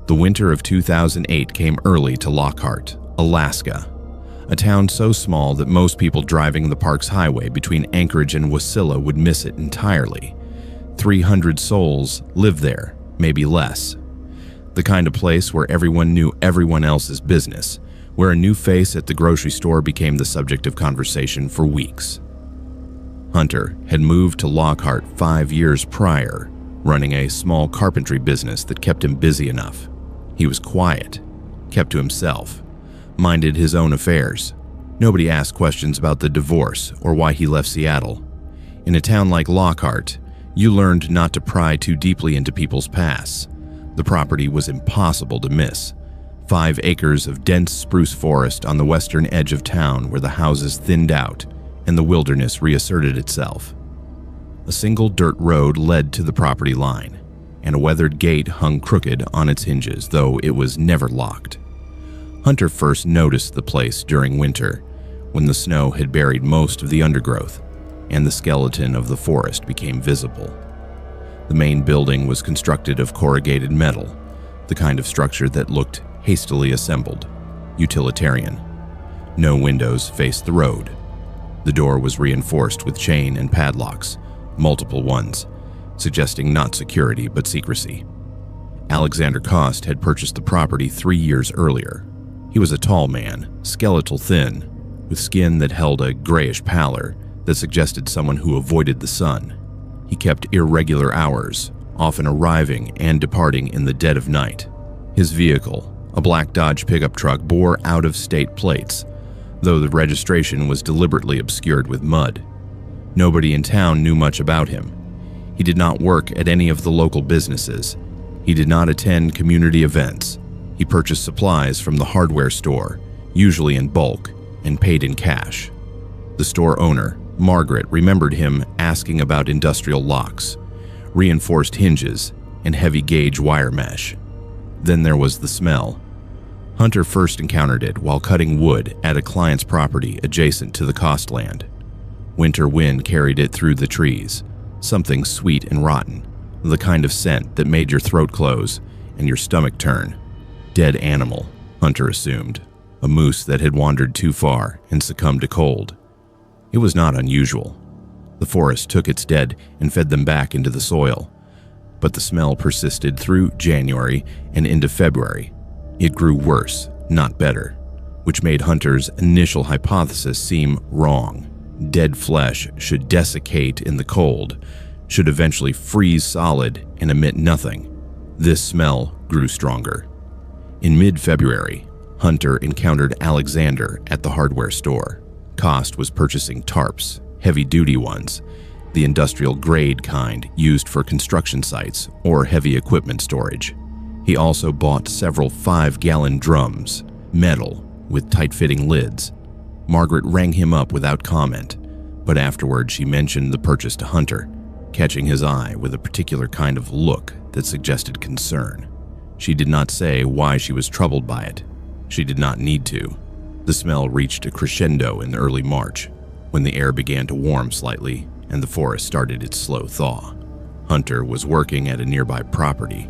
The winter of 2008 came early to Lockhart, Alaska, a town so small that most people driving the park's highway between Anchorage and Wasilla would miss it entirely. 300 souls live there, maybe less. The kind of place where everyone knew everyone else's business, where a new face at the grocery store became the subject of conversation for weeks. Hunter had moved to Lockhart 5 years prior, running a small carpentry business that kept him busy enough. He was quiet, kept to himself, minded his own affairs. Nobody asked questions about the divorce or why he left Seattle. In a town like Lockhart, you learned not to pry too deeply into people's pasts. The property was impossible to miss. 5 acres of dense spruce forest on the western edge of town where the houses thinned out and the wilderness reasserted itself. A single dirt road led to the property line, and a weathered gate hung crooked on its hinges, though it was never locked. Hunter first noticed the place during winter, when the snow had buried most of the undergrowth, and the skeleton of the forest became visible. The main building was constructed of corrugated metal, the kind of structure that looked hastily assembled, utilitarian. No windows faced the road. The door was reinforced with chain and padlocks, multiple ones, suggesting not security but secrecy. Alexander Cost had purchased the property 3 years earlier. He was a tall man, skeletal thin, with skin that held a grayish pallor that suggested someone who avoided the sun. He kept irregular hours, often arriving and departing in the dead of night. His vehicle, a black Dodge pickup truck, bore out-of-state plates, though the registration was deliberately obscured with mud. Nobody in town knew much about him. He did not work at any of the local businesses. He did not attend community events. He purchased supplies from the hardware store, usually in bulk, and paid in cash. The store owner, Margaret, remembered him asking about industrial locks, reinforced hinges, and heavy-gauge wire mesh. Then there was the smell. Hunter first encountered it while cutting wood at a client's property adjacent to the Cost land. Winter wind carried it through the trees, something sweet and rotten, the kind of scent that made your throat close and your stomach turn. Dead animal, Hunter assumed, a moose that had wandered too far and succumbed to cold. It was not unusual. The forest took its dead and fed them back into the soil, but the smell persisted through January and into February. It grew worse, not better, which made Hunter's initial hypothesis seem wrong. Dead flesh should desiccate in the cold, should eventually freeze solid and emit nothing. This smell grew stronger. In mid-February, Hunter encountered Alexander at the hardware store. Cost was purchasing tarps, heavy-duty ones, the industrial-grade kind used for construction sites or heavy equipment storage. He also bought several 5-gallon drums, metal, with tight-fitting lids. Margaret rang him up without comment, but afterward she mentioned the purchase to Hunter, catching his eye with a particular kind of look that suggested concern. She did not say why she was troubled by it. She did not need to. The smell reached a crescendo in early March, when the air began to warm slightly and the forest started its slow thaw. Hunter was working at a nearby property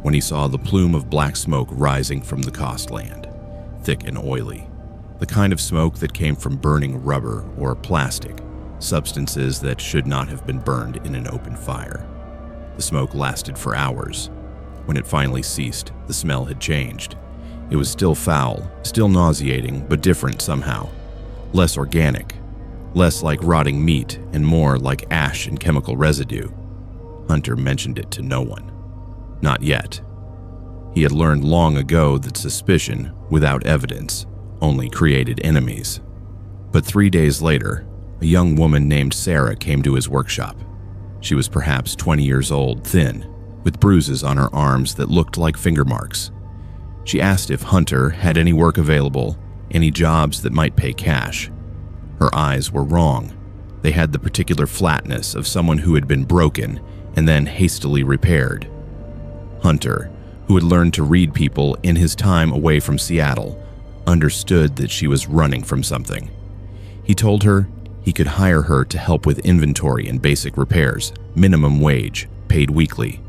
when he saw the plume of black smoke rising from the Cost land, thick and oily, the kind of smoke that came from burning rubber or plastic, substances that should not have been burned in an open fire. The smoke lasted for hours. When it finally ceased, the smell had changed. It was still foul, still nauseating, but different somehow. Less organic, less like rotting meat, and more like ash and chemical residue. Hunter mentioned it to no one. Not yet. He had learned long ago that suspicion, without evidence, only created enemies. But 3 days later, a young woman named Sarah came to his workshop. She was perhaps 20 years old, thin, with bruises on her arms that looked like finger marks. She asked if Hunter had any work available, any jobs that might pay cash. Her eyes were wrong. They had the particular flatness of someone who had been broken and then hastily repaired. Hunter, who had learned to read people in his time away from Seattle, understood that she was running from something. He told her he could hire her to help with inventory and basic repairs, minimum wage, paid weekly.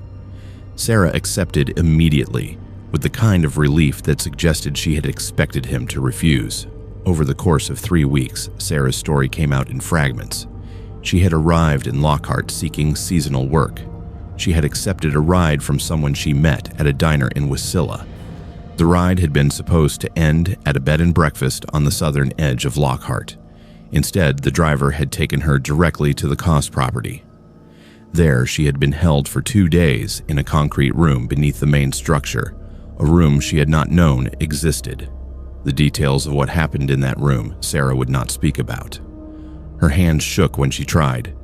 Sarah accepted immediately, with the kind of relief that suggested she had expected him to refuse. Over the course of 3 weeks, Sarah's story came out in fragments. She had arrived in Lockhart seeking seasonal work. She had accepted a ride from someone she met at a diner in Wasilla. The ride had been supposed to end at a bed and breakfast on the southern edge of Lockhart. Instead, the driver had taken her directly to the Cost property. There, she had been held for 2 days in a concrete room beneath the main structure, a room she had not known existed. The details of what happened in that room Sarah would not speak about. Her hands shook when she tried,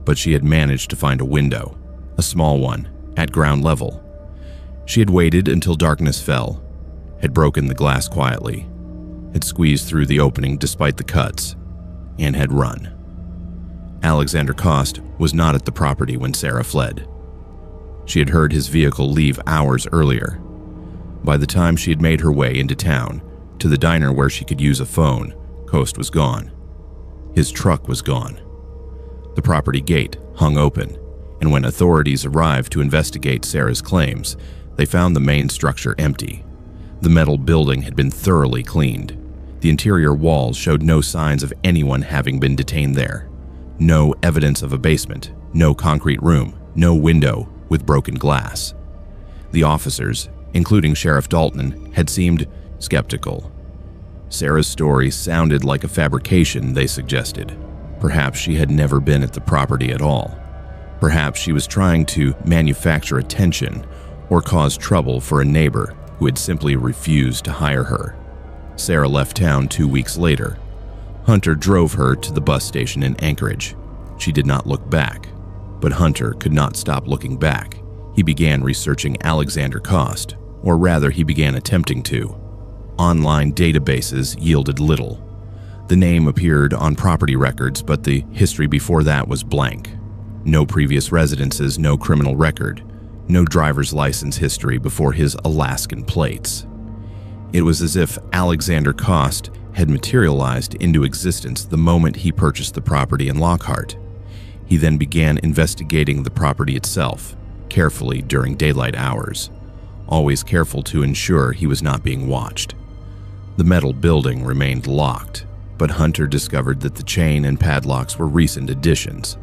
but she had managed to find a window, a small one, at ground level. She had waited until darkness fell, had broken the glass quietly, had squeezed through the opening despite the cuts, and had run. Alexander Cost was not at the property when Sarah fled. She had heard his vehicle leave hours earlier. By the time she had made her way into town, to the diner where she could use a phone, Coast was gone. His truck was gone. The property gate hung open, and when authorities arrived to investigate Sarah's claims, they found the main structure empty. The metal building had been thoroughly cleaned. The interior walls showed no signs of anyone having been detained there. No evidence of a basement, no concrete room, no window with broken glass. The officers, including Sheriff Dalton, had seemed skeptical. Sarah's story sounded like a fabrication, they suggested. Perhaps she had never been at the property at all. Perhaps she was trying to manufacture attention or cause trouble for a neighbor who had simply refused to hire her. Sarah left town 2 weeks later. Hunter drove her to the bus station in Anchorage. She did not look back, but Hunter could not stop looking back. He began researching Alexander Cost, or rather he began attempting to. Online databases yielded little. The name appeared on property records, but the history before that was blank. No previous residences, no criminal record, no driver's license history before his Alaskan plates. It was as if Alexander Cost had materialized into existence the moment he purchased the property in Lockhart. He then began investigating the property itself, carefully during daylight hours, always careful to ensure he was not being watched. The metal building remained locked, but Hunter discovered that the chain and padlocks were recent additions.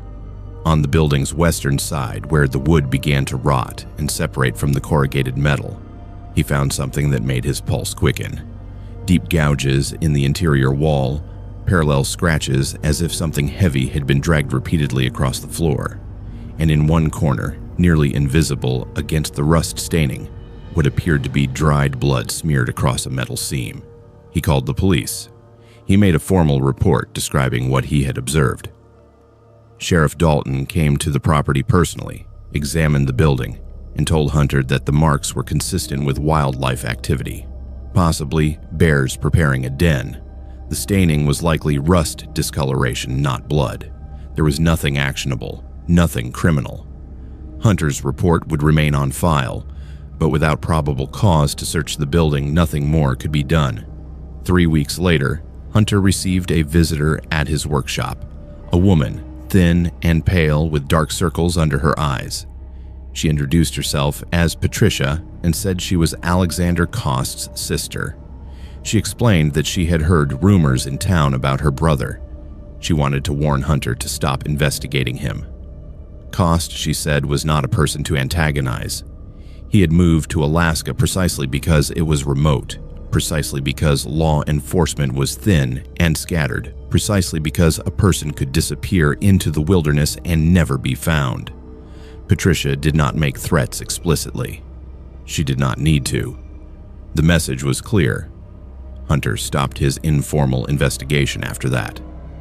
On the building's western side, where the wood began to rot and separate from the corrugated metal, he found something that made his pulse quicken. Deep gouges in the interior wall, parallel scratches as if something heavy had been dragged repeatedly across the floor, and in one corner, nearly invisible against the rust staining, what appeared to be dried blood smeared across a metal seam. He called the police. He made a formal report describing what he had observed. Sheriff Dalton came to the property personally, examined the building, and told Hunter that the marks were consistent with wildlife activity, possibly bears preparing a den. The staining was likely rust discoloration, not blood. There was nothing actionable, nothing criminal. Hunter's report would remain on file, but without probable cause to search the building, nothing more could be done. 3 weeks later, Hunter received a visitor at his workshop, a woman, thin and pale with dark circles under her eyes. She introduced herself as Patricia and said she was Alexander Cost's sister. She explained that she had heard rumors in town about her brother. She wanted to warn Hunter to stop investigating him. Cost, she said, was not a person to antagonize. He had moved to Alaska precisely because it was remote, precisely because law enforcement was thin and scattered, precisely because a person could disappear into the wilderness and never be found. Patricia did not make threats explicitly. She did not need to. The message was clear. Hunter stopped his informal investigation after that,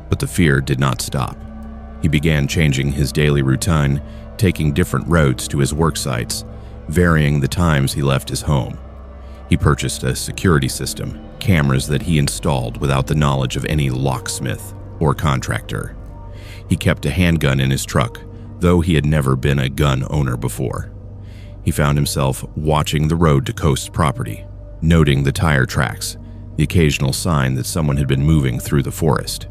but the fear did not stop. He began changing his daily routine, taking different routes to his work sites, varying the times he left his home. He purchased a security system, cameras that he installed without the knowledge of any locksmith or contractor. He kept a handgun in his truck, though he had never been a gun owner before. He found himself watching the road to Coast's property, noting the tire tracks, the occasional sign that someone had been moving through the forest.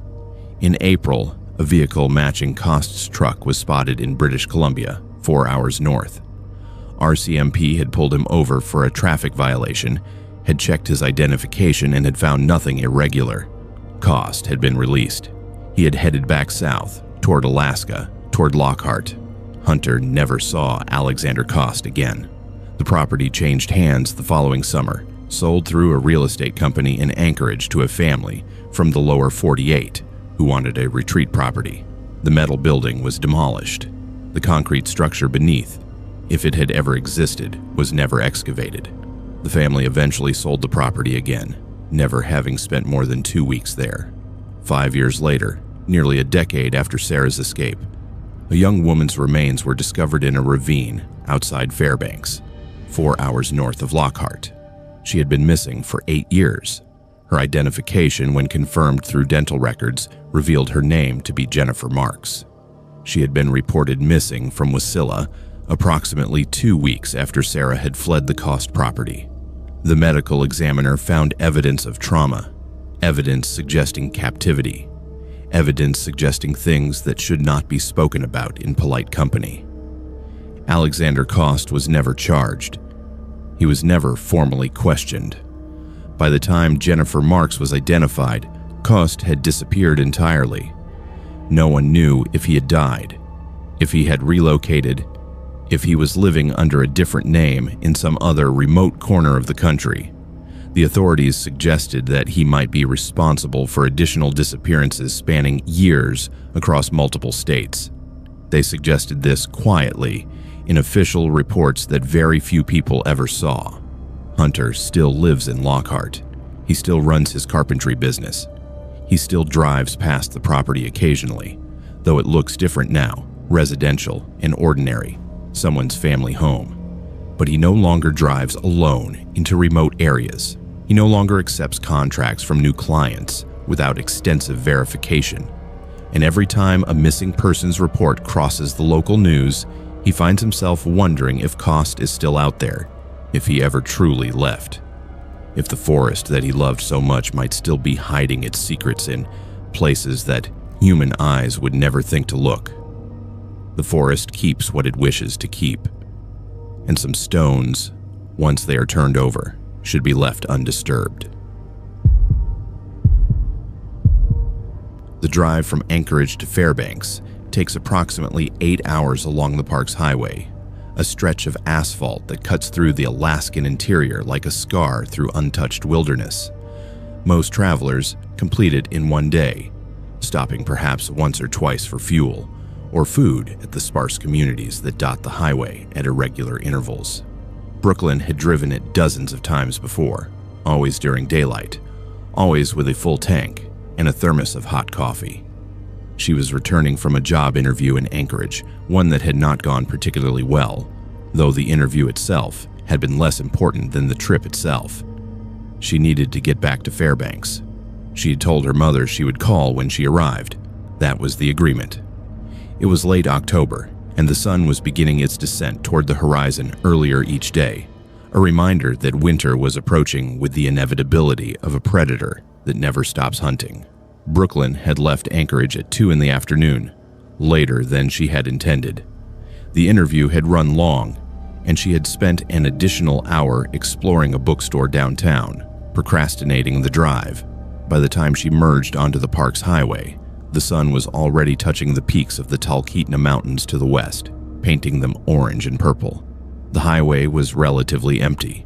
In April, a vehicle matching Cost's truck was spotted in British Columbia, 4 hours north. RCMP had pulled him over for a traffic violation, had checked his identification, and had found nothing irregular. Cost had been released. He had headed back south, toward Alaska, toward Lockhart. Hunter never saw Alexander Cost again. The property changed hands the following summer, sold through a real estate company in Anchorage to a family from the lower 48 who wanted a retreat property. The metal building was demolished. The concrete structure beneath, if it had ever existed, was never excavated. The family eventually sold the property again, never having spent more than 2 weeks there. 5 years later, nearly a decade after Sarah's escape, a young woman's remains were discovered in a ravine outside Fairbanks, 4 hours north of Lockhart. She had been missing for 8 years. Her identification, when confirmed through dental records, revealed her name to be Jennifer Marks. She had been reported missing from Wasilla approximately 2 weeks after Sarah had fled the Cost property. The medical examiner found evidence of trauma, evidence suggesting captivity, evidence suggesting things that should not be spoken about in polite company. Alexander Cost was never charged. He was never formally questioned. By the time Jennifer Marks was identified, Cost had disappeared entirely. No one knew if he had died, if he had relocated, if he was living under a different name in some other remote corner of the country. The authorities suggested that he might be responsible for additional disappearances spanning years across multiple states. They suggested this quietly in official reports that very few people ever saw. Hunter still lives in Lockhart. He still runs his carpentry business. He still drives past the property occasionally, though it looks different now, residential and ordinary, someone's family home. But he no longer drives alone into remote areas. He no longer accepts contracts from new clients without extensive verification. And every time a missing persons report crosses the local news, he finds himself wondering if Cost is still out there, if he ever truly left, if the forest that he loved so much might still be hiding its secrets in places that human eyes would never think to look. The forest keeps what it wishes to keep, and some stones, once they are turned over, should be left undisturbed. The drive from Anchorage to Fairbanks takes approximately 8 hours along the park's highway, a stretch of asphalt that cuts through the Alaskan interior like a scar through untouched wilderness. Most travelers complete it in one day, stopping perhaps once or twice for fuel or food at the sparse communities that dot the highway at irregular intervals. Brooklyn had driven it dozens of times before, always during daylight, always with a full tank and a thermos of hot coffee. She was returning from a job interview in Anchorage, one that had not gone particularly well, though the interview itself had been less important than the trip itself. She needed to get back to Fairbanks. She had told her mother she would call when she arrived. That was the agreement. It was late October, and the sun was beginning its descent toward the horizon earlier each day, a reminder that winter was approaching with the inevitability of a predator that never stops hunting. Brooklyn had left Anchorage at 2 in the afternoon, later than she had intended. The interview had run long, and she had spent an additional hour exploring a bookstore downtown, procrastinating the drive. By the time she merged onto the park's highway, the sun was already touching the peaks of the Talkeetna Mountains to the west, painting them orange and purple. The highway was relatively empty.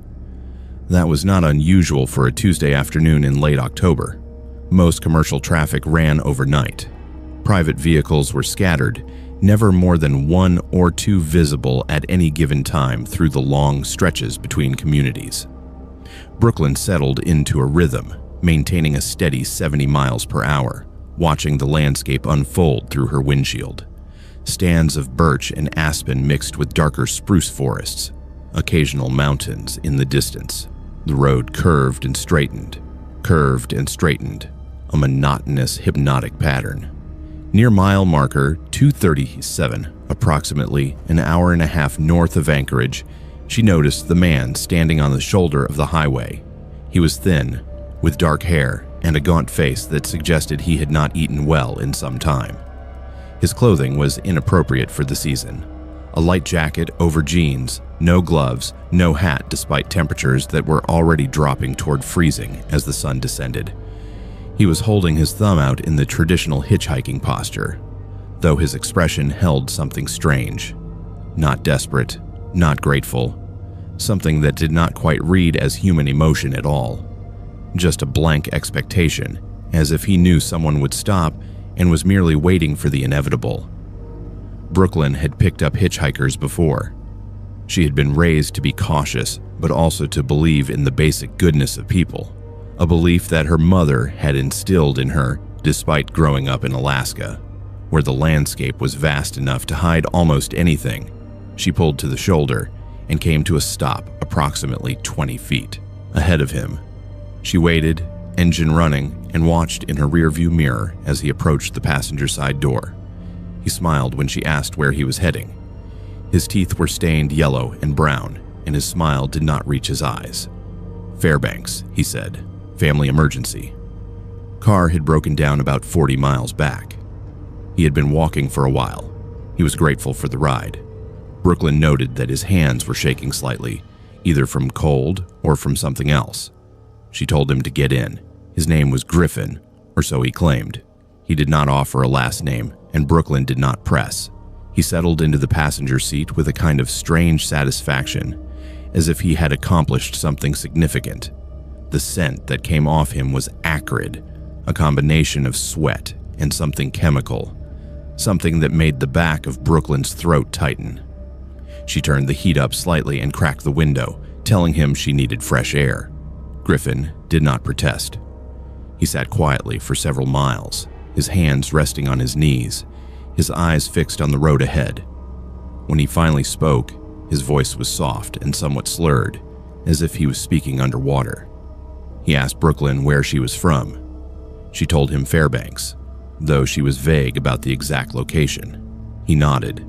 That was not unusual for a Tuesday afternoon in late October. Most commercial traffic ran overnight. Private vehicles were scattered, never more than 1 or 2 visible at any given time through the long stretches between communities. Brooklyn settled into a rhythm, maintaining a steady 70 miles per hour, watching the landscape unfold through her windshield. Stands of birch and aspen mixed with darker spruce forests, occasional mountains in the distance. The road curved and straightened, a monotonous, hypnotic pattern. Near mile marker 237, approximately an hour and a half north of Anchorage, she noticed the man standing on the shoulder of the highway. He was thin, with dark hair and a gaunt face that suggested he had not eaten well in some time. His clothing was inappropriate for the season, A light jacket over jeans, no gloves, no hat despite temperatures that were already dropping toward freezing as the sun descended. He was holding his thumb out in the traditional hitchhiking posture, though his expression held something strange. Not desperate, not grateful, something that did not quite read as human emotion at all. Just a blank expectation, as if he knew someone would stop and was merely waiting for the inevitable. Brooklyn had picked up hitchhikers before. She had been raised to be cautious, but also to believe in the basic goodness of people, a belief that her mother had instilled in her despite growing up in Alaska, where the landscape was vast enough to hide almost anything. She pulled to the shoulder and came to a stop approximately 20 feet ahead of him. She waited, engine running, and watched in her rearview mirror as he approached the passenger side door. He smiled when she asked where he was heading. His teeth were stained yellow and brown, and his smile did not reach his eyes. "Fairbanks," he said. "Family emergency." Car had broken down about 40 miles back. He had been walking for a while. He was grateful for the ride. Brooklyn noted that his hands were shaking slightly, either from cold or from something else. She told him to get in. His name was Griffin, or so he claimed. He did not offer a last name, and Brooklyn did not press. He settled into the passenger seat with a kind of strange satisfaction, as if he had accomplished something significant. The scent that came off him was acrid, a combination of sweat and something chemical, something that made the back of Brooklyn's throat tighten. She turned the heat up slightly and cracked the window, telling him she needed fresh air. Griffin did not protest. He sat quietly for several miles, his hands resting on his knees, his eyes fixed on the road ahead. When he finally spoke, his voice was soft and somewhat slurred, as if he was speaking underwater. He asked Brooklyn where she was from. She told him Fairbanks, though she was vague about the exact location. He nodded,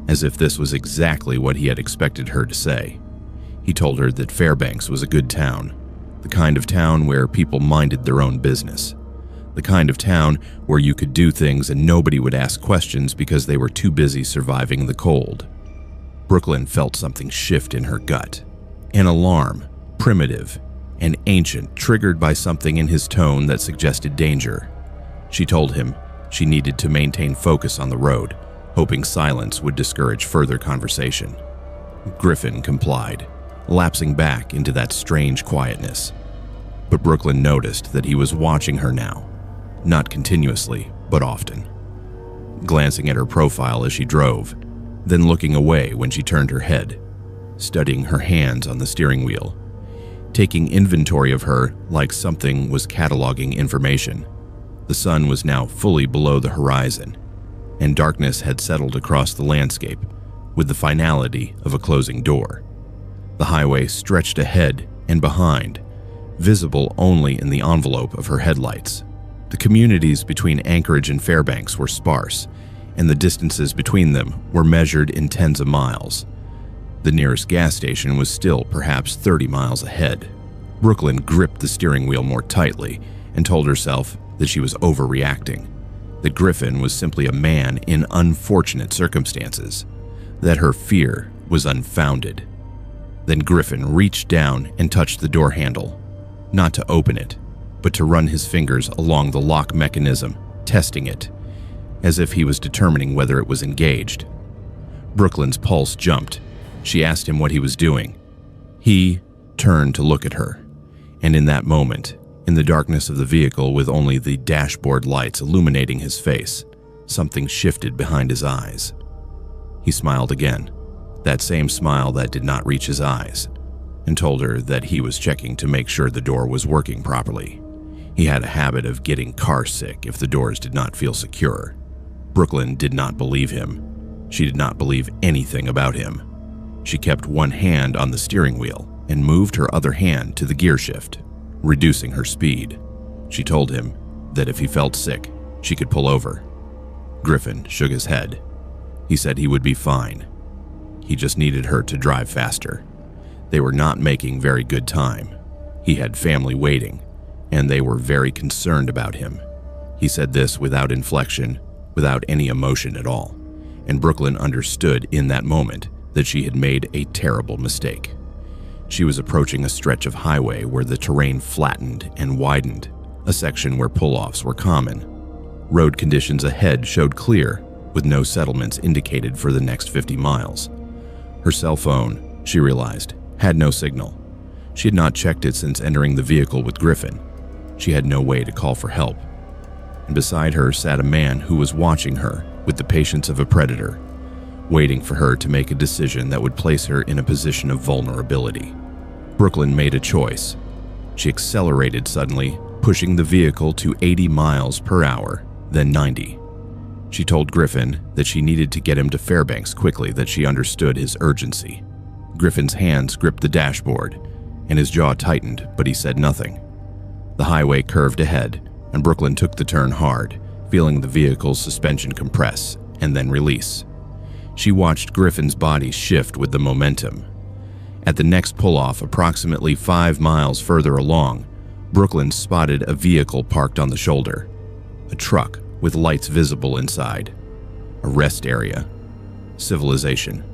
as if this was exactly what he had expected her to say. He told her that Fairbanks was a good town, the kind of town where people minded their own business, the kind of town where you could do things and nobody would ask questions because they were too busy surviving the cold. Brooklyn felt something shift in her gut, an alarm, primitive and ancient, triggered by something in his tone that suggested danger. She told him she needed to maintain focus on the road, hoping silence would discourage further conversation. Griffin complied, lapsing back into that strange quietness. But Brooklyn noticed that he was watching her now, not continuously, but often, glancing at her profile as she drove, then looking away when she turned her head, studying her hands on the steering wheel, taking inventory of her like something was cataloging information. The sun was now fully below the horizon, and darkness had settled across the landscape with the finality of a closing door. The highway stretched ahead and behind, visible only in the envelope of her headlights. The communities between Anchorage and Fairbanks were sparse, and the distances between them were measured in tens of miles. The nearest gas station was still perhaps 30 miles ahead. Brooklyn gripped the steering wheel more tightly and told herself that she was overreacting, that Griffin was simply a man in unfortunate circumstances, that her fear was unfounded. Then Griffin reached down and touched the door handle, not to open it, but to run his fingers along the lock mechanism, testing it, as if he was determining whether it was engaged. Brooklyn's pulse jumped. She asked him what he was doing. He turned to look at her, and in that moment, in the darkness of the vehicle with only the dashboard lights illuminating his face, something shifted behind his eyes. He smiled again, that same smile that did not reach his eyes, and told her that he was checking to make sure the door was working properly. He had a habit of getting car sick if the doors did not feel secure. Brooklyn did not believe him. She did not believe anything about him. She kept one hand on the steering wheel and moved her other hand to the gear shift, reducing her speed. She told him that if he felt sick, she could pull over. Griffin shook his head. He said he would be fine. He just needed her to drive faster. They were not making very good time. He had family waiting, and they were very concerned about him. He said this without inflection, without any emotion at all, and Brooklyn understood in that moment that she had made a terrible mistake. She was approaching a stretch of highway where the terrain flattened and widened, a section where pull-offs were common. Road conditions ahead showed clear, with no settlements indicated for the next 50 miles. Her cell phone, she realized, had no signal. She had not checked it since entering the vehicle with Griffin. She had no way to call for help. And beside her sat a man who was watching her with the patience of a predator, waiting for her to make a decision that would place her in a position of vulnerability. Brooklyn made a choice. She accelerated suddenly, pushing the vehicle to 80 miles per hour, then 90. She told Griffin that she needed to get him to Fairbanks quickly, that she understood his urgency. Griffin's hands gripped the dashboard, and his jaw tightened, but he said nothing. The highway curved ahead, and Brooklyn took the turn hard, feeling the vehicle's suspension compress and then release. She watched Griffin's body shift with the momentum. At the next pull-off, approximately 5 miles further along, Brooklyn spotted a vehicle parked on the shoulder. A truck with lights visible inside. A rest area. Civilization.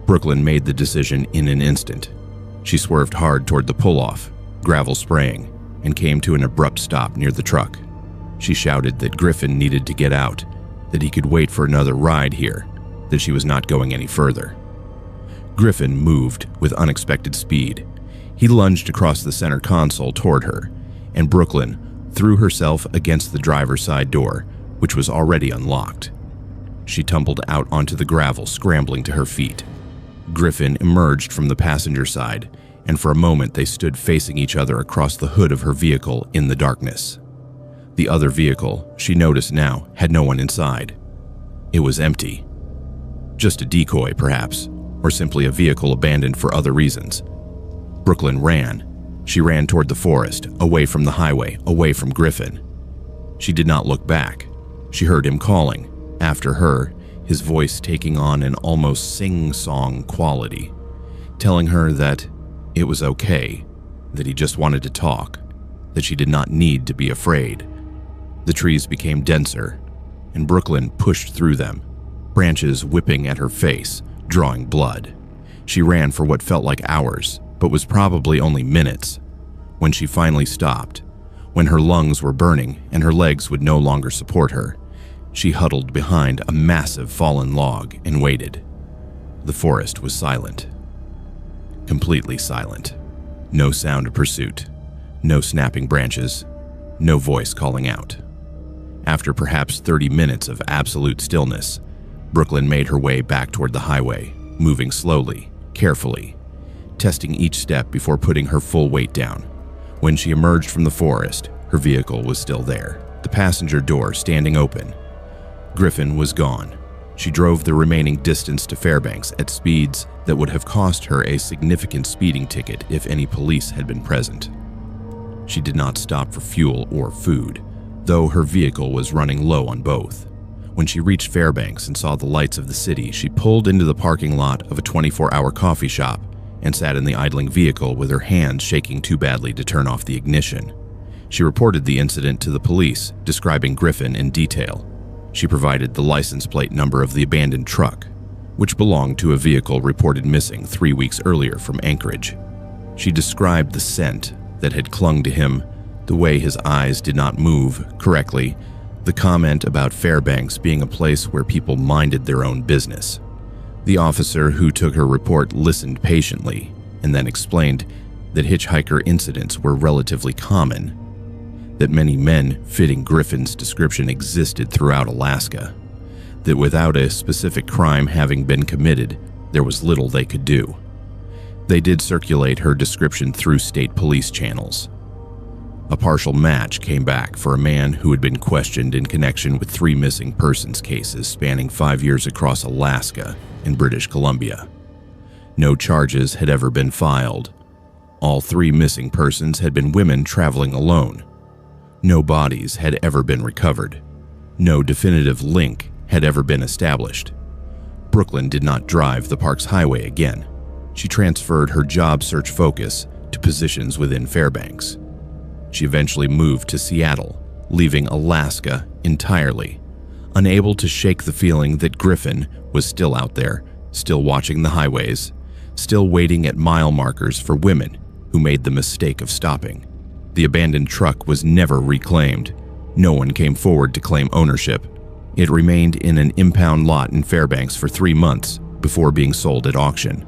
Brooklyn made the decision in an instant. She swerved hard toward the pull-off, gravel spraying, and came to an abrupt stop near the truck. She shouted that Griffin needed to get out, that he could wait for another ride here, that she was not going any further. Griffin moved with unexpected speed. He lunged across the center console toward her, and Brooklyn threw herself against the driver's side door, which was already unlocked. She tumbled out onto the gravel, scrambling to her feet. Griffin emerged from the passenger side, and for a moment they stood facing each other across the hood of her vehicle in the darkness. The other vehicle, she noticed now, had no one inside. It was empty. Just a decoy, perhaps, or simply a vehicle abandoned for other reasons. Brooklyn ran. She ran toward the forest, away from the highway, away from Griffin. She did not look back. She heard him calling, after her, his voice taking on an almost sing-song quality, telling her that it was okay, that he just wanted to talk, that she did not need to be afraid. The trees became denser, and Brooklyn pushed through them, branches whipping at her face, drawing blood. She ran for what felt like hours, but was probably only minutes. When she finally stopped, when her lungs were burning and her legs would no longer support her, she huddled behind a massive fallen log and waited. The forest was silent. Completely silent. No sound of pursuit. No snapping branches. No voice calling out. After perhaps 30 minutes of absolute stillness, Brooklyn made her way back toward the highway, moving slowly, carefully, testing each step before putting her full weight down. When she emerged from the forest, her vehicle was still there, the passenger door standing open. Griffin was gone. She drove the remaining distance to Fairbanks at speeds that would have cost her a significant speeding ticket if any police had been present. She did not stop for fuel or food, though her vehicle was running low on both. When she reached Fairbanks and saw the lights of the city, she pulled into the parking lot of a 24-hour coffee shop and sat in the idling vehicle with her hands shaking too badly to turn off the ignition. She reported the incident to the police, describing Griffin in detail. She provided the license plate number of the abandoned truck, which belonged to a vehicle reported missing 3 weeks earlier from Anchorage. She described the scent that had clung to him, the way his eyes did not move correctly, the comment about Fairbanks being a place where people minded their own business. The officer who took her report listened patiently and then explained that hitchhiker incidents were relatively common, that many men fitting Griffin's description existed throughout Alaska, that without a specific crime having been committed, there was little they could do. They did circulate her description through state police channels. A partial match came back for a man who had been questioned in connection with 3 missing persons cases spanning 5 years across Alaska and British Columbia. No charges had ever been filed. All 3 missing persons had been women traveling alone. No bodies had ever been recovered. No definitive link had ever been established. Brooklyn did not drive the park's highway again. She transferred her job search focus to positions within Fairbanks. She eventually moved to Seattle, leaving Alaska entirely, unable to shake the feeling that Griffin was still out there, still watching the highways, still waiting at mile markers for women who made the mistake of stopping. The abandoned truck was never reclaimed. No one came forward to claim ownership. It remained in an impound lot in Fairbanks for 3 months before being sold at auction.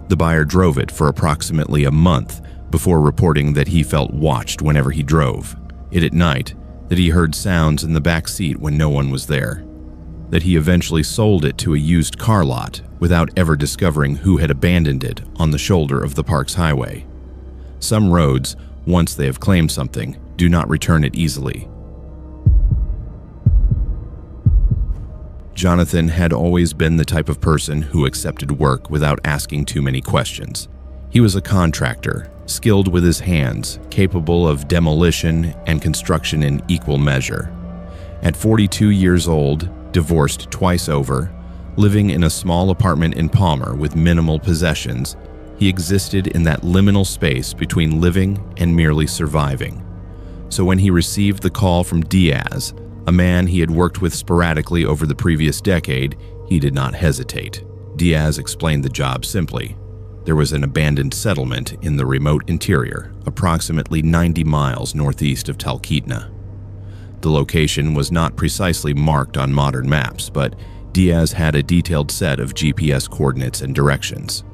The buyer drove it for approximately a month before reporting that he felt watched whenever he drove it at night, that he heard sounds in the back seat when no one was there, that he eventually sold it to a used car lot without ever discovering who had abandoned it on the shoulder of the park's highway. Some roads, once they have claimed something, do not return it easily. Jonathan had always been the type of person who accepted work without asking too many questions. He was a contractor, skilled with his hands, capable of demolition and construction in equal measure. At 42 years old, divorced twice over, living in a small apartment in Palmer with minimal possessions, he existed in that liminal space between living and merely surviving. So when he received the call from Diaz, a man he had worked with sporadically over the previous decade, he did not hesitate. Diaz explained the job simply. There was an abandoned settlement in the remote interior, approximately 90 miles northeast of Talkeetna. The location was not precisely marked on modern maps, but Diaz had a detailed set of GPS coordinates and directions.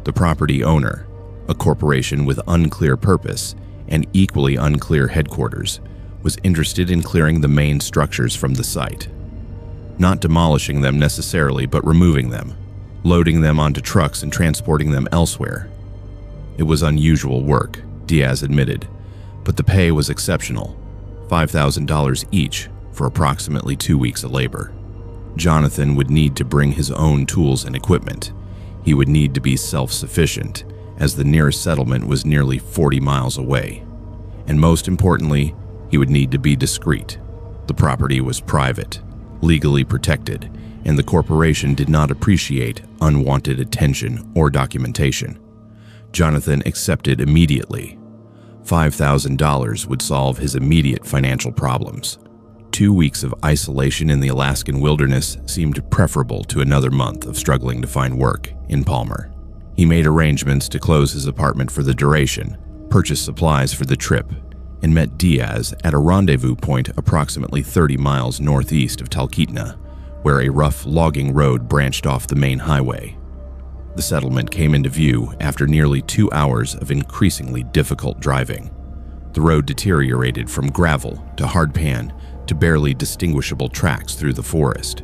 The property owner, a corporation with unclear purpose and equally unclear headquarters, was interested in clearing the main structures from the site. Not demolishing them necessarily, but removing them, loading them onto trucks and transporting them elsewhere. It was unusual work, Diaz admitted, but the pay was exceptional, $5,000 each for approximately 2 weeks of labor. Jonathan would need to bring his own tools and equipment. He would need to be self-sufficient, as the nearest settlement was nearly 40 miles away. And most importantly, he would need to be discreet. The property was private, legally protected, and the corporation did not appreciate unwanted attention or documentation. Jonathan accepted immediately. $5,000 would solve his immediate financial problems. 2 weeks of isolation in the Alaskan wilderness seemed preferable to another month of struggling to find work in Palmer. He made arrangements to close his apartment for the duration, purchased supplies for the trip, and met Diaz at a rendezvous point approximately 30 miles northeast of Talkeetna, where a rough logging road branched off the main highway. The settlement came into view after nearly 2 hours of increasingly difficult driving. The road deteriorated from gravel to hardpan to barely distinguishable tracks through the forest.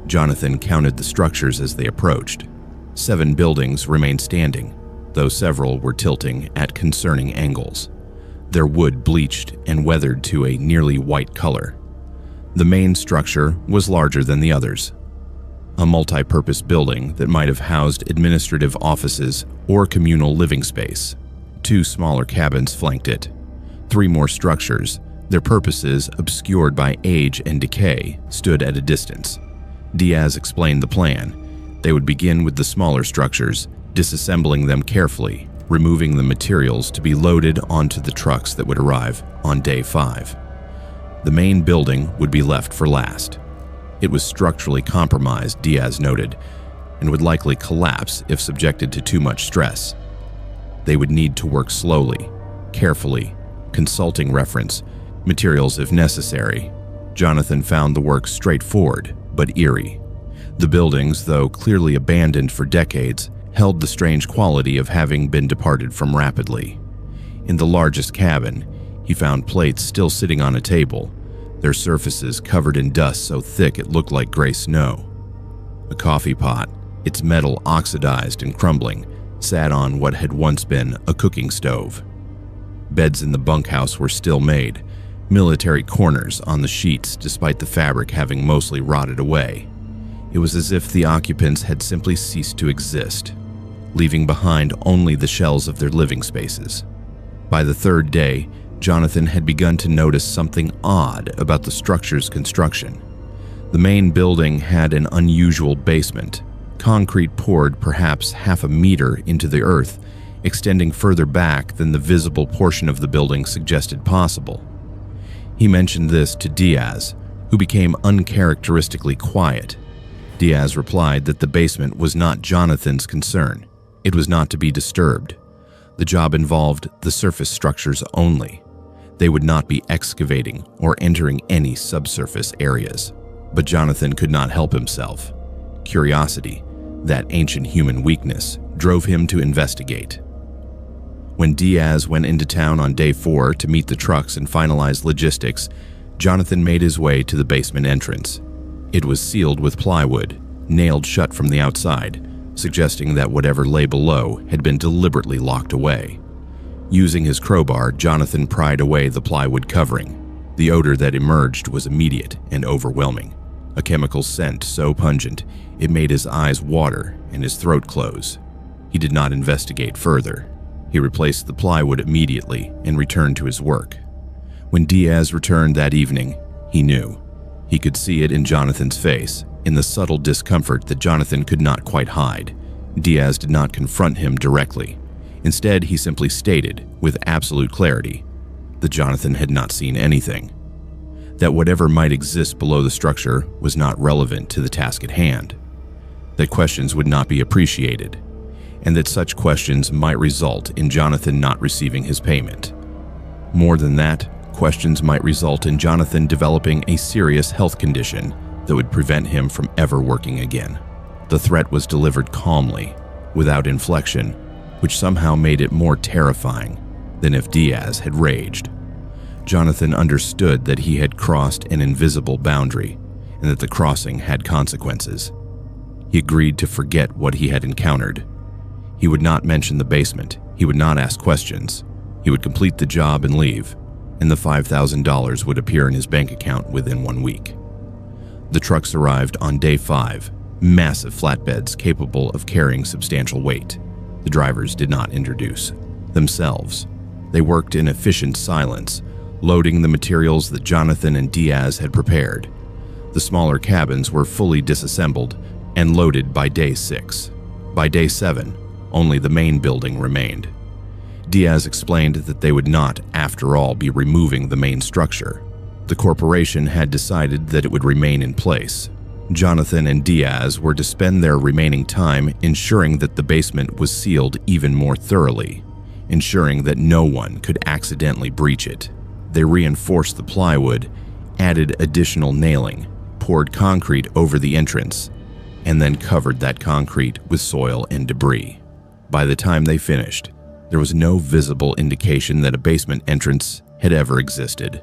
Jonathan counted the structures as they approached. 7 buildings remained standing, though several were tilting at concerning angles, their wood bleached and weathered to a nearly white color. The main structure was larger than the others, a multi-purpose building that might have housed administrative offices or communal living space. 2 smaller cabins flanked it. 3 more structures, their purposes obscured by age and decay, stood at a distance. Diaz explained the plan. They would begin with the smaller structures, disassembling them carefully, removing the materials to be loaded onto the trucks that would arrive on day 5. The main building would be left for last. It was structurally compromised, Diaz noted, and would likely collapse if subjected to too much stress. They would need to work slowly, carefully, consulting reference materials if necessary. Jonathan found the work straightforward but eerie. The buildings, though clearly abandoned for decades, held the strange quality of having been departed from rapidly. In the largest cabin, he found plates still sitting on a table, their surfaces covered in dust so thick it looked like gray snow. A coffee pot, its metal oxidized and crumbling, sat on what had once been a cooking stove. Beds in the bunkhouse were still made, military corners on the sheets despite the fabric having mostly rotted away. It was as if the occupants had simply ceased to exist, leaving behind only the shells of their living spaces. By the 3rd day, Jonathan had begun to notice something odd about the structure's construction. The main building had an unusual basement, concrete poured perhaps half a meter into the earth, extending further back than the visible portion of the building suggested possible. He mentioned this to Diaz, who became uncharacteristically quiet. Diaz replied that the basement was not Jonathan's concern. It was not to be disturbed. The job involved the surface structures only. They would not be excavating or entering any subsurface areas. But Jonathan could not help himself. Curiosity, that ancient human weakness, drove him to investigate. When Diaz went into town on day 4 to meet the trucks and finalize logistics, Jonathan made his way to the basement entrance. It was sealed with plywood, nailed shut from the outside, suggesting that whatever lay below had been deliberately locked away. Using his crowbar, Jonathan pried away the plywood covering. The odor that emerged was immediate and overwhelming. A chemical scent so pungent, it made his eyes water and his throat close. He did not investigate further. He replaced the plywood immediately and returned to his work. When Diaz returned that evening, he knew. He could see it in Jonathan's face, in the subtle discomfort that Jonathan could not quite hide. Diaz did not confront him directly. Instead, he simply stated, with absolute clarity, that Jonathan had not seen anything. That whatever might exist below the structure was not relevant to the task at hand. That questions would not be appreciated, and that such questions might result in Jonathan not receiving his payment. More than that, questions might result in Jonathan developing a serious health condition that would prevent him from ever working again. The threat was delivered calmly, without inflection, which somehow made it more terrifying than if Diaz had raged. Jonathan understood that he had crossed an invisible boundary and that the crossing had consequences. He agreed to forget what he had encountered. He would not mention the basement. He would not ask questions. He would complete the job and leave, and the $5,000 would appear in his bank account within 1 week. The trucks arrived on day 5, massive flatbeds capable of carrying substantial weight. The drivers did not introduce themselves. They worked in efficient silence, loading the materials that Jonathan and Diaz had prepared. The smaller cabins were fully disassembled and loaded by day 6. By day 7, only the main building remained. Diaz explained that they would not, after all, be removing the main structure. The corporation had decided that it would remain in place. Jonathan and Diaz were to spend their remaining time ensuring that the basement was sealed even more thoroughly, ensuring that no one could accidentally breach it. They reinforced the plywood, added additional nailing, poured concrete over the entrance, and then covered that concrete with soil and debris. By the time they finished, there was no visible indication that a basement entrance had ever existed.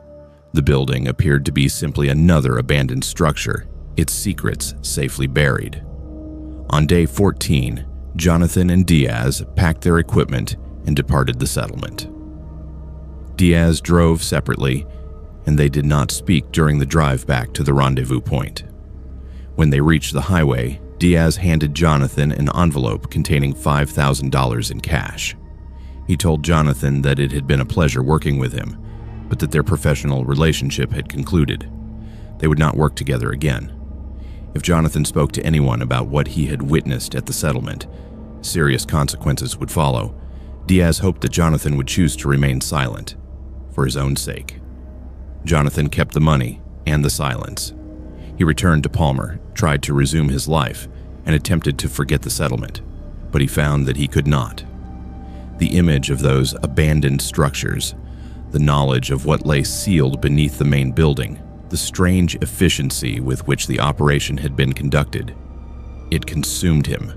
The building appeared to be simply another abandoned structure, its secrets safely buried. On day 14, Jonathan and Diaz packed their equipment and departed the settlement. Diaz drove separately, and they did not speak during the drive back to the rendezvous point. When they reached the highway, Diaz handed Jonathan an envelope containing $5,000 in cash. He told Jonathan that it had been a pleasure working with him, but that their professional relationship had concluded. They would not work together again. If Jonathan spoke to anyone about what he had witnessed at the settlement, serious consequences would follow. Diaz hoped that Jonathan would choose to remain silent, for his own sake. Jonathan kept the money and the silence. He returned to Palmer, tried to resume his life, and attempted to forget the settlement, but he found that he could not. The image of those abandoned structures, the knowledge of what lay sealed beneath the main building, the strange efficiency with which the operation had been conducted, it consumed him.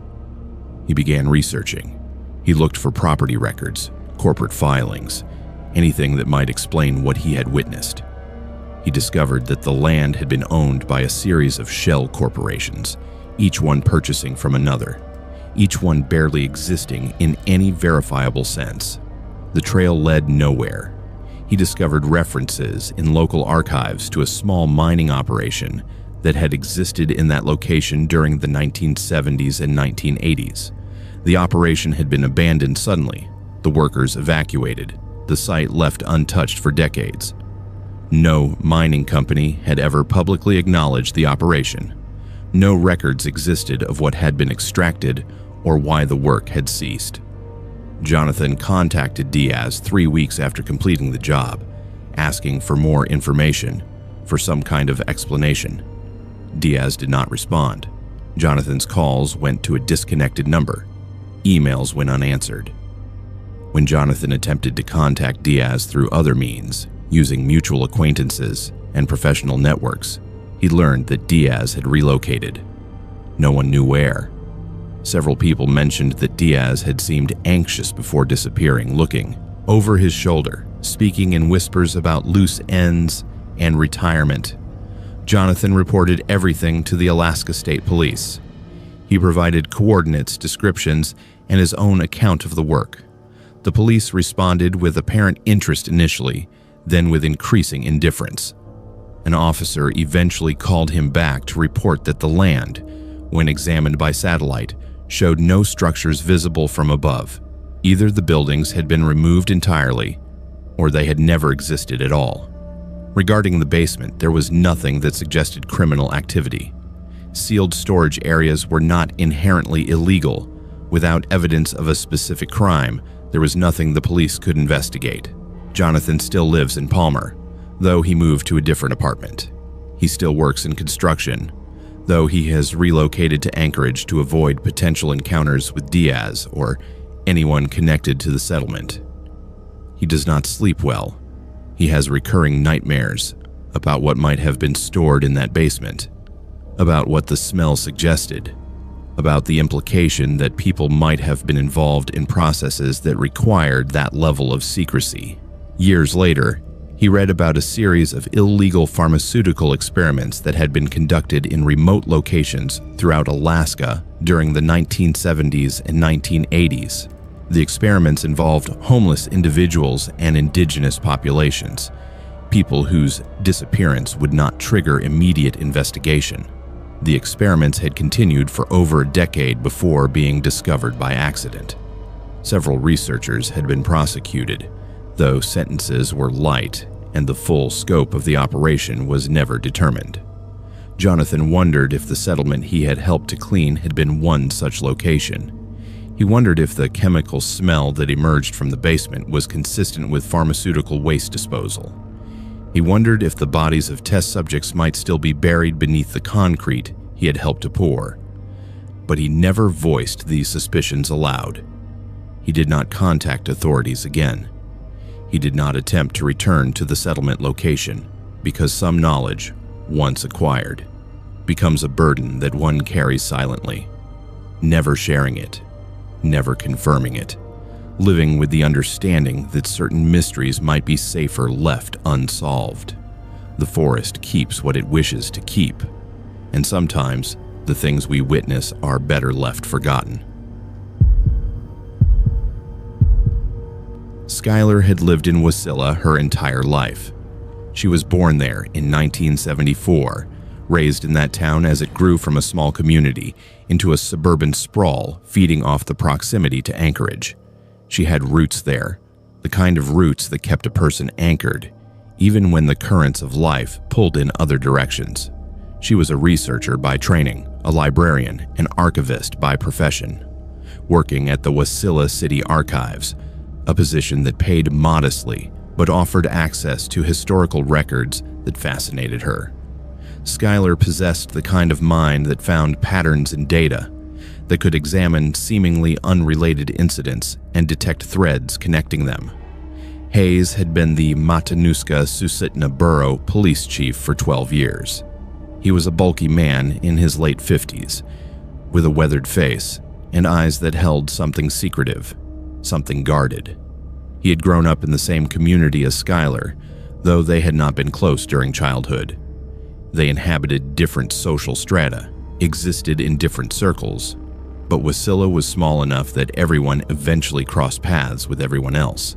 He began researching. He looked for property records, corporate filings, anything that might explain what he had witnessed. He discovered that the land had been owned by a series of shell corporations, each one purchasing from another, each one barely existing in any verifiable sense. The trail led nowhere. He discovered references in local archives to a small mining operation that had existed in that location during the 1970s and 1980s. The operation had been abandoned suddenly, the workers evacuated, the site left untouched for decades. No mining company had ever publicly acknowledged the operation. No records existed of what had been extracted or why the work had ceased. Jonathan contacted Diaz 3 weeks after completing the job, asking for more information, for some kind of explanation. Diaz did not respond. Jonathan's calls went to a disconnected number. Emails went unanswered. When Jonathan attempted to contact Diaz through other means, using mutual acquaintances and professional networks, he learned that Diaz had relocated. No one knew where. Several people mentioned that Diaz had seemed anxious before disappearing, looking over his shoulder, speaking in whispers about loose ends and retirement. Jonathan reported everything to the Alaska State Police. He provided coordinates, descriptions, and his own account of the work. The police responded with apparent interest initially, then with increasing indifference. An officer eventually called him back to report that the land, when examined by satellite, showed no structures visible from above. Either the buildings had been removed entirely, or they had never existed at all. Regarding the basement, there was nothing that suggested criminal activity. Sealed storage areas were not inherently illegal. Without evidence of a specific crime, there was nothing the police could investigate. Jonathan still lives in Palmer, though he moved to a different apartment. He still works in construction, though he has relocated to Anchorage to avoid potential encounters with Diaz or anyone connected to the settlement. He does not sleep well. He has recurring nightmares about what might have been stored in that basement, about what the smell suggested, about the implication that people might have been involved in processes that required that level of secrecy. Years later, he read about a series of illegal pharmaceutical experiments that had been conducted in remote locations throughout Alaska during the 1970s and 1980s. The experiments involved homeless individuals and indigenous populations, people whose disappearance would not trigger immediate investigation. The experiments had continued for over a decade before being discovered by accident. Several researchers had been prosecuted, though sentences were light and the full scope of the operation was never determined. Jonathan wondered if the settlement he had helped to clean had been one such location. He wondered if the chemical smell that emerged from the basement was consistent with pharmaceutical waste disposal. He wondered if the bodies of test subjects might still be buried beneath the concrete he had helped to pour. But he never voiced these suspicions aloud. He did not contact authorities again. He did not attempt to return to the settlement location because some knowledge, once acquired, becomes a burden that one carries silently, never sharing it, never confirming it, living with the understanding that certain mysteries might be safer left unsolved. The forest keeps what it wishes to keep, and sometimes the things we witness are better left forgotten. Skylar had lived in Wasilla her entire life. She was born there in 1974, raised in that town as it grew from a small community into a suburban sprawl feeding off the proximity to Anchorage. She had roots there, the kind of roots that kept a person anchored, even when the currents of life pulled in other directions. She was a researcher by training, a librarian, an archivist by profession, working at the Wasilla City Archives, a position that paid modestly but offered access to historical records that fascinated her. Skylar possessed the kind of mind that found patterns in data, that could examine seemingly unrelated incidents and detect threads connecting them. Hayes had been the Matanuska-Susitna Borough police chief for 12 years. He was a bulky man in his late 50s, with a weathered face and eyes that held something secretive, something guarded. He had grown up in the same community as Skylar, though they had not been close during childhood. They inhabited different social strata, existed in different circles, but Wasilla was small enough that everyone eventually crossed paths with everyone else.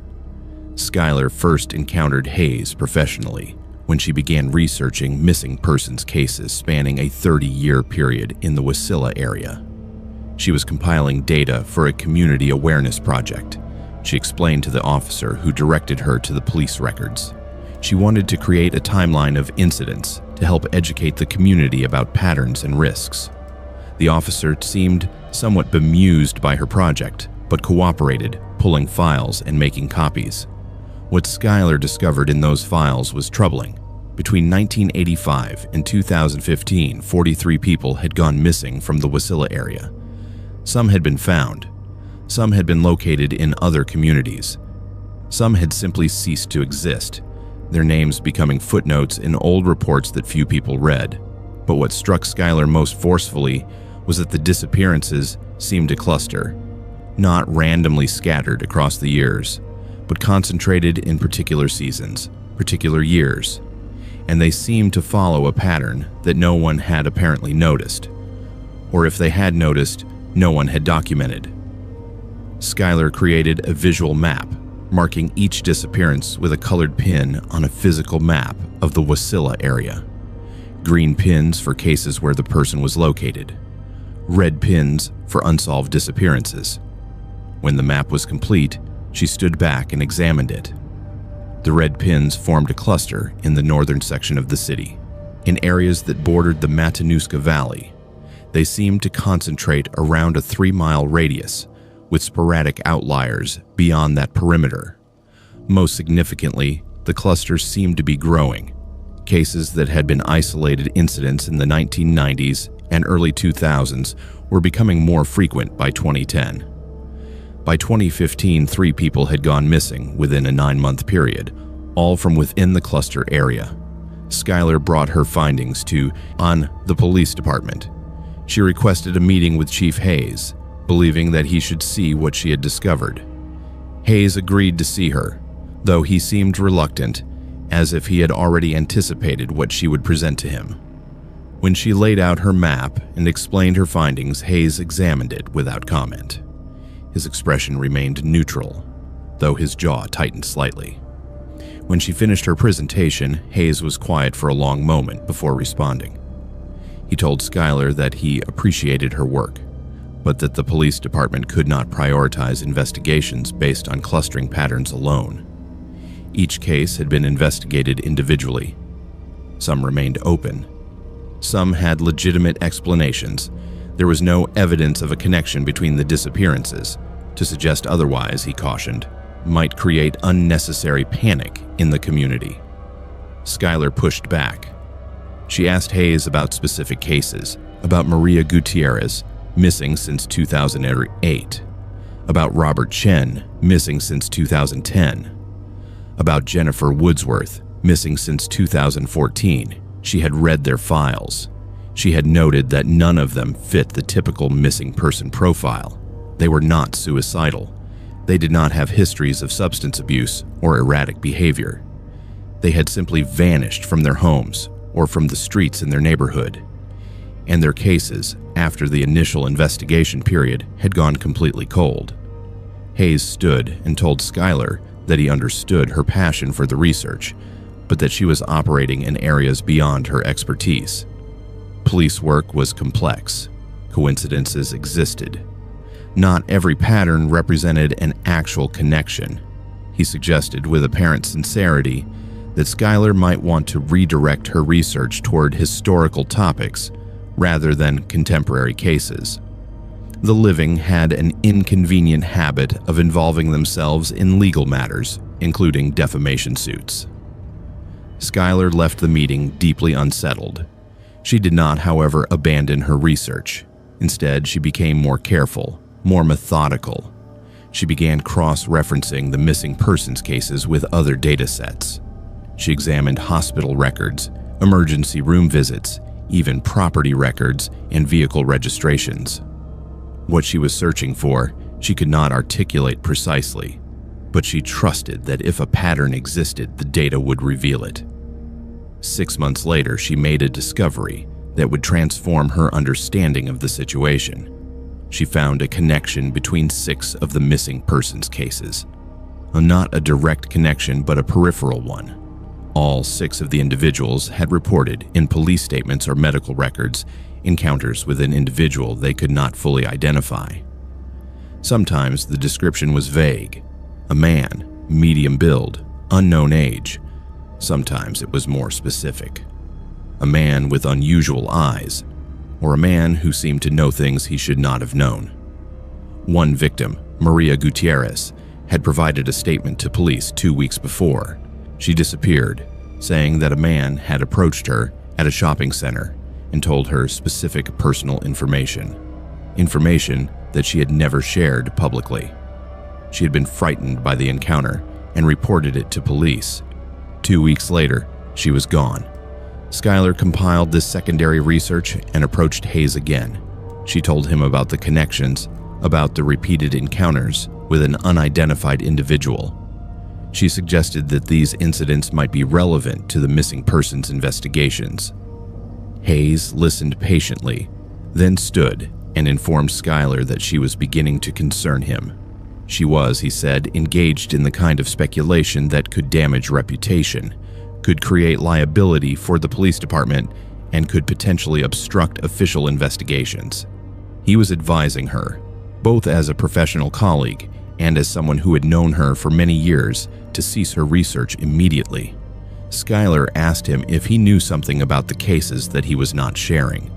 Skylar first encountered Hayes professionally when she began researching missing persons cases spanning a 30-year period in the Wasilla area. She was compiling data for a community awareness project. She explained to the officer who directed her to the police records. She wanted to create a timeline of incidents to help educate the community about patterns and risks. The officer seemed somewhat bemused by her project, but cooperated, pulling files and making copies. What Skylar discovered in those files was troubling. Between 1985 and 2015, 43 people had gone missing from the Wasilla area. Some had been found. Some had been located in other communities. Some had simply ceased to exist, their names becoming footnotes in old reports that few people read. But what struck Skylar most forcefully was that the disappearances seemed to cluster, not randomly scattered across the years, but concentrated in particular seasons, particular years, and they seemed to follow a pattern that no one had apparently noticed, or if they had noticed, no one had documented. Skylar created a visual map, marking each disappearance with a colored pin on a physical map of the Wasilla area. Green pins for cases where the person was located. Red pins for unsolved disappearances. When the map was complete, she stood back and examined it. The red pins formed a cluster in the northern section of the city. In areas that bordered the Matanuska Valley, they seemed to concentrate around a 3-mile radius, with sporadic outliers beyond that perimeter. Most significantly, the clusters seemed to be growing. Cases that had been isolated incidents in the 1990s and early 2000s were becoming more frequent by 2010. By 2015, 3 people had gone missing within a 9-month period, all from within the cluster area. Skylar brought her findings to the police department. She requested a meeting with Chief Hayes, believing that he should see what she had discovered. Hayes agreed to see her, though he seemed reluctant, as if he had already anticipated what she would present to him. When she laid out her map and explained her findings, Hayes examined it without comment. His expression remained neutral, though his jaw tightened slightly. When she finished her presentation, Hayes was quiet for a long moment before responding. He told Skylar that he appreciated her work, but that the police department could not prioritize investigations based on clustering patterns alone. Each case had been investigated individually. Some remained open. Some had legitimate explanations. There was no evidence of a connection between the disappearances. To suggest otherwise, he cautioned, might create unnecessary panic in the community. Skylar pushed back. She asked Hayes about specific cases, about Maria Gutierrez, missing since 2008, about Robert Chen, missing since 2010, about Jennifer Woodsworth, missing since 2014. She had read their files. She had noted that none of them fit the typical missing person profile. They were not suicidal. They did not have histories of substance abuse or erratic behavior. They had simply vanished from their homes or from the streets in their neighborhood. And their cases, after the initial investigation period, had gone completely cold. Hayes stood and told Skylar that he understood her passion for the research, but that she was operating in areas beyond her expertise. Police work was complex. Coincidences existed. Not every pattern represented an actual connection. He suggested with apparent sincerity that Skylar might want to redirect her research toward historical topics rather than contemporary cases. The living had an inconvenient habit of involving themselves in legal matters, including defamation suits. Skylar left the meeting deeply unsettled. She did not, however, abandon her research. Instead, she became more careful, more methodical. She began cross-referencing the missing persons cases with other data sets. She examined hospital records, emergency room visits, even property records and vehicle registrations. What she was searching for, she could not articulate precisely, but she trusted that if a pattern existed, the data would reveal it. 6 months later, she made a discovery that would transform her understanding of the situation. She found a connection between 6 of the missing persons cases. Not a direct connection, but a peripheral one. All 6 of the individuals had reported in police statements or medical records encounters with an individual they could not fully identify. Sometimes the description was vague. A man, medium build, unknown age. Sometimes it was more specific. A man with unusual eyes, or a man who seemed to know things he should not have known. One victim, Maria Gutierrez, had provided a statement to police 2 weeks before. She disappeared, saying that a man had approached her at a shopping center and told her specific personal information that she had never shared publicly. She had been frightened by the encounter and reported it to police. 2 weeks later, she was gone. Skylar compiled this secondary research and approached Hayes again. She told him about the connections, about the repeated encounters with an unidentified individual. She suggested that these incidents might be relevant to the missing persons investigations. Hayes listened patiently, then stood and informed Skylar that she was beginning to concern him. She was, he said, engaged in the kind of speculation that could damage reputation, could create liability for the police department, and could potentially obstruct official investigations. He was advising her, both as a professional colleague and as someone who had known her for many years, to cease her research immediately. Skylar asked him if he knew something about the cases that he was not sharing.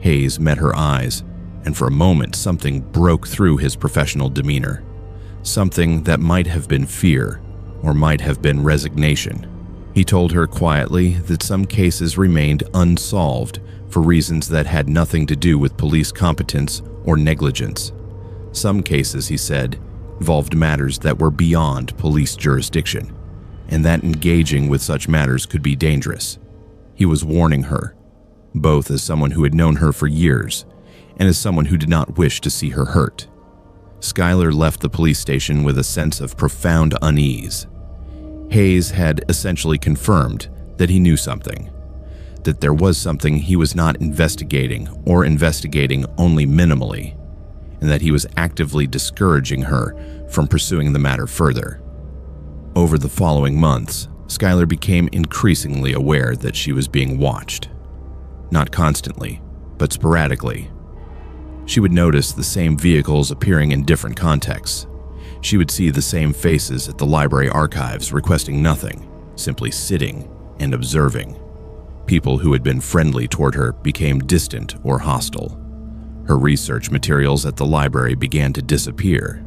Hayes met her eyes, and for a moment something broke through his professional demeanor. Something that might have been fear, or might have been resignation. He told her quietly that some cases remained unsolved for reasons that had nothing to do with police competence or negligence. Some cases, he said, involved matters that were beyond police jurisdiction, and that engaging with such matters could be dangerous. He was warning her, both as someone who had known her for years and as someone who did not wish to see her hurt. Skylar left the police station with a sense of profound unease. Hayes had essentially confirmed that he knew something, that there was something he was not investigating or investigating only minimally, and that he was actively discouraging her from pursuing the matter further. Over the following months, Skylar became increasingly aware that she was being watched. Not constantly, but sporadically. She would notice the same vehicles appearing in different contexts. She would see the same faces at the library archives requesting nothing, simply sitting and observing. People who had been friendly toward her became distant or hostile. Her research materials at the library began to disappear.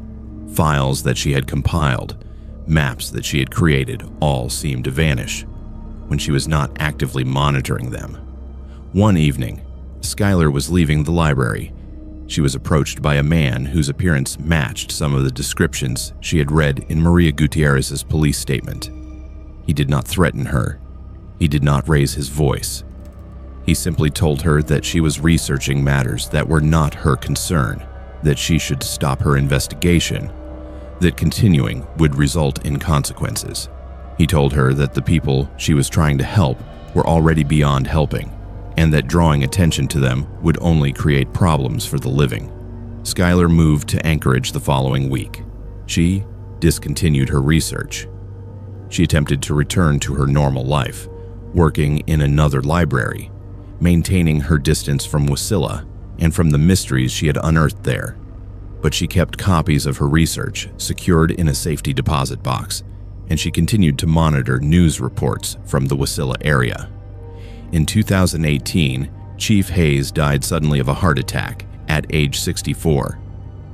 Files that she had compiled, maps that she had created, all seemed to vanish when she was not actively monitoring them. One evening, Skylar was leaving the library. She was approached by a man whose appearance matched some of the descriptions she had read in Maria Gutierrez's police statement. He did not threaten her. He did not raise his voice. He simply told her that she was researching matters that were not her concern, that she should stop her investigation, that continuing would result in consequences. He told her that the people she was trying to help were already beyond helping, and that drawing attention to them would only create problems for the living. Skylar moved to Anchorage the following week. She discontinued her research. She attempted to return to her normal life, working in another library, maintaining her distance from Wasilla and from the mysteries she had unearthed there. But she kept copies of her research secured in a safety deposit box, and she continued to monitor news reports from the Wasilla area. In 2018, Chief Hayes died suddenly of a heart attack at age 64.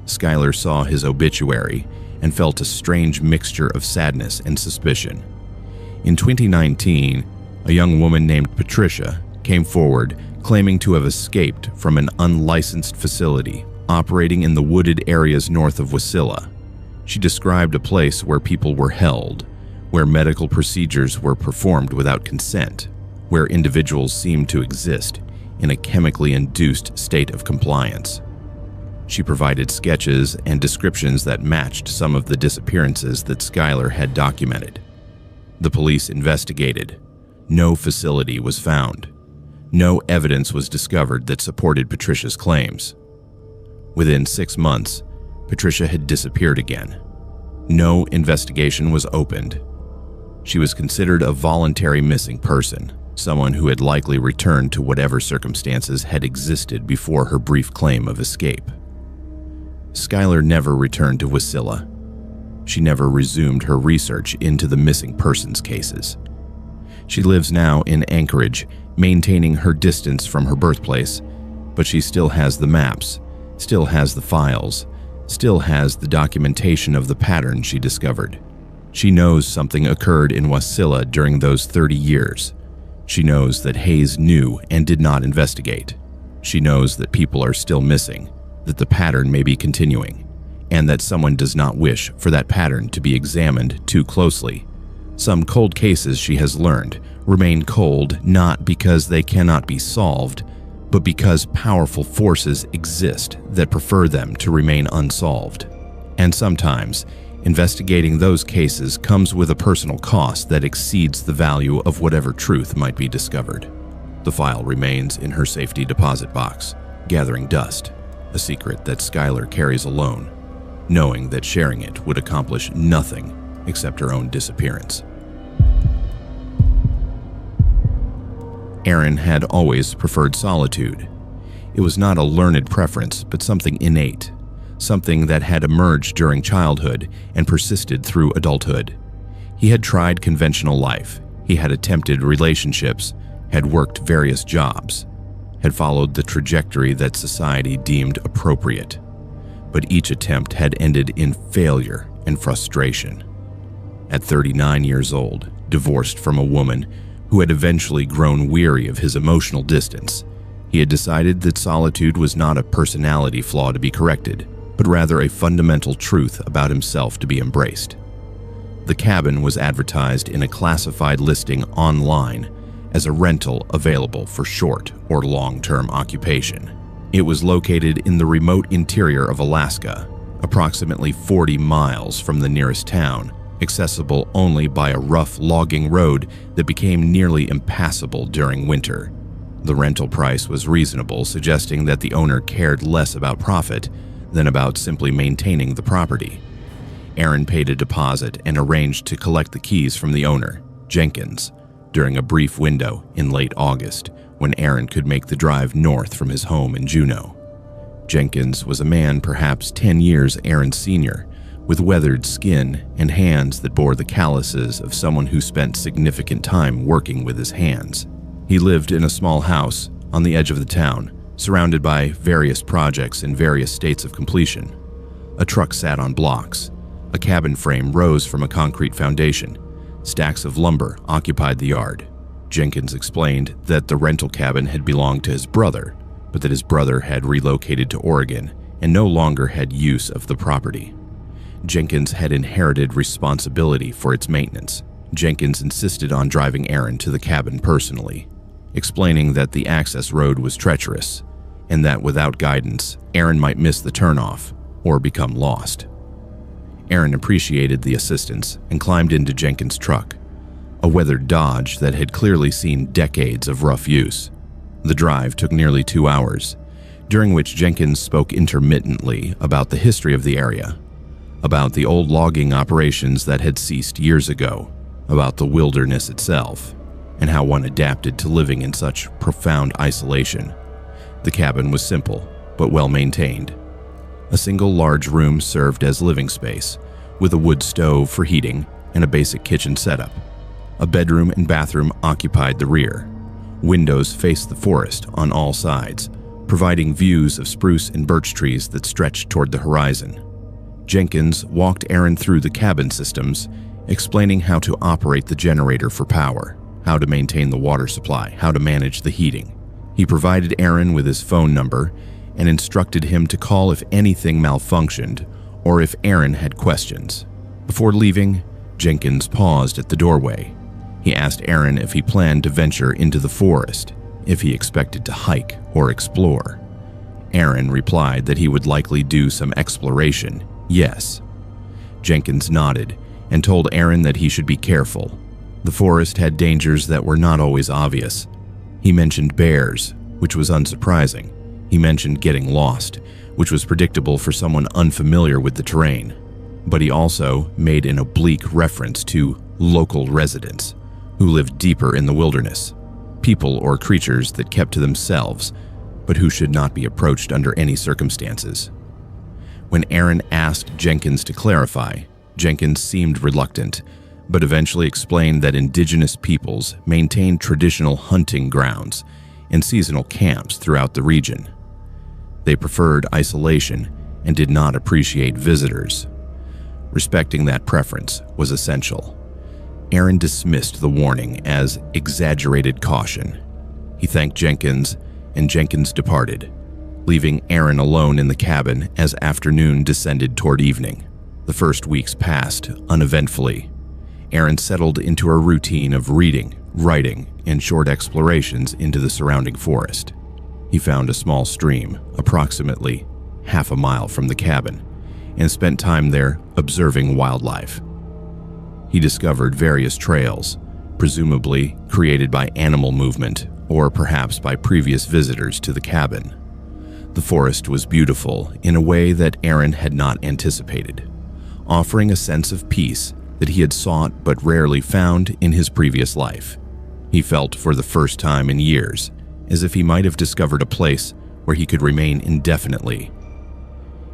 Skylar saw his obituary and felt a strange mixture of sadness and suspicion. In 2019, a young woman named Patricia came forward claiming to have escaped from an unlicensed facility operating in the wooded areas north of Wasilla. She described a place where people were held, where medical procedures were performed without consent, where individuals seemed to exist in a chemically induced state of compliance. She provided sketches and descriptions that matched some of the disappearances that Skylar had documented. The police investigated. No facility was found. No evidence was discovered that supported Patricia's claims. Within 6 months, Patricia had disappeared again. No investigation was opened. She was considered a voluntary missing person, someone who had likely returned to whatever circumstances had existed before her brief claim of escape. Skylar never returned to Wasilla. She never resumed her research into the missing persons cases. She lives now in Anchorage, maintaining her distance from her birthplace, but she still has the maps, still has the files, still has the documentation of the pattern she discovered. She knows something occurred in Wasilla during those 30 years. She knows that Hayes knew and did not investigate. She knows that people are still missing, that the pattern may be continuing, and that someone does not wish for that pattern to be examined too closely. Some cold cases, she has learned, remain cold not because they cannot be solved, but because powerful forces exist that prefer them to remain unsolved. And sometimes, investigating those cases comes with a personal cost that exceeds the value of whatever truth might be discovered. The file remains in her safety deposit box, gathering dust, a secret that Skylar carries alone, knowing that sharing it would accomplish nothing except her own disappearance. Erin had always preferred solitude. It was not a learned preference, but something innate, something that had emerged during childhood and persisted through adulthood. He had tried conventional life, he had attempted relationships, had worked various jobs, had followed the trajectory that society deemed appropriate. But each attempt had ended in failure and frustration. At 39 years old, divorced from a woman who had eventually grown weary of his emotional distance, he had decided that solitude was not a personality flaw to be corrected, but rather a fundamental truth about himself to be embraced. The cabin was advertised in a classified listing online as a rental available for short or long-term occupation. It was located in the remote interior of Alaska, approximately 40 miles from the nearest town, accessible only by a rough logging road that became nearly impassable during winter. The rental price was reasonable, suggesting that the owner cared less about profit than about simply maintaining the property. Erin paid a deposit and arranged to collect the keys from the owner, Jenkins, during a brief window in late August when Erin could make the drive north from his home in Juneau. Jenkins was a man perhaps 10 years Erin's senior, with weathered skin and hands that bore the calluses of someone who spent significant time working with his hands. He lived in a small house on the edge of the town, surrounded by various projects in various states of completion. A truck sat on blocks. A cabin frame rose from a concrete foundation. Stacks of lumber occupied the yard. Jenkins explained that the rental cabin had belonged to his brother, but that his brother had relocated to Oregon and no longer had use of the property. Jenkins had inherited responsibility for its maintenance. Jenkins insisted on driving Erin to the cabin personally, explaining that the access road was treacherous and that without guidance, Erin might miss the turnoff or become lost. Erin appreciated the assistance and climbed into Jenkins' truck, a weathered Dodge that had clearly seen decades of rough use. The drive took nearly 2 hours, during which Jenkins spoke intermittently about the history of the area, about the old logging operations that had ceased years ago, about the wilderness itself, and how one adapted to living in such profound isolation. The cabin was simple, but well maintained. A single large room served as living space, with a wood stove for heating and a basic kitchen setup. A bedroom and bathroom occupied the rear. Windows faced the forest on all sides, providing views of spruce and birch trees that stretched toward the horizon. Jenkins walked Erin through the cabin systems, explaining how to operate the generator for power, how to maintain the water supply, how to manage the heating. He provided Erin with his phone number and instructed him to call if anything malfunctioned or if Erin had questions. Before leaving, Jenkins paused at the doorway. He asked Erin if he planned to venture into the forest, if he expected to hike or explore. Erin replied that he would likely do some exploration. Yes. Jenkins nodded and told Erin that he should be careful. The forest had dangers that were not always obvious. He mentioned bears, which was unsurprising. He mentioned getting lost, which was predictable for someone unfamiliar with the terrain. But he also made an oblique reference to local residents who lived deeper in the wilderness, people or creatures that kept to themselves, but who should not be approached under any circumstances. When Erin asked Jenkins to clarify, Jenkins seemed reluctant, but eventually explained that indigenous peoples maintained traditional hunting grounds and seasonal camps throughout the region. They preferred isolation and did not appreciate visitors. Respecting that preference was essential. Aaron dismissed the warning as exaggerated caution. He thanked Jenkins, and Jenkins departed, leaving Aaron alone in the cabin as afternoon descended toward evening. The first weeks passed uneventfully. Aaron settled into a routine of reading, writing, and short explorations into the surrounding forest. He found a small stream, approximately half a mile from the cabin, and spent time there observing wildlife. He discovered various trails, presumably created by animal movement or perhaps by previous visitors to the cabin. The forest was beautiful in a way that Aaron had not anticipated, offering a sense of peace that he had sought but rarely found in his previous life. He felt for the first time in years as if he might have discovered a place where he could remain indefinitely.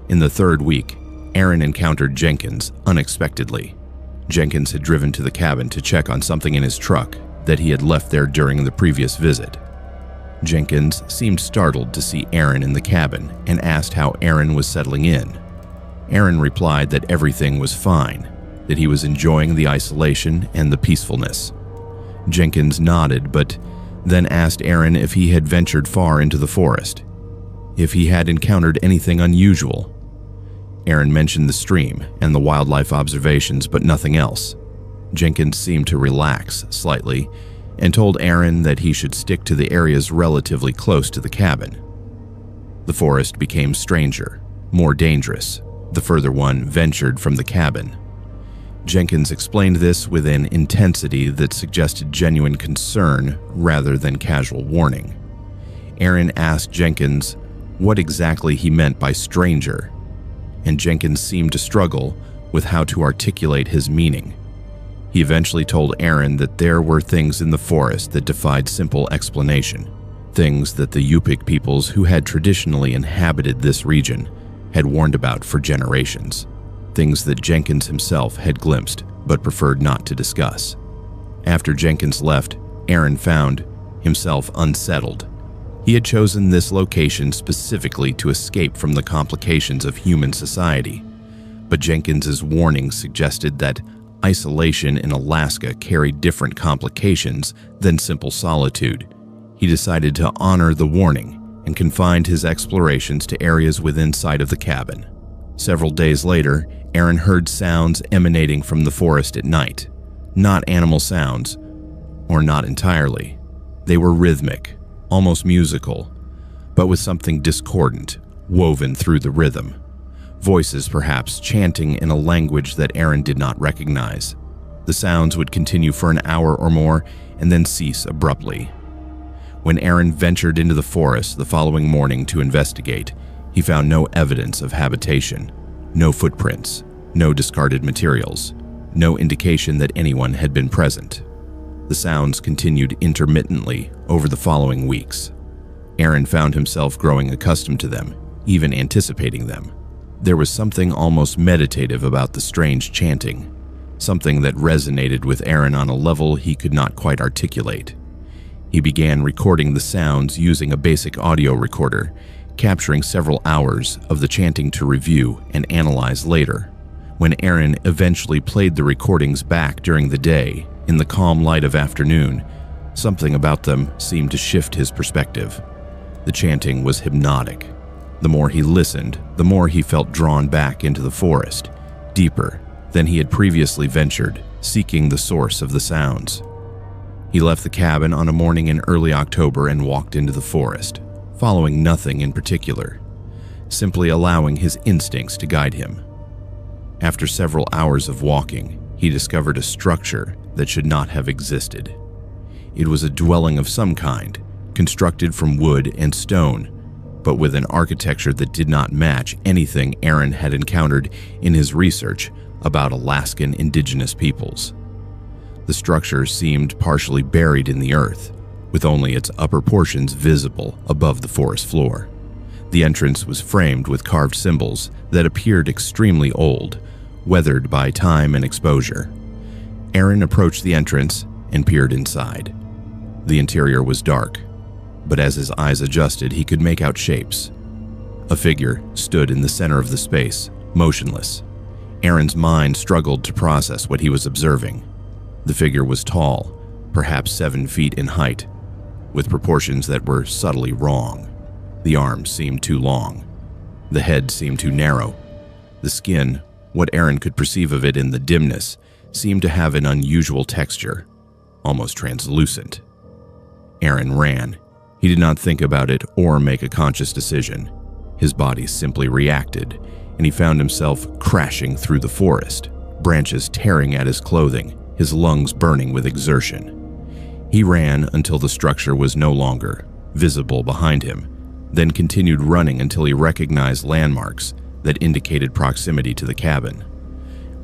In the third week, Aaron encountered Jenkins unexpectedly. Jenkins had driven to the cabin to check on something in his truck that he had left there during the previous visit. Jenkins seemed startled to see Aaron in the cabin and asked how Aaron was settling in. Aaron replied that everything was fine, that he was enjoying the isolation and the peacefulness. Jenkins nodded, but then asked Aaron if he had ventured far into the forest, if he had encountered anything unusual. Aaron mentioned the stream and the wildlife observations, but nothing else. Jenkins seemed to relax slightly and told Aaron that he should stick to the areas relatively close to the cabin. The forest became stranger, more dangerous, the further one ventured from the cabin. Jenkins explained this with an intensity that suggested genuine concern rather than casual warning. Aaron asked Jenkins what exactly he meant by stranger, and Jenkins seemed to struggle with how to articulate his meaning. He eventually told Aaron that there were things in the forest that defied simple explanation, things that the Yupik peoples who had traditionally inhabited this region had warned about for generations, things that Jenkins himself had glimpsed but preferred not to discuss. After Jenkins left, Aaron found himself unsettled. He had chosen this location specifically to escape from the complications of human society, but Jenkins's warning suggested that isolation in Alaska carried different complications than simple solitude. He decided to honor the warning and confined his explorations to areas within sight of the cabin. Several days later, Aaron heard sounds emanating from the forest at night. Not animal sounds, or not entirely. They were rhythmic, almost musical, but with something discordant woven through the rhythm. Voices perhaps chanting in a language that Aaron did not recognize. The sounds would continue for an hour or more and then cease abruptly. When Aaron ventured into the forest the following morning to investigate, he found no evidence of habitation, no footprints, no discarded materials, no indication that anyone had been present. The sounds continued intermittently over the following weeks. Aaron found himself growing accustomed to them, even anticipating them. There was something almost meditative about the strange chanting, something that resonated with Aaron on a level he could not quite articulate. He began recording the sounds using a basic audio recorder, capturing several hours of the chanting to review and analyze later. When Aaron eventually played the recordings back during the day, in the calm light of afternoon, something about them seemed to shift his perspective. The chanting was hypnotic. The more he listened, the more he felt drawn back into the forest, deeper than he had previously ventured, seeking the source of the sounds. He left the cabin on a morning in early October and walked into the forest, following nothing in particular, simply allowing his instincts to guide him. After several hours of walking, he discovered a structure that should not have existed. It was a dwelling of some kind, constructed from wood and stone, but with an architecture that did not match anything Aaron had encountered in his research about Alaskan indigenous peoples. The structure seemed partially buried in the earth, with only its upper portions visible above the forest floor. The entrance was framed with carved symbols that appeared extremely old, weathered by time and exposure. Aaron approached the entrance and peered inside. The interior was dark, but as his eyes adjusted, he could make out shapes. A figure stood in the center of the space, motionless. Aaron's mind struggled to process what he was observing. The figure was tall, perhaps 7 feet in height, with proportions that were subtly wrong. The arms seemed too long. The head seemed too narrow. The skin, what Aaron could perceive of it in the dimness, seemed to have an unusual texture, almost translucent. Aaron ran. He did not think about it or make a conscious decision. His body simply reacted, and he found himself crashing through the forest, branches tearing at his clothing, his lungs burning with exertion. He ran until the structure was no longer visible behind him, then continued running until he recognized landmarks that indicated proximity to the cabin.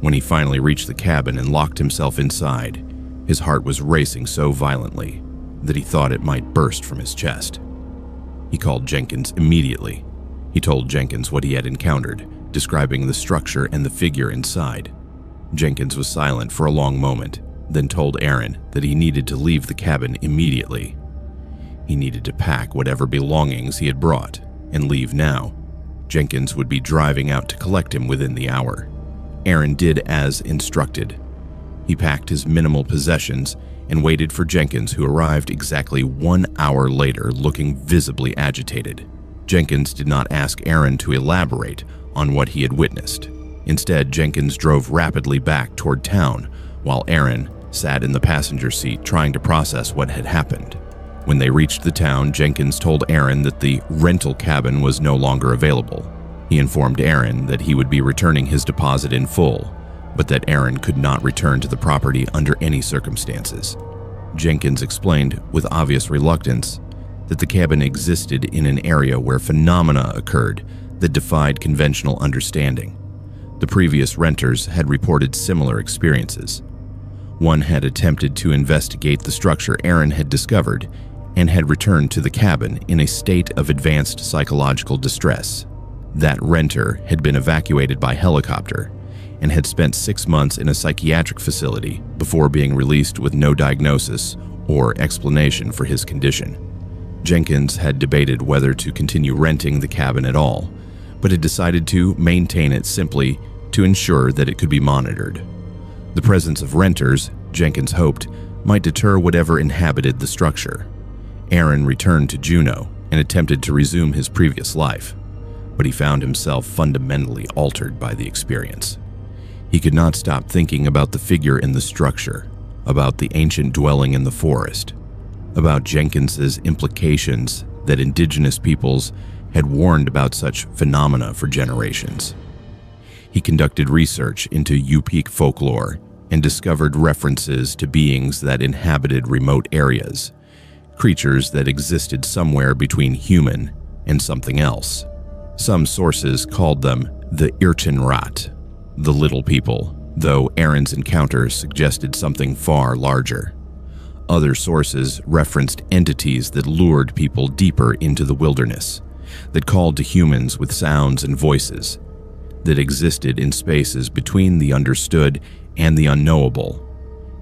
When he finally reached the cabin and locked himself inside, his heart was racing so violently that he thought it might burst from his chest. He called Jenkins immediately. He told Jenkins what he had encountered, describing the structure and the figure inside. Jenkins was silent for a long moment, then told Aaron that he needed to leave the cabin immediately. He needed to pack whatever belongings he had brought and leave now. Jenkins would be driving out to collect him within the hour. Aaron did as instructed. He packed his minimal possessions and waited for Jenkins, who arrived exactly 1 hour later, looking visibly agitated. Jenkins did not ask Aaron to elaborate on what he had witnessed. Instead, Jenkins drove rapidly back toward town, while Aaron sat in the passenger seat trying to process what had happened. When they reached the town, Jenkins told Aaron that the rental cabin was no longer available. He informed Aaron that he would be returning his deposit in full, but that Aaron could not return to the property under any circumstances. Jenkins explained with obvious reluctance that the cabin existed in an area where phenomena occurred that defied conventional understanding. The previous renters had reported similar experiences. One had attempted to investigate the structure Aaron had discovered and had returned to the cabin in a state of advanced psychological distress. That renter had been evacuated by helicopter and had spent 6 months in a psychiatric facility before being released with no diagnosis or explanation for his condition. Jenkins had debated whether to continue renting the cabin at all, but had decided to maintain it simply to ensure that it could be monitored. The presence of renters, Jenkins hoped, might deter whatever inhabited the structure. Aaron returned to Juneau and attempted to resume his previous life, but he found himself fundamentally altered by the experience. He could not stop thinking about the figure in the structure, about the ancient dwelling in the forest, about Jenkins's implications that indigenous peoples had warned about such phenomena for generations. He conducted research into Yupik folklore and discovered references to beings that inhabited remote areas, creatures that existed somewhere between human and something else. Some sources called them the Irtenrat, the little people, though Aaron's encounter suggested something far larger. Other sources referenced entities that lured people deeper into the wilderness, that called to humans with sounds and voices, that existed in spaces between the understood and the unknowable.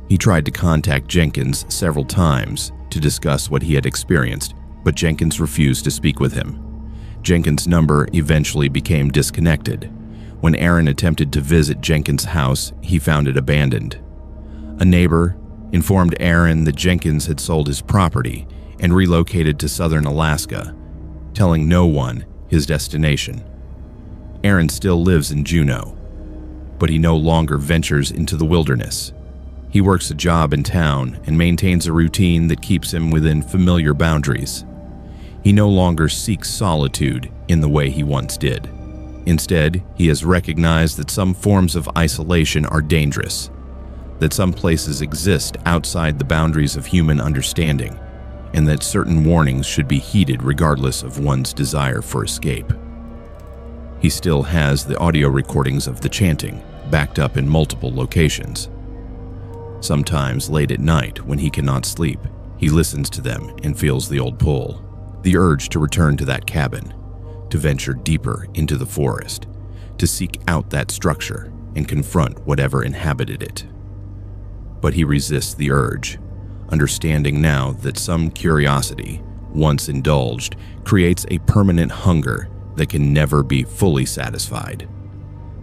He tried to contact Jenkins several times to discuss what he had experienced, but Jenkins refused to speak with him. Jenkins' number eventually became disconnected. When Aaron attempted to visit Jenkins' house, he found it abandoned. A neighbor informed Aaron that Jenkins had sold his property and relocated to southern Alaska, telling no one his destination. Aaron still lives in Juneau, but he no longer ventures into the wilderness. He works a job in town and maintains a routine that keeps him within familiar boundaries. He no longer seeks solitude in the way he once did. Instead, he has recognized that some forms of isolation are dangerous, that some places exist outside the boundaries of human understanding, and that certain warnings should be heeded regardless of one's desire for escape. He still has the audio recordings of the chanting, backed up in multiple locations. Sometimes late at night, when he cannot sleep, he listens to them and feels the old pull, the urge to return to that cabin, to venture deeper into the forest, to seek out that structure and confront whatever inhabited it. But he resists the urge, understanding now that some curiosity, once indulged, creates a permanent hunger that can never be fully satisfied.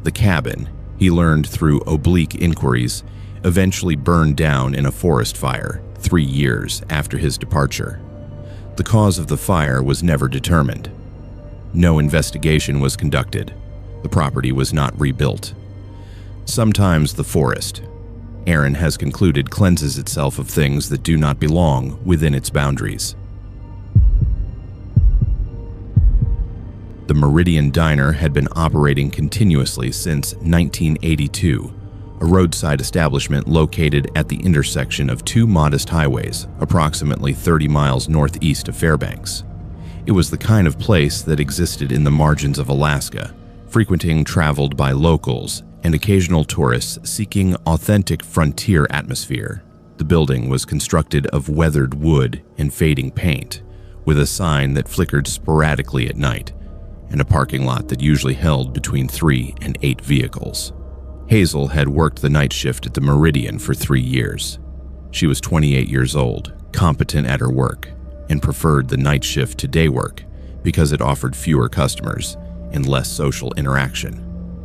The cabin He learned through oblique inquiries, eventually burned down in a forest fire 3 years after his departure. The cause of the fire was never determined. No investigation was conducted. The property was not rebuilt. Sometimes the forest, Aaron has concluded, cleanses itself of things that do not belong within its boundaries. The Meridian Diner had been operating continuously since 1982, a roadside establishment located at the intersection of two modest highways, approximately 30 miles northeast of Fairbanks. It was the kind of place that existed in the margins of Alaska, frequenting traveled by locals and occasional tourists seeking authentic frontier atmosphere. The building was constructed of weathered wood and fading paint, with a sign that flickered sporadically at night, and a parking lot that usually held between 3 and 8 vehicles. Hazel had worked the night shift at the Meridian for 3 years. She was 28 years old, competent at her work, and preferred the night shift to day work because it offered fewer customers and less social interaction.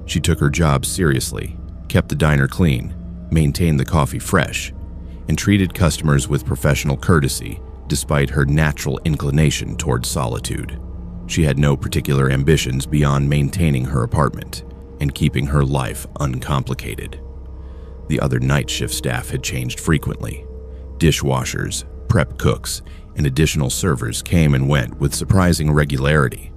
She took her job seriously, kept the diner clean, maintained the coffee fresh, and treated customers with professional courtesy despite her natural inclination toward solitude. She had no particular ambitions beyond maintaining her apartment and keeping her life uncomplicated. The other night shift staff had changed frequently. Dishwashers, prep cooks, and additional servers came and went with surprising regularity.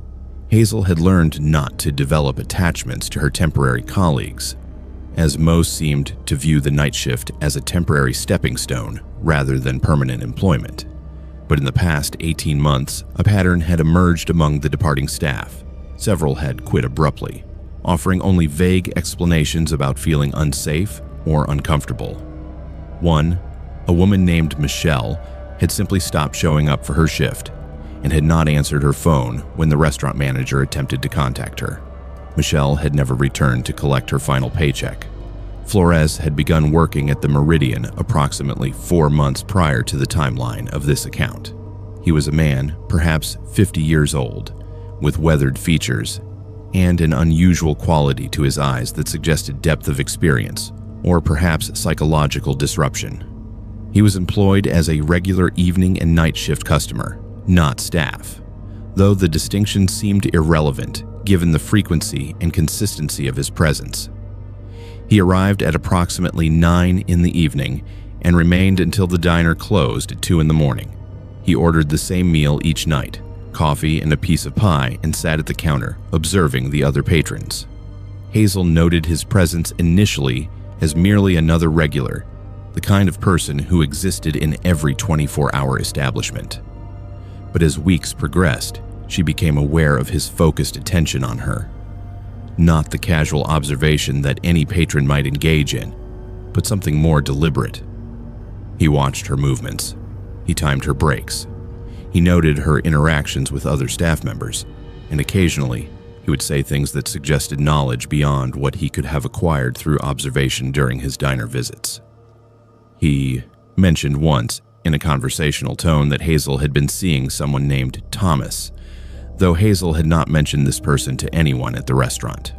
Hazel had learned not to develop attachments to her temporary colleagues, as most seemed to view the night shift as a temporary stepping stone rather than permanent employment. But in the past 18 months, a pattern had emerged among the departing staff. Several had quit abruptly, offering only vague explanations about feeling unsafe or uncomfortable. One, a woman named Michelle, had simply stopped showing up for her shift and had not answered her phone when the restaurant manager attempted to contact her. Michelle had never returned to collect her final paycheck. Flores had begun working at the Meridian approximately 4 months prior to the timeline of this account. He was a man, perhaps 50 years old, with weathered features and an unusual quality to his eyes that suggested depth of experience, or perhaps psychological disruption. He was employed as a regular evening and night shift customer, not staff, though the distinction seemed irrelevant given the frequency and consistency of his presence. He arrived at approximately 9 in the evening and remained until the diner closed at 2 in the morning. He ordered the same meal each night, coffee and a piece of pie, and sat at the counter, observing the other patrons. Hazel noted his presence initially as merely another regular, the kind of person who existed in every 24-hour establishment. But as weeks progressed, she became aware of his focused attention on her. Not the casual observation that any patron might engage in, but something more deliberate. He watched her movements. He timed her breaks. He noted her interactions with other staff members, and occasionally he would say things that suggested knowledge beyond what he could have acquired through observation during his diner visits. He mentioned once, in a conversational tone, that Hazel had been seeing someone named Thomas, though Hazel had not mentioned this person to anyone at the restaurant.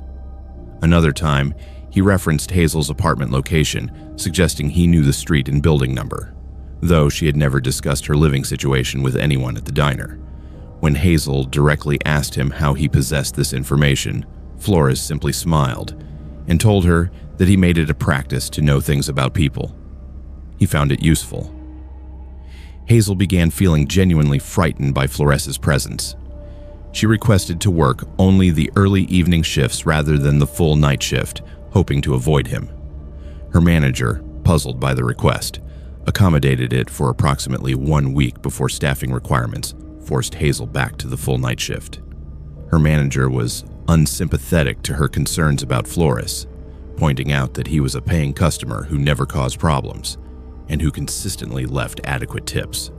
Another time, he referenced Hazel's apartment location, suggesting he knew the street and building number, though she had never discussed her living situation with anyone at the diner. When Hazel directly asked him how he possessed this information, Flores simply smiled and told her that he made it a practice to know things about people. He found it useful. Hazel began feeling genuinely frightened by Flores's presence. She requested to work only the early evening shifts rather than the full night shift, hoping to avoid him. Her manager, puzzled by the request, accommodated it for approximately 1 week before staffing requirements forced Hazel back to the full night shift. Her manager was unsympathetic to her concerns about Flores, pointing out that he was a paying customer who never caused problems and who consistently left adequate tips.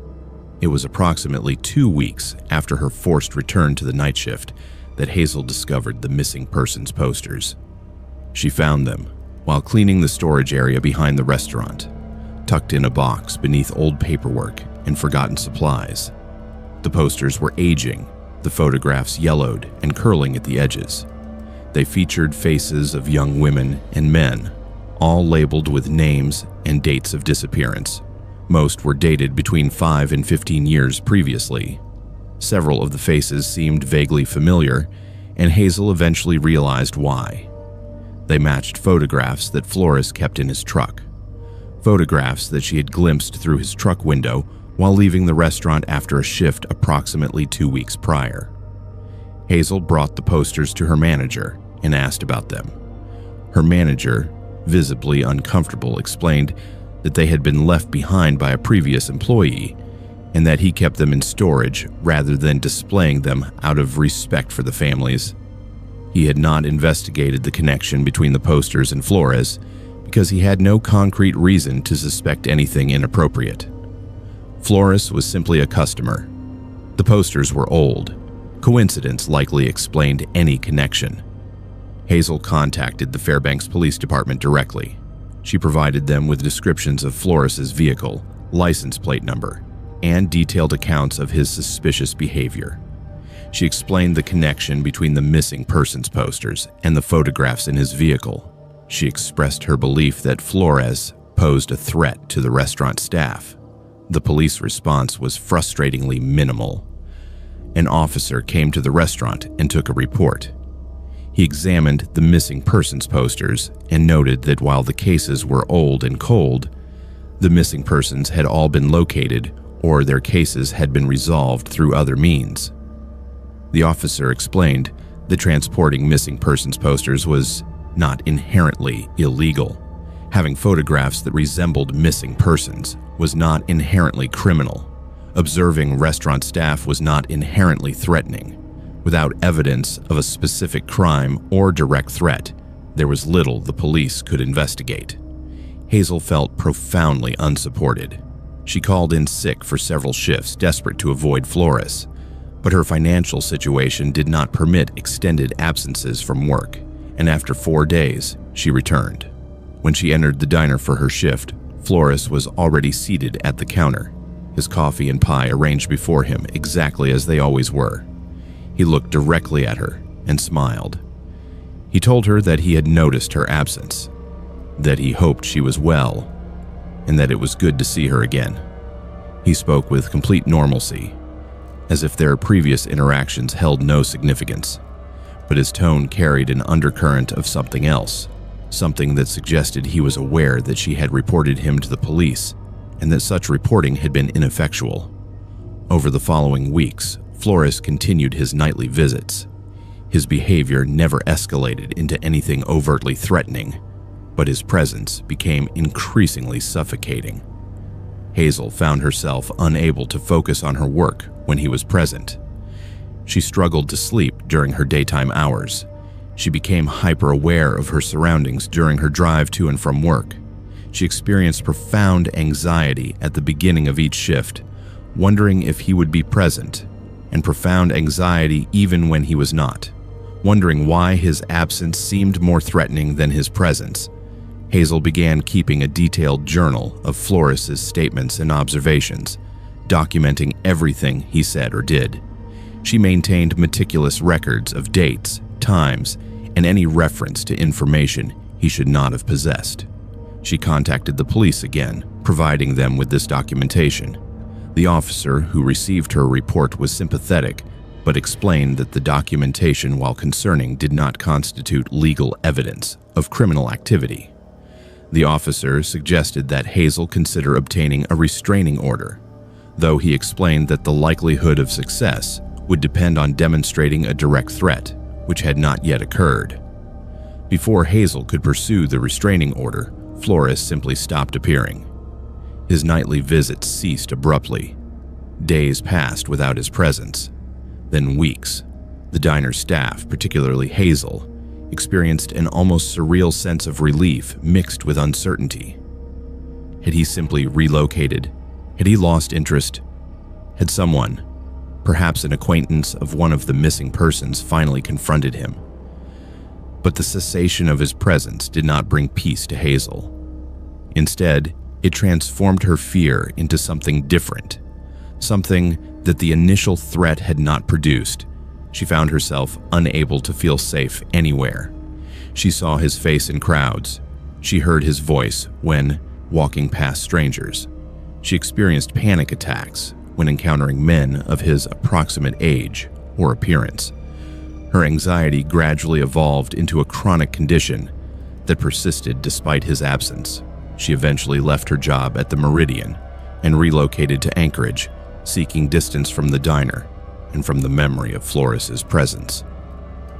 It was approximately 2 weeks after her forced return to the night shift that Hazel discovered the missing persons posters. She found them while cleaning the storage area behind the restaurant, tucked in a box beneath old paperwork and forgotten supplies. The posters were aging, the photographs yellowed and curling at the edges. They featured faces of young women and men, all labeled with names and dates of disappearance. Most were dated between 5 and 15 years previously. Several of the faces seemed vaguely familiar, and Hazel eventually realized why. They matched photographs that Flores kept in his truck. Photographs that she had glimpsed through his truck window while leaving the restaurant after a shift approximately 2 weeks prior. Hazel brought the posters to her manager and asked about them. Her manager, visibly uncomfortable, explained that they had been left behind by a previous employee and that he kept them in storage rather than displaying them out of respect for the families. He had not investigated the connection between the posters and Flores because he had no concrete reason to suspect anything inappropriate. Flores was simply a customer. The posters were old. Coincidence likely explained any connection. Hazel contacted the Fairbanks Police Department directly. She provided them with descriptions of Flores's vehicle, license plate number, and detailed accounts of his suspicious behavior. She explained the connection between the missing persons posters and the photographs in his vehicle. She expressed her belief that Flores posed a threat to the restaurant staff. The police response was frustratingly minimal. An officer came to the restaurant and took a report. He examined the missing persons posters and noted that while the cases were old and cold, the missing persons had all been located or their cases had been resolved through other means. The officer explained that transporting missing persons posters was not inherently illegal. Having photographs that resembled missing persons was not inherently criminal. Observing restaurant staff was not inherently threatening. Without evidence of a specific crime or direct threat, there was little the police could investigate. Hazel felt profoundly unsupported. She called in sick for several shifts, desperate to avoid Flores, but her financial situation did not permit extended absences from work, and after 4 days, she returned. When she entered the diner for her shift, Flores was already seated at the counter, his coffee and pie arranged before him exactly as they always were. He looked directly at her and smiled. He told her that he had noticed her absence, that he hoped she was well, and that it was good to see her again. He spoke with complete normalcy, as if their previous interactions held no significance, but his tone carried an undercurrent of something else, something that suggested he was aware that she had reported him to the police and that such reporting had been ineffectual. Over the following weeks, Flores continued his nightly visits. His behavior never escalated into anything overtly threatening, but his presence became increasingly suffocating. Hazel found herself unable to focus on her work when he was present. She struggled to sleep during her daytime hours. She became hyper-aware of her surroundings during her drive to and from work. She experienced profound anxiety at the beginning of each shift, wondering if he would be present, and profound anxiety even when he was not, wondering why his absence seemed more threatening than his presence. Hazel began keeping a detailed journal of Flores's statements and observations, documenting everything he said or did. She maintained meticulous records of dates, times, and any reference to information he should not have possessed. She contacted the police again, providing them with this documentation. The officer who received her report was sympathetic, but explained that the documentation, while concerning, did not constitute legal evidence of criminal activity. The officer suggested that Hazel consider obtaining a restraining order, though he explained that the likelihood of success would depend on demonstrating a direct threat, which had not yet occurred. Before Hazel could pursue the restraining order, Flores simply stopped appearing. His nightly visits ceased abruptly. Days passed without his presence. Then weeks. The diner staff, particularly Hazel, experienced an almost surreal sense of relief mixed with uncertainty. Had he simply relocated? Had he lost interest? Had someone, perhaps an acquaintance of one of the missing persons, finally confronted him? But the cessation of his presence did not bring peace to Hazel. Instead, it transformed her fear into something different, something that the initial threat had not produced, She found herself unable to feel safe anywhere. She saw his face in crowds. She heard his voice when walking past strangers. She experienced panic attacks when encountering men of his approximate age or appearance. Her anxiety gradually evolved into a chronic condition that persisted despite his absence. She eventually left her job at the Meridian and relocated to Anchorage, seeking distance from the diner and from the memory of Flores's presence.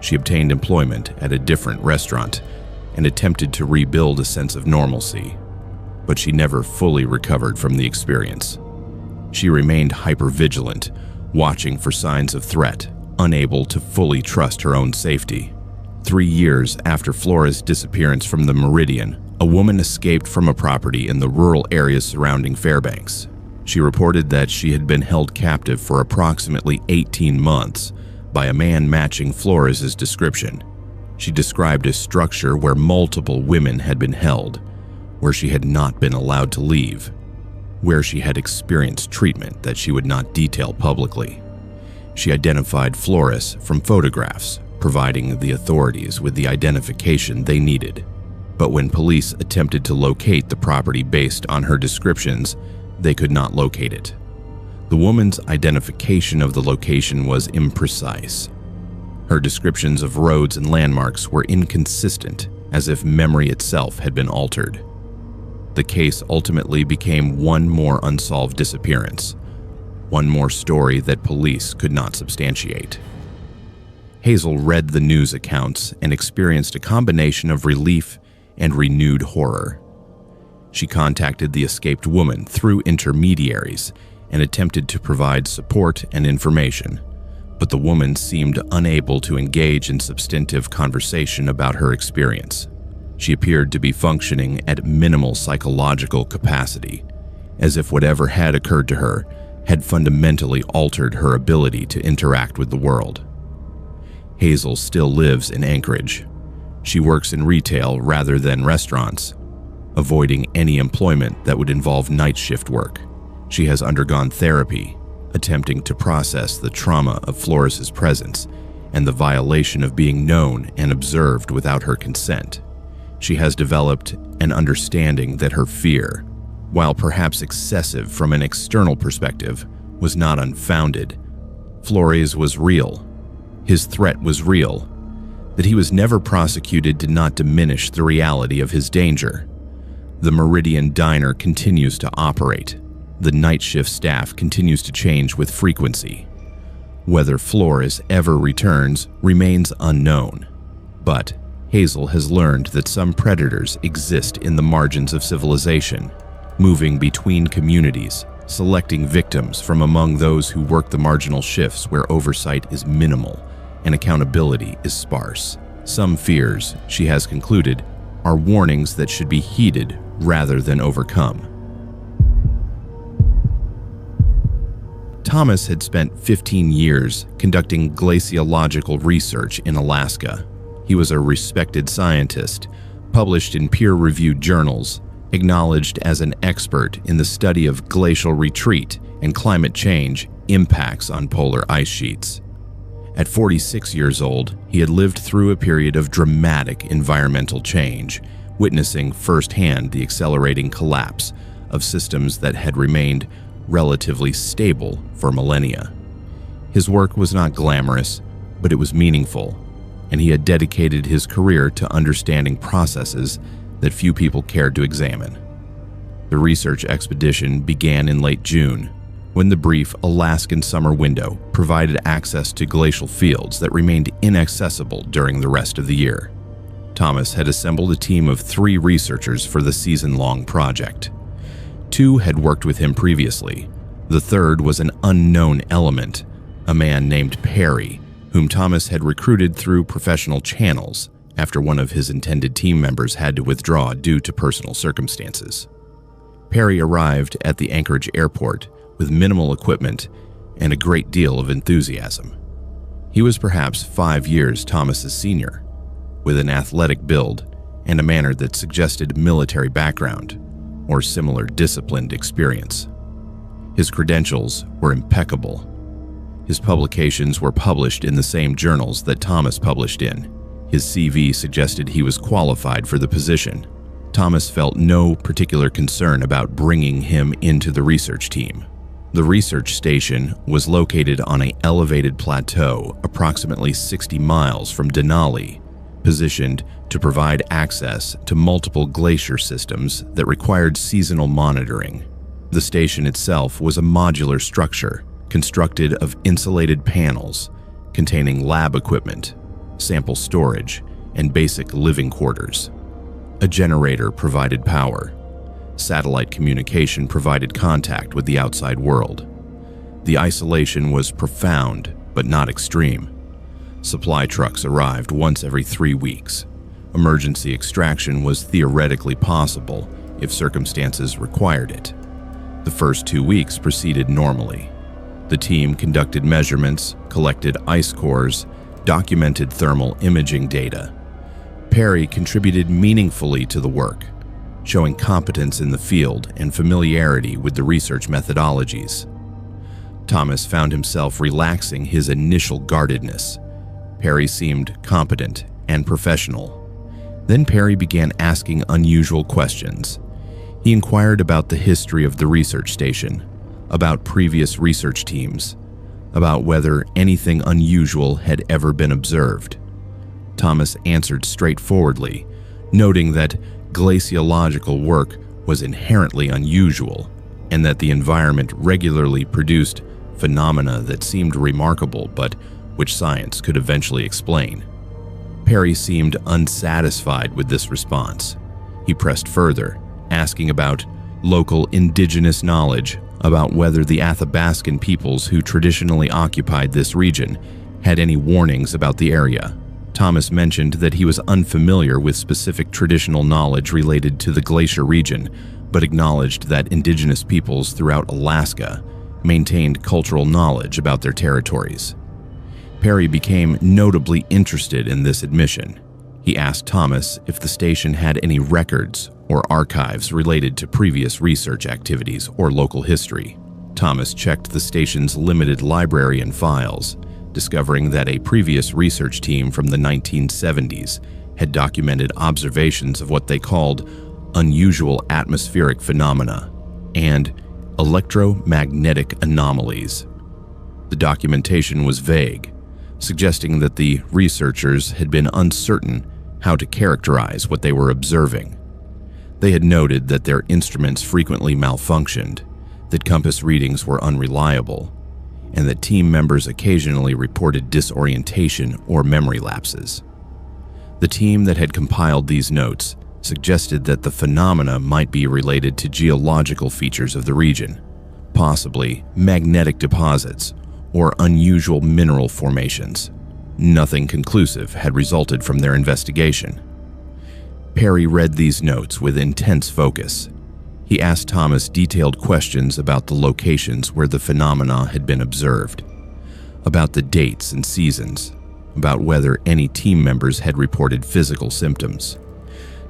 She obtained employment at a different restaurant and attempted to rebuild a sense of normalcy, but she never fully recovered from the experience. She remained hypervigilant, watching for signs of threat, unable to fully trust her own safety. 3 years after Flora's disappearance from the Meridian, a woman escaped from a property in the rural areas surrounding Fairbanks. She reported that she had been held captive for approximately 18 months by a man matching Flores's description. She described a structure where multiple women had been held, where she had not been allowed to leave, where she had experienced treatment that she would not detail publicly. She identified Flores from photographs, providing the authorities with the identification they needed. But when police attempted to locate the property based on her descriptions, they could not locate it. The woman's identification of the location was imprecise. Her descriptions of roads and landmarks were inconsistent, as if memory itself had been altered. The case ultimately became one more unsolved disappearance, one more story that police could not substantiate. Hazel read the news accounts and experienced a combination of relief and renewed horror. She contacted the escaped woman through intermediaries and attempted to provide support and information, but the woman seemed unable to engage in substantive conversation about her experience. She appeared to be functioning at minimal psychological capacity, as if whatever had occurred to her had fundamentally altered her ability to interact with the world. Hazel still lives in Anchorage. She works in retail rather than restaurants, avoiding any employment that would involve night shift work. She has undergone therapy, attempting to process the trauma of Flores's presence and the violation of being known and observed without her consent. She has developed an understanding that her fear, while perhaps excessive from an external perspective, was not unfounded. Flores was real. His threat was real. That he was never prosecuted did not diminish the reality of his danger. The Meridian Diner continues to operate. The night shift staff continues to change with frequency. Whether Flores ever returns remains unknown. But Hazel has learned that some predators exist in the margins of civilization, moving between communities, selecting victims from among those who work the marginal shifts where oversight is minimal and accountability is sparse. Some fears, she has concluded, are warnings that should be heeded rather than overcome. Thomas had spent 15 years conducting glaciological research in Alaska. He was a respected scientist, published in peer-reviewed journals, acknowledged as an expert in the study of glacial retreat and climate change impacts on polar ice sheets. At 46 years old, he had lived through a period of dramatic environmental change, witnessing firsthand the accelerating collapse of systems that had remained relatively stable for millennia. His work was not glamorous, but it was meaningful, and he had dedicated his career to understanding processes that few people cared to examine. The research expedition began in late June, when the brief Alaskan summer window provided access to glacial fields that remained inaccessible during the rest of the year. Thomas had assembled a team of 3 researchers for the season-long project. 2 had worked with him previously. The third was an unknown element, a man named Perry, whom Thomas had recruited through professional channels after one of his intended team members had to withdraw due to personal circumstances. Perry arrived at the Anchorage airport with minimal equipment and a great deal of enthusiasm. He was perhaps 5 years Thomas's senior, with an athletic build and a manner that suggested military background or similar disciplined experience. His credentials were impeccable. His publications were published in the same journals that Thomas published in. His CV suggested he was qualified for the position. Thomas felt no particular concern about bringing him into the research team. The research station was located on an elevated plateau approximately 60 miles from Denali, positioned to provide access to multiple glacier systems that required seasonal monitoring. The station itself was a modular structure constructed of insulated panels containing lab equipment, sample storage, and basic living quarters. A generator provided power. Satellite communication provided contact with the outside world. The isolation was profound, but not extreme. Supply trucks arrived once every 3 weeks. Emergency extraction was theoretically possible if circumstances required it. The first 2 weeks proceeded normally. The team conducted measurements, collected ice cores, documented thermal imaging data. Perry contributed meaningfully to the work, showing competence in the field and familiarity with the research methodologies. Thomas found himself relaxing his initial guardedness. Perry seemed competent and professional. Then Perry began asking unusual questions. He inquired about the history of the research station, about previous research teams, about whether anything unusual had ever been observed. Thomas answered straightforwardly, noting that glaciological work was inherently unusual and that the environment regularly produced phenomena that seemed remarkable but which science could eventually explain. Perry seemed unsatisfied with this response. He pressed further, asking about local indigenous knowledge about whether the Athabascan peoples who traditionally occupied this region had any warnings about the area. Thomas mentioned that he was unfamiliar with specific traditional knowledge related to the glacier region, but acknowledged that indigenous peoples throughout Alaska maintained cultural knowledge about their territories. Perry became notably interested in this admission. He asked Thomas if the station had any records or archives related to previous research activities or local history. Thomas checked the station's limited library and files, discovering that a previous research team from the 1970s had documented observations of what they called unusual atmospheric phenomena and electromagnetic anomalies. The documentation was vague, suggesting that the researchers had been uncertain how to characterize what they were observing. They had noted that their instruments frequently malfunctioned, that compass readings were unreliable, and that team members occasionally reported disorientation or memory lapses. The team that had compiled these notes suggested that the phenomena might be related to geological features of the region, possibly magnetic deposits or unusual mineral formations. Nothing conclusive had resulted from their investigation. Perry read these notes with intense focus. He asked Thomas detailed questions about the locations where the phenomena had been observed, about the dates and seasons, about whether any team members had reported physical symptoms.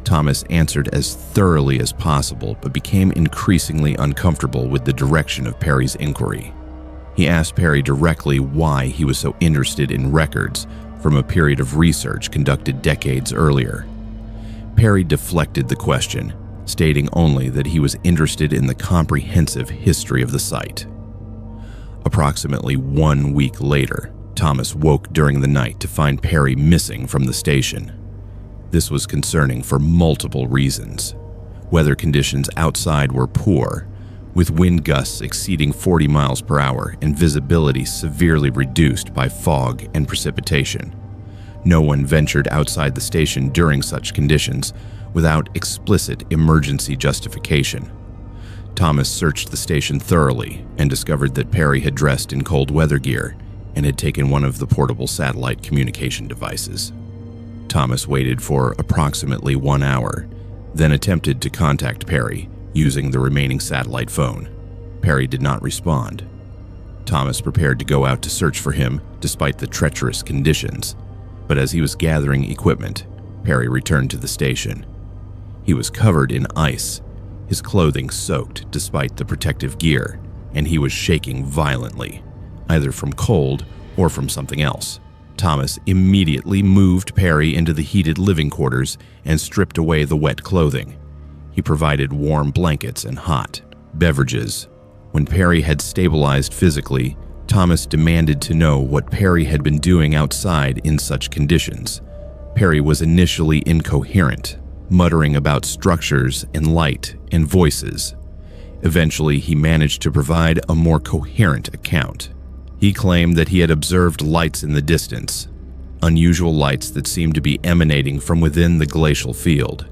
Thomas answered as thoroughly as possible, but became increasingly uncomfortable with the direction of Perry's inquiry. He asked Perry directly why he was so interested in records from a period of research conducted decades earlier. Perry deflected the question, stating only that he was interested in the comprehensive history of the site. Approximately 1 week later, Thomas woke during the night to find Perry missing from the station. This was concerning for multiple reasons. Weather conditions outside were poor, with wind gusts exceeding 40 miles per hour and visibility severely reduced by fog and precipitation. No one ventured outside the station during such conditions without explicit emergency justification. Thomas searched the station thoroughly and discovered that Perry had dressed in cold weather gear and had taken one of the portable satellite communication devices. Thomas waited for approximately 1 hour, then attempted to contact Perry using the remaining satellite phone. Perry did not respond. Thomas prepared to go out to search for him despite the treacherous conditions, but as he was gathering equipment, Perry returned to the station. He was covered in ice, his clothing soaked despite the protective gear, and he was shaking violently. either from cold or from something else. Thomas immediately moved Perry into the heated living quarters and stripped away the wet clothing. He provided warm blankets and hot beverages. When Perry had stabilized physically, Thomas demanded to know what Perry had been doing outside in such conditions. Perry was initially incoherent, muttering about structures and light and voices. Eventually, he managed to provide a more coherent account. He claimed that he had observed lights in the distance, unusual lights that seemed to be emanating from within the glacial field.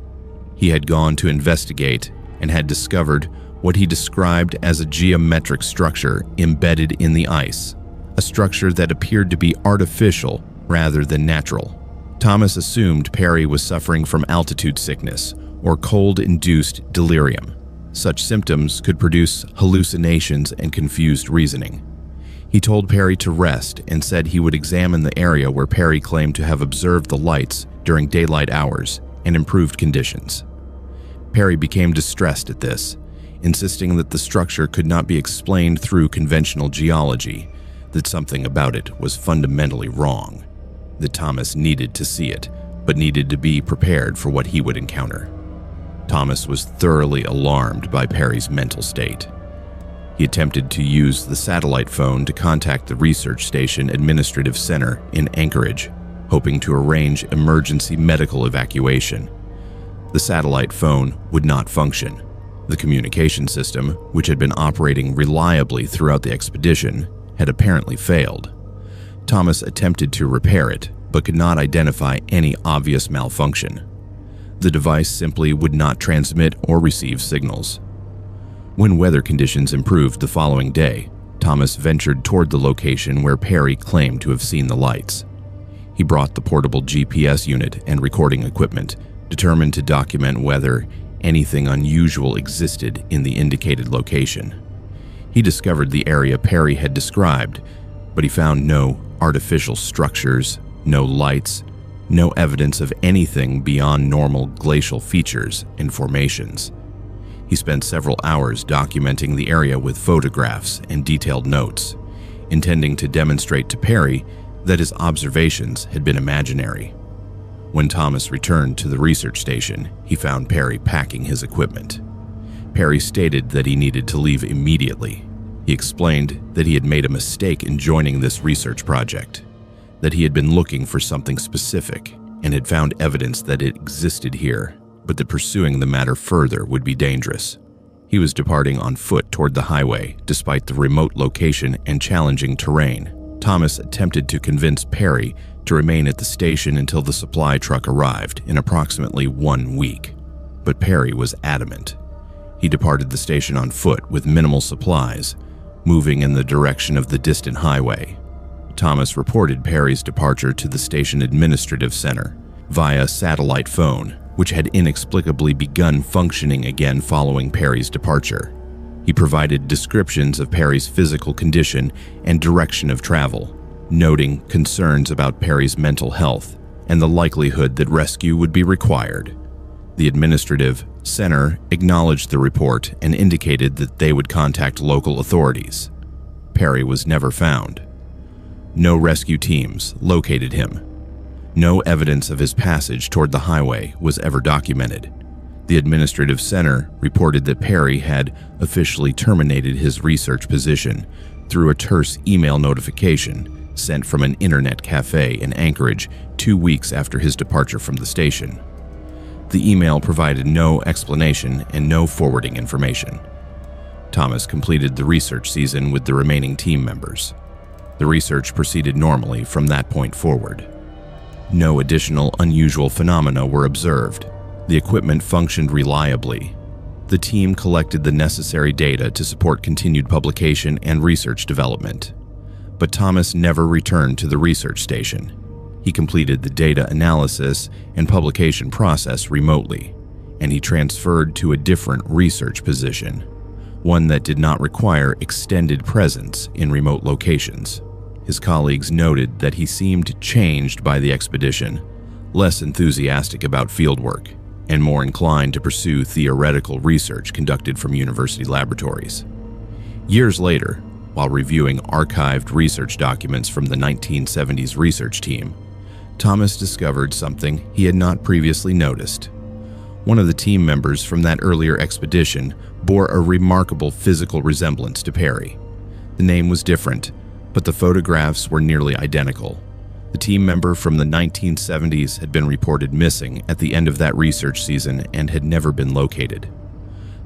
He had gone to investigate and had discovered what he described as a geometric structure embedded in the ice, a structure that appeared to be artificial rather than natural. Thomas assumed Perry was suffering from altitude sickness or cold-induced delirium. Such symptoms could produce hallucinations and confused reasoning. He told Perry to rest and said he would examine the area where Perry claimed to have observed the lights during daylight hours and improved conditions. Perry became distressed at this, insisting that the structure could not be explained through conventional geology, that something about it was fundamentally wrong, that Thomas needed to see it, but needed to be prepared for what he would encounter. Thomas was thoroughly alarmed by Perry's mental state. He attempted to use the satellite phone to contact the research station administrative center in Anchorage, hoping to arrange emergency medical evacuation. The satellite phone would not function. The communication system, which had been operating reliably throughout the expedition, had apparently failed. Thomas attempted to repair it, but could not identify any obvious malfunction. The device simply would not transmit or receive signals. When weather conditions improved the following day, Thomas ventured toward the location where Perry claimed to have seen the lights. He brought the portable GPS unit and recording equipment, determined to document whether anything unusual existed in the indicated location. He discovered the area Perry had described, but he found no artificial structures, no lights, no evidence of anything beyond normal glacial features and formations. He spent several hours documenting the area with photographs and detailed notes, intending to demonstrate to Perry that his observations had been imaginary. When Thomas returned to the research station, he found Perry packing his equipment. Perry stated that he needed to leave immediately. He explained that he had made a mistake in joining this research project, that he had been looking for something specific and had found evidence that it existed here, but that pursuing the matter further would be dangerous. He was departing on foot toward the highway, despite the remote location and challenging terrain. Thomas attempted to convince Perry to remain at the station until the supply truck arrived in approximately 1 week, but Perry was adamant. He departed the station on foot with minimal supplies, moving in the direction of the distant highway. Thomas reported Perry's departure to the station administrative center via satellite phone, which had inexplicably begun functioning again following Perry's departure. He provided descriptions of Perry's physical condition and direction of travel, noting concerns about Perry's mental health and the likelihood that rescue would be required. The administrative center acknowledged the report and indicated that they would contact local authorities. Perry was never found. No rescue teams located him. No evidence of his passage toward the highway was ever documented. The administrative center reported that Perry had officially terminated his research position through a terse email notification sent from an internet cafe in Anchorage 2 weeks after his departure from the station. The email provided no explanation and no forwarding information. Thomas completed the research season with the remaining team members. The research proceeded normally from that point forward. No additional unusual phenomena were observed. The equipment functioned reliably. The team collected the necessary data to support continued publication and research development. But Thomas never returned to the research station. He completed the data analysis and publication process remotely, and he transferred to a different research position, one that did not require extended presence in remote locations. His colleagues noted that he seemed changed by the expedition, less enthusiastic about fieldwork, and more inclined to pursue theoretical research conducted from university laboratories. Years later, while reviewing archived research documents from the 1970s research team, Thomas discovered something he had not previously noticed. One of the team members from that earlier expedition bore a remarkable physical resemblance to Perry. The name was different, but the photographs were nearly identical. The team member from the 1970s had been reported missing at the end of that research season and had never been located.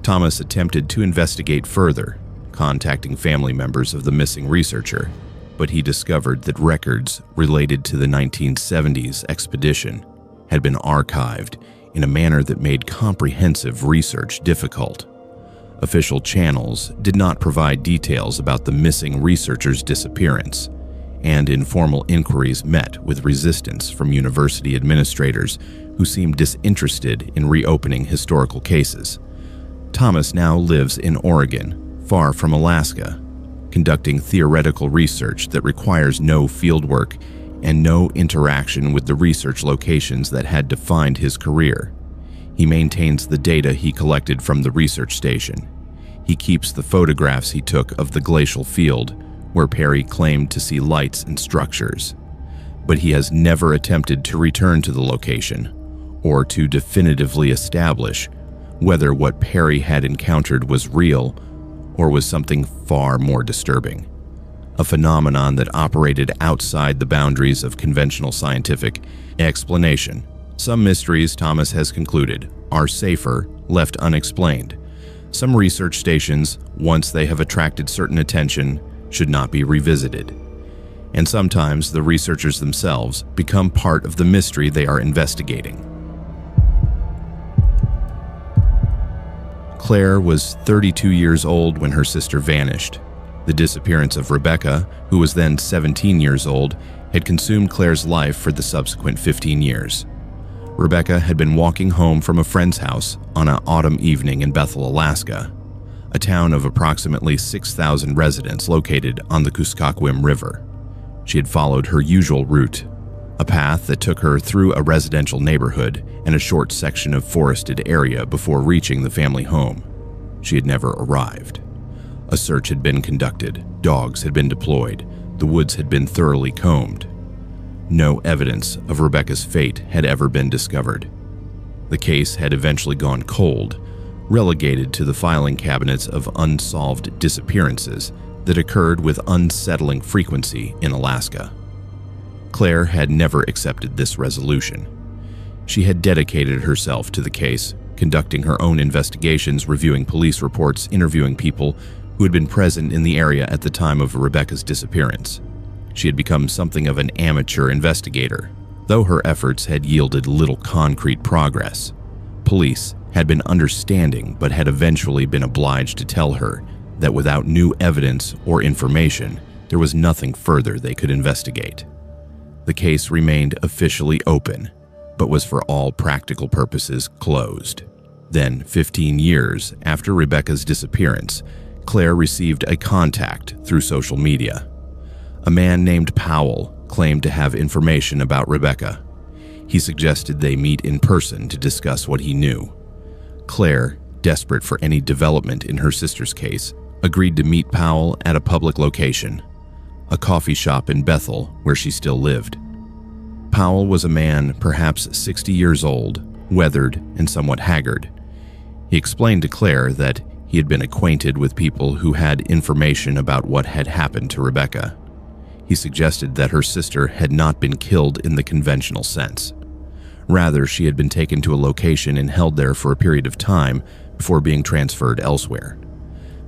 Thomas attempted to investigate further, contacting family members of the missing researcher, but he discovered that records related to the 1970s expedition had been archived in a manner that made comprehensive research difficult. Official channels did not provide details about the missing researcher's disappearance, and informal inquiries met with resistance from university administrators who seemed disinterested in reopening historical cases. Thomas now lives in Oregon, far from Alaska, conducting theoretical research that requires no fieldwork and no interaction with the research locations that had defined his career. He maintains the data he collected from the research station. He keeps the photographs he took of the glacial field, where Perry claimed to see lights and structures. But he has never attempted to return to the location, or to definitively establish whether what Perry had encountered was real or was something far more disturbing. A phenomenon that operated outside the boundaries of conventional scientific explanation. Some mysteries, Thomas has concluded, are safer left unexplained. Some research stations, once they have attracted certain attention, should not be revisited. And sometimes the researchers themselves become part of the mystery they are investigating. Claire was 32 years old when her sister vanished. The disappearance of Rebecca, who was then 17 years old, had consumed Claire's life for the subsequent 15 years. Rebecca had been walking home from a friend's house on an autumn evening in Bethel, Alaska, a town of approximately 6,000 residents located on the Kuskokwim River. She had followed her usual route, a path that took her through a residential neighborhood and a short section of forested area before reaching the family home. She had never arrived. A search had been conducted, dogs had been deployed, the woods had been thoroughly combed. No evidence of Rebecca's fate had ever been discovered. The case had eventually gone cold, relegated to the filing cabinets of unsolved disappearances that occurred with unsettling frequency in Alaska. Claire had never accepted this resolution. She had dedicated herself to the case, conducting her own investigations, reviewing police reports, interviewing people who had been present in the area at the time of Rebecca's disappearance. She had become something of an amateur investigator, though her efforts had yielded little concrete progress. Police had been understanding but had eventually been obliged to tell her that without new evidence or information, there was nothing further they could investigate. The case remained officially open, but was for all practical purposes closed. Then, 15 years after Rebecca's disappearance, Claire received a contact through social media. A man named Powell claimed to have information about Rebecca. He suggested they meet in person to discuss what he knew. Claire, desperate for any development in her sister's case, agreed to meet Powell at a public location, a coffee shop in Bethel where she still lived. Powell was a man perhaps 60 years old, weathered and somewhat haggard. He explained to Claire that he had been acquainted with people who had information about what had happened to Rebecca. He suggested that her sister had not been killed in the conventional sense. Rather, she had been taken to a location and held there for a period of time before being transferred elsewhere.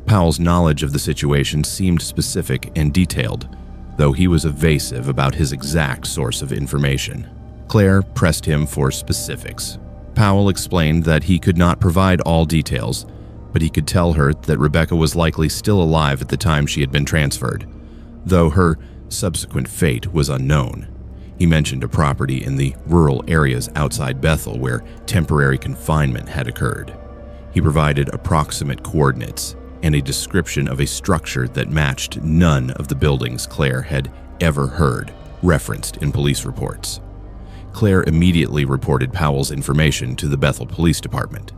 Powell's knowledge of the situation seemed specific and detailed, though he was evasive about his exact source of information. Claire pressed him for specifics. Powell explained that he could not provide all details, but he could tell her that Rebecca was likely still alive at the time she had been transferred, though her subsequent fate was unknown. He mentioned a property in the rural areas outside Bethel where temporary confinement had occurred. He provided approximate coordinates and a description of a structure that matched none of the buildings Claire had ever heard referenced in police reports. Claire immediately reported Powell's information to the Bethel Police Department.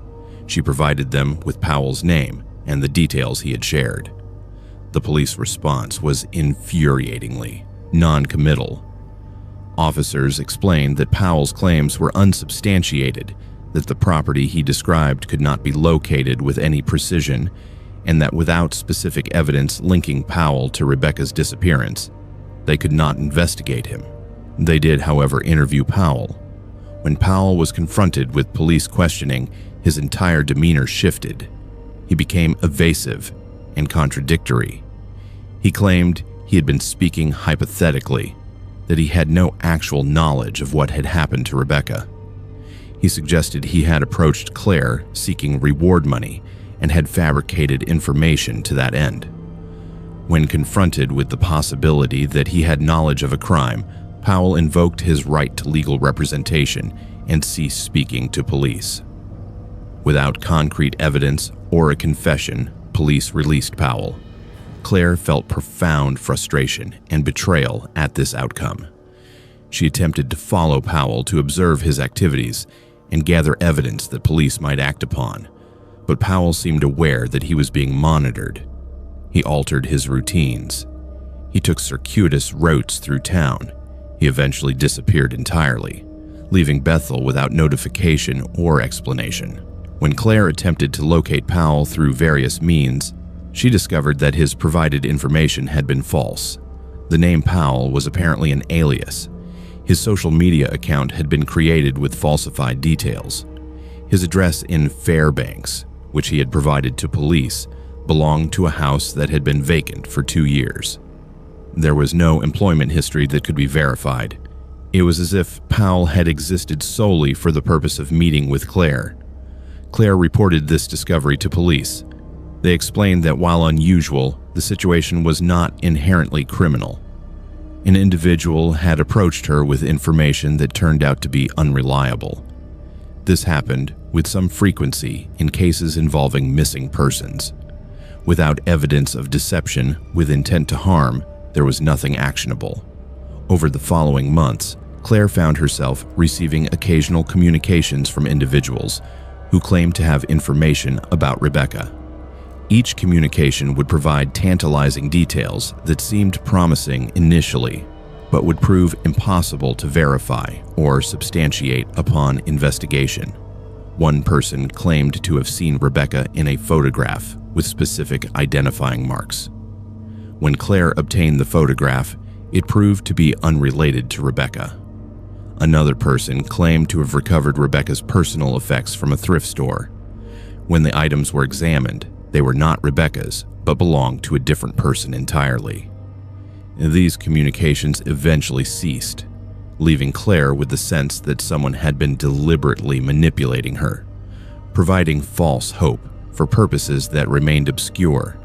She provided them with Powell's name and the details he had shared. The police response was infuriatingly non-committal. Officers explained that Powell's claims were unsubstantiated, that the property he described could not be located with any precision, and that without specific evidence linking Powell to Rebecca's disappearance, they could not investigate him. They did, however, interview Powell. When Powell was confronted with police questioning, his entire demeanor shifted. He became evasive and contradictory. He claimed he had been speaking hypothetically, that he had no actual knowledge of what had happened to Rebecca. He suggested he had approached Claire seeking reward money and had fabricated information to that end. When confronted with the possibility that he had knowledge of a crime, Powell invoked his right to legal representation and ceased speaking to police. Without concrete evidence or a confession, police released Powell. Claire felt profound frustration and betrayal at this outcome. She attempted to follow Powell to observe his activities and gather evidence that police might act upon, but Powell seemed aware that he was being monitored. He altered his routines. He took circuitous routes through town. He eventually disappeared entirely, leaving Bethel without notification or explanation. When Claire attempted to locate Powell through various means, she discovered that his provided information had been false. The name Powell was apparently an alias. His social media account had been created with falsified details. His address in Fairbanks, which he had provided to police, belonged to a house that had been vacant for 2 years. There was no employment history that could be verified. It was as if Powell had existed solely for the purpose of meeting with Claire. Claire reported this discovery to police. They explained that while unusual, the situation was not inherently criminal. An individual had approached her with information that turned out to be unreliable. This happened with some frequency in cases involving missing persons. Without evidence of deception with intent to harm, there was nothing actionable. Over the following months, Claire found herself receiving occasional communications from individuals who claimed to have information about Rebecca. Each communication would provide tantalizing details that seemed promising initially, but would prove impossible to verify or substantiate upon investigation. One person claimed to have seen Rebecca in a photograph with specific identifying marks. When Claire obtained the photograph, it proved to be unrelated to Rebecca. Another person claimed to have recovered Rebecca's personal effects from a thrift store. When the items were examined, they were not Rebecca's, but belonged to a different person entirely. These communications eventually ceased, leaving Claire with the sense that someone had been deliberately manipulating her, providing false hope for purposes that remained obscure.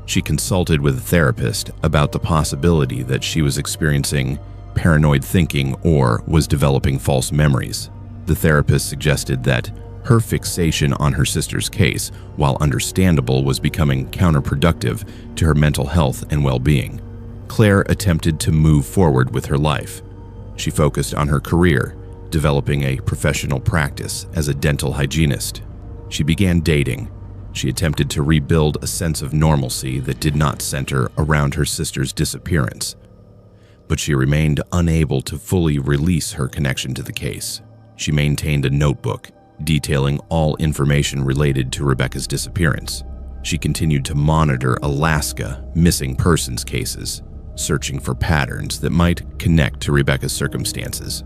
She consulted with a therapist about the possibility that she was experiencing paranoid thinking or was developing false memories. The therapist suggested that her fixation on her sister's case, while understandable, was becoming counterproductive to her mental health and well-being. Claire attempted to move forward with her life. She focused on her career, developing a professional practice as a dental hygienist. She began dating. She attempted to rebuild a sense of normalcy that did not center around her sister's disappearance. But she remained unable to fully release her connection to the case. She maintained a notebook detailing all information related to Rebecca's disappearance. She continued to monitor Alaska missing persons cases, searching for patterns that might connect to Rebecca's circumstances.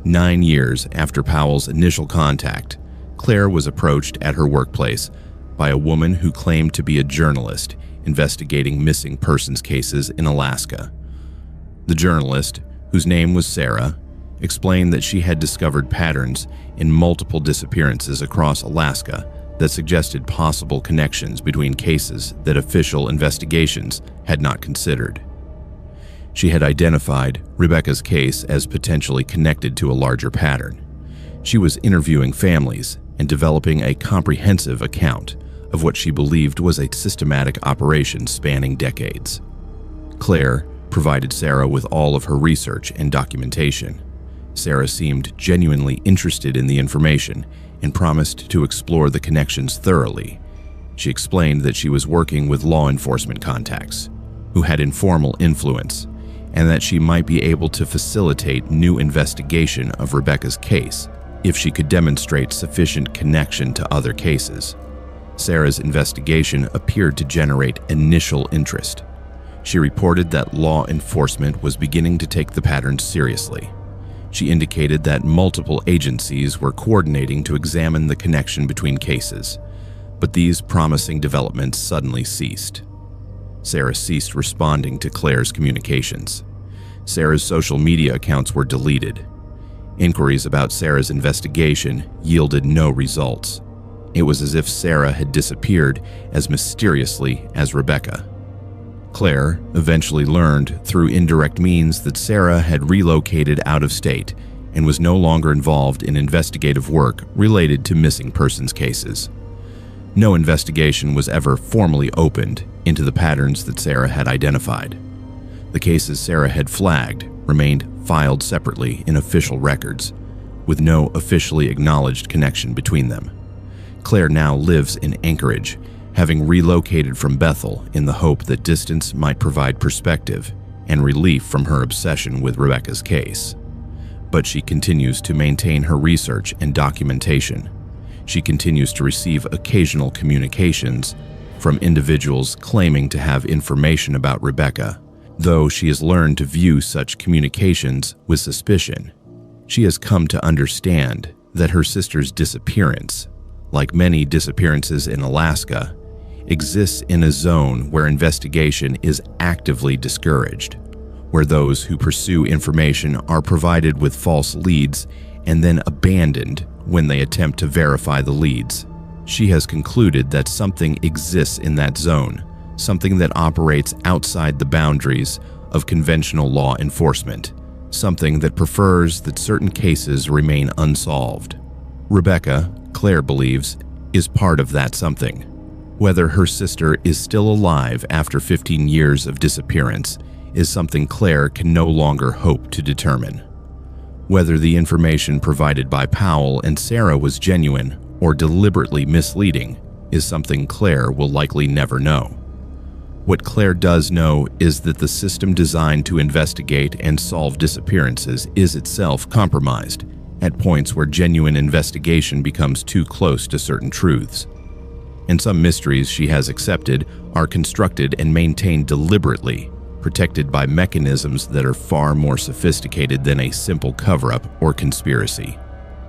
9 years after Powell's initial contact, Claire was approached at her workplace by a woman who claimed to be a journalist investigating missing persons cases in Alaska. The journalist, whose name was Sarah, explained that she had discovered patterns in multiple disappearances across Alaska that suggested possible connections between cases that official investigations had not considered. She had identified Rebecca's case as potentially connected to a larger pattern. She was interviewing families and developing a comprehensive account of what she believed was a systematic operation spanning decades. Claire provided Sarah with all of her research and documentation. Sarah seemed genuinely interested in the information and promised to explore the connections thoroughly. She explained that she was working with law enforcement contacts who had informal influence, and that she might be able to facilitate new investigation of Rebecca's case if she could demonstrate sufficient connection to other cases. Sarah's investigation appeared to generate initial interest. She reported that law enforcement was beginning to take the patterns seriously. She indicated that multiple agencies were coordinating to examine the connection between cases, but these promising developments suddenly ceased. Sarah ceased responding to Claire's communications. Sarah's social media accounts were deleted. Inquiries about Sarah's investigation yielded no results. It was as if Sarah had disappeared as mysteriously as Rebecca. Claire eventually learned through indirect means that Sarah had relocated out of state and was no longer involved in investigative work related to missing persons cases. No investigation was ever formally opened into the patterns that Sarah had identified. The cases Sarah had flagged remained filed separately in official records, with no officially acknowledged connection between them. Claire now lives in Anchorage, having relocated from Bethel in the hope that distance might provide perspective and relief from her obsession with Rebecca's case. But she continues to maintain her research and documentation. She continues to receive occasional communications from individuals claiming to have information about Rebecca, though she has learned to view such communications with suspicion. She has come to understand that her sister's disappearance, like many disappearances in Alaska, exists in a zone where investigation is actively discouraged, where those who pursue information are provided with false leads and then abandoned when they attempt to verify the leads. She has concluded that something exists in that zone, something that operates outside the boundaries of conventional law enforcement, something that prefers that certain cases remain unsolved. Rebecca, Claire believes, is part of that something. Whether her sister is still alive after 15 years of disappearance is something Claire can no longer hope to determine. Whether the information provided by Powell and Sarah was genuine or deliberately misleading is something Claire will likely never know. What Claire does know is that the system designed to investigate and solve disappearances is itself compromised at points where genuine investigation becomes too close to certain truths. And some mysteries she has accepted are constructed and maintained deliberately, protected by mechanisms that are far more sophisticated than a simple cover-up or conspiracy.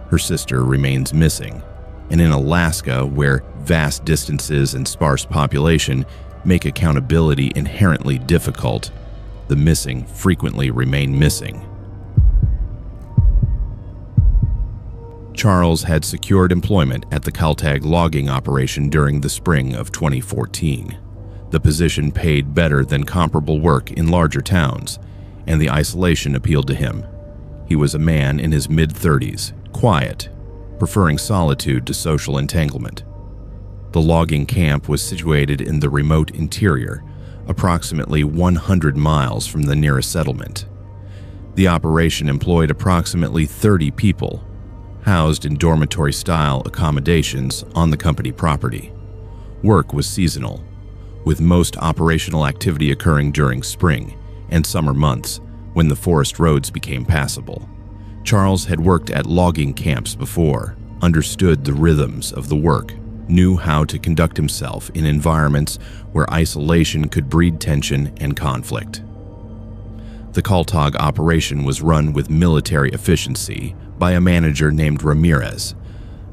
Her sister remains missing, and in Alaska, where vast distances and sparse population make accountability inherently difficult, the missing frequently remain missing. Charles had secured employment at the Kaltag logging operation during the spring of 2014. The position paid better than comparable work in larger towns, and the isolation appealed to him. He was a man in his mid-30s, quiet, preferring solitude to social entanglement. The logging camp was situated in the remote interior, approximately 100 miles from the nearest settlement. The operation employed approximately 30 people, housed in dormitory-style accommodations on the company property. Work was seasonal, with most operational activity occurring during spring and summer months when the forest roads became passable. Charles had worked at logging camps before, understood the rhythms of the work, knew how to conduct himself in environments where isolation could breed tension and conflict. The Kaltag operation was run with military efficiency by a manager named Ramirez,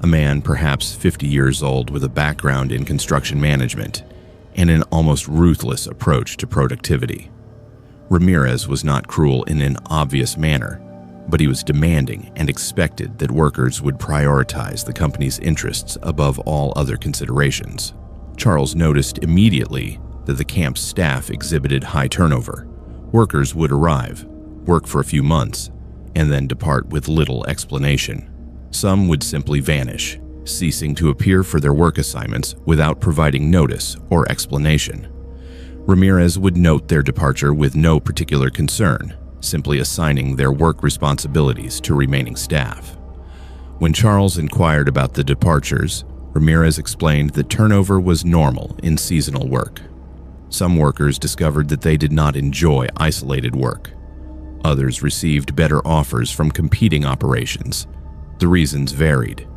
a man perhaps 50 years old with a background in construction management and an almost ruthless approach to productivity. Ramirez was not cruel in an obvious manner, but he was demanding and expected that workers would prioritize the company's interests above all other considerations. Charles noticed immediately that the camp's staff exhibited high turnover. Workers would arrive, work for a few months, and then depart with little explanation. Some would simply vanish, ceasing to appear for their work assignments without providing notice or explanation. Ramirez would note their departure with no particular concern, simply assigning their work responsibilities to remaining staff. When Charles inquired about the departures, Ramirez explained that turnover was normal in seasonal work. Some workers discovered that they did not enjoy isolated work. Others received better offers from competing operations. The reasons varied.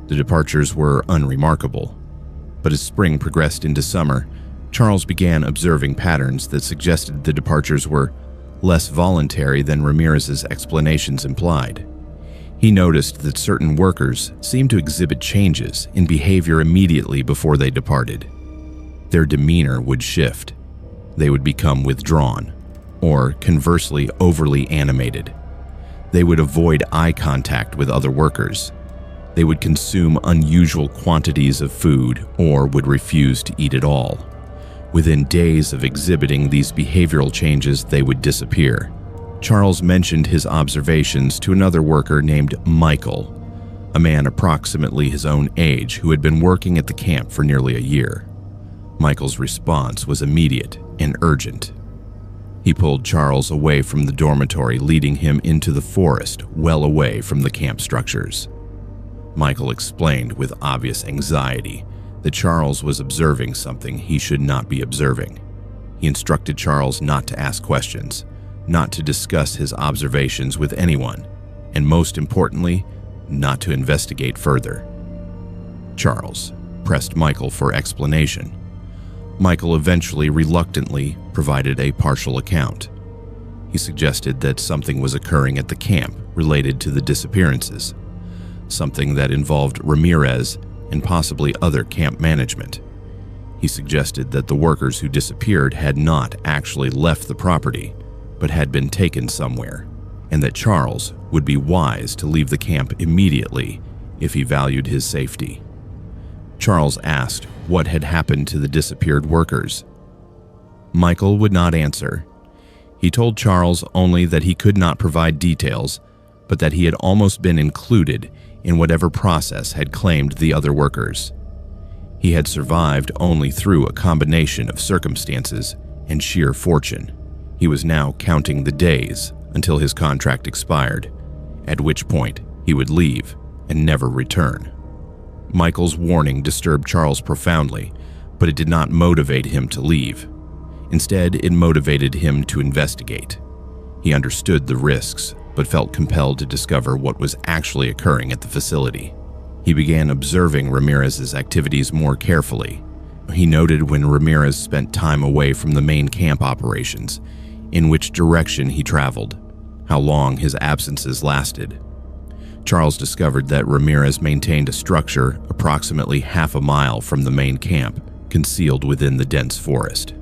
The departures were unremarkable. But as spring progressed into summer, Charles began observing patterns that suggested the departures were less voluntary than Ramirez's explanations implied. He noticed that certain workers seemed to exhibit changes in behavior immediately before they departed. Their demeanor would shift. They would become withdrawn, or conversely overly animated. They would avoid eye contact with other workers. They would consume unusual quantities of food or would refuse to eat at all. Within days of exhibiting these behavioral changes, they would disappear. Charles mentioned his observations to another worker named Michael, a man approximately his own age who had been working at the camp for nearly a year. Michael's response was immediate and urgent. He pulled Charles away from the dormitory, leading him into the forest, well away from the camp structures. Michael explained with obvious anxiety that Charles was observing something he should not be observing. He instructed Charles not to ask questions, not to discuss his observations with anyone, and most importantly, not to investigate further. Charles pressed Michael for explanation. Michael eventually reluctantly provided a partial account. He suggested that something was occurring at the camp related to the disappearances, something that involved Ramirez and possibly other camp management. He suggested that the workers who disappeared had not actually left the property, but had been taken somewhere, and that Charles would be wise to leave the camp immediately if he valued his safety. Charles asked what had happened to the disappeared workers. Michael would not answer. He told Charles only that he could not provide details, but that he had almost been included in whatever process had claimed the other workers. He had survived only through a combination of circumstances and sheer fortune. He was now counting the days until his contract expired, at which point he would leave and never return. Michael's warning disturbed Charles profoundly, but it did not motivate him to leave. Instead, it motivated him to investigate. He understood the risks, but felt compelled to discover what was actually occurring at the facility. He began observing Ramirez's activities more carefully. He noted when Ramirez spent time away from the main camp operations, in which direction he traveled, how long his absences lasted. Charles discovered that Ramirez maintained a structure approximately half a mile from the main camp, concealed within the dense forest.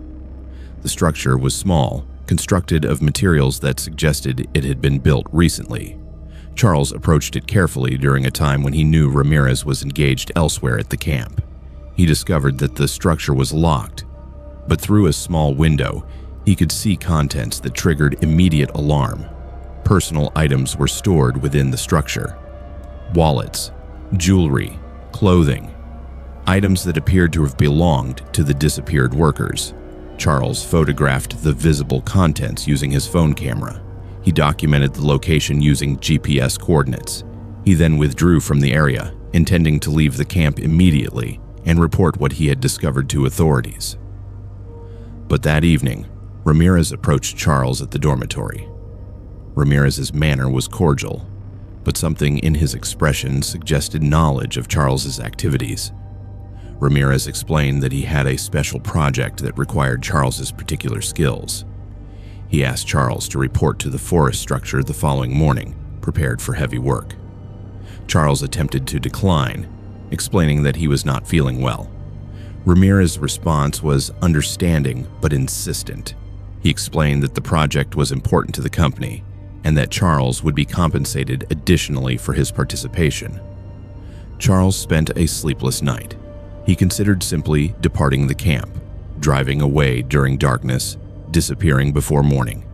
The structure was small, constructed of materials that suggested it had been built recently. Charles approached it carefully during a time when he knew Ramirez was engaged elsewhere at the camp. He discovered that the structure was locked, but through a small window, he could see contents that triggered immediate alarm. Personal items were stored within the structure. Wallets, jewelry, clothing, items that appeared to have belonged to the disappeared workers. Charles photographed the visible contents using his phone camera. He documented the location using GPS coordinates. He then withdrew from the area, intending to leave the camp immediately and report what he had discovered to authorities. But that evening, Ramirez approached Charles at the dormitory. Ramirez's manner was cordial, but something in his expression suggested knowledge of Charles's activities. Ramirez explained that he had a special project that required Charles's particular skills. He asked Charles to report to the forest structure the following morning, prepared for heavy work. Charles attempted to decline, explaining that he was not feeling well. Ramirez's response was understanding but insistent. He explained that the project was important to the company and that Charles would be compensated additionally for his participation. Charles spent a sleepless night. He considered simply departing the camp, driving away during darkness, disappearing before morning.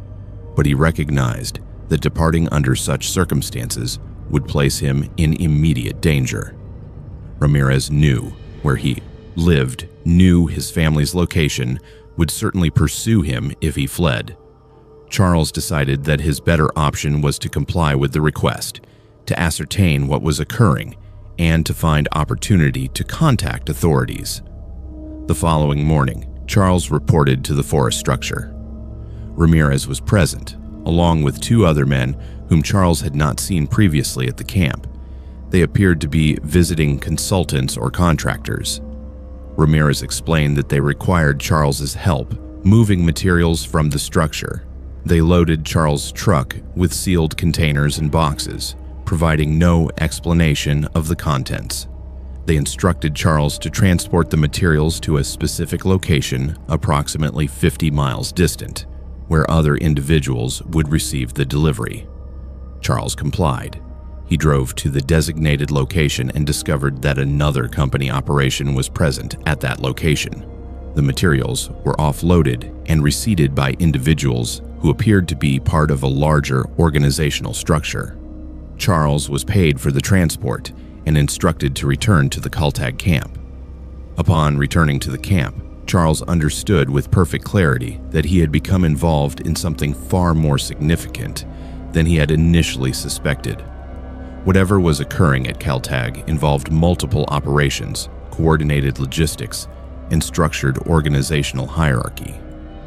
But he recognized that departing under such circumstances would place him in immediate danger. Ramirez knew where he lived, knew his family's location, would certainly pursue him if he fled. Charles decided that his better option was to comply with the request, to ascertain what was occurring, and to find opportunity to contact authorities. The following morning, Charles reported to the forest structure. Ramirez was present, along with two other men whom Charles had not seen previously at the camp. They appeared to be visiting consultants or contractors. Ramirez explained that they required Charles's help moving materials from the structure. They loaded Charles' truck with sealed containers and boxes, providing no explanation of the contents. They instructed Charles to transport the materials to a specific location approximately 50 miles distant, where other individuals would receive the delivery. Charles complied. He drove to the designated location and discovered that another company operation was present at that location. The materials were offloaded and receipted by individuals who appeared to be part of a larger organizational structure. Charles was paid for the transport and instructed to return to the Kaltag camp. Upon returning to the camp, Charles understood with perfect clarity that he had become involved in something far more significant than he had initially suspected. Whatever was occurring at Kaltag involved multiple operations, coordinated logistics, and structured organizational hierarchy.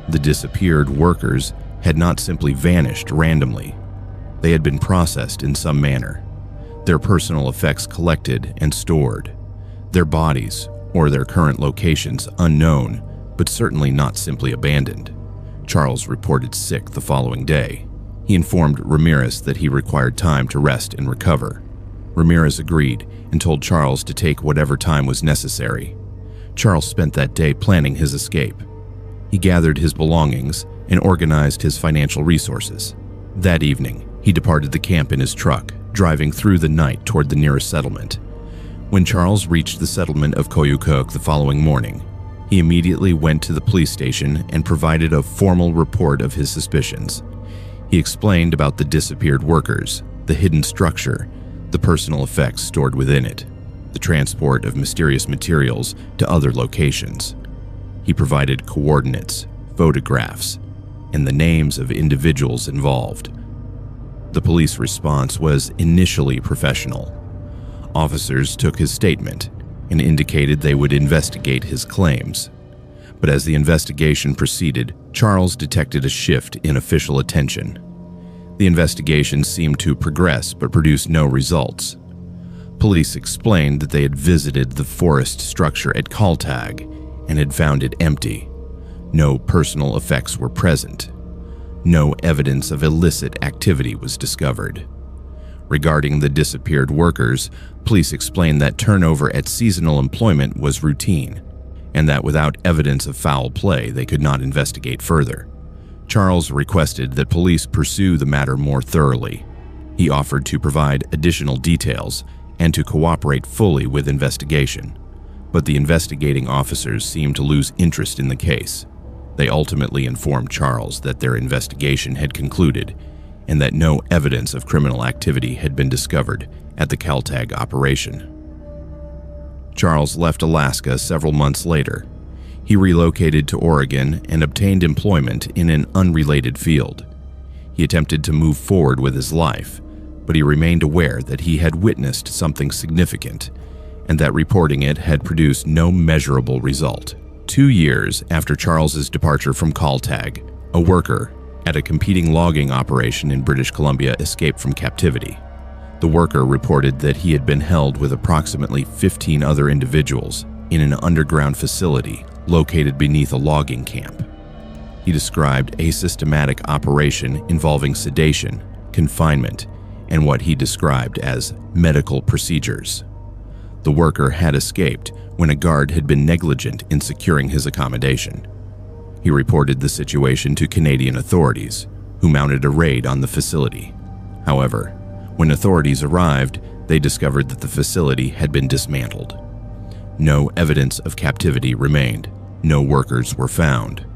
The disappeared workers had not simply vanished randomly. They had been processed in some manner, their personal effects collected and stored, their bodies or their current locations unknown, but certainly not simply abandoned. Charles reported sick the following day. He informed Ramirez that he required time to rest and recover. Ramirez agreed and told Charles to take whatever time was necessary. Charles spent that day planning his escape. He gathered his belongings and organized his financial resources. That evening, he departed the camp in his truck, driving through the night toward the nearest settlement. When Charles reached the settlement of Koyukuk the following morning, he immediately went to the police station and provided a formal report of his suspicions. He explained about the disappeared workers, the hidden structure, the personal effects stored within it, the transport of mysterious materials to other locations. He provided coordinates, photographs, and the names of individuals involved. The police response was initially professional. Officers took his statement and indicated they would investigate his claims. But as the investigation proceeded, Charles detected a shift in official attention. The investigation seemed to progress but produced no results. Police explained that they had visited the forest structure at Kaltag and had found it empty. No personal effects were present. No evidence of illicit activity was discovered. Regarding the disappeared workers, police explained that turnover at seasonal employment was routine, and that without evidence of foul play, they could not investigate further. Charles requested that police pursue the matter more thoroughly. He offered to provide additional details and to cooperate fully with investigation, but the investigating officers seemed to lose interest in the case. They ultimately informed Charles that their investigation had concluded and that no evidence of criminal activity had been discovered at the Kaltag operation. Charles left Alaska several months later. He relocated to Oregon and obtained employment in an unrelated field. He attempted to move forward with his life, but he remained aware that he had witnessed something significant and that reporting it had produced no measurable result. 2 years after Charles's departure from Kaltag, a worker at a competing logging operation in British Columbia escaped from captivity. The worker reported that he had been held with approximately 15 other individuals in an underground facility located beneath a logging camp. He described a systematic operation involving sedation, confinement, and what he described as medical procedures. The worker had escaped when a guard had been negligent in securing his accommodation. He reported the situation to Canadian authorities, who mounted a raid on the facility. However, when authorities arrived, they discovered that the facility had been dismantled. No evidence of captivity remained. No workers were found.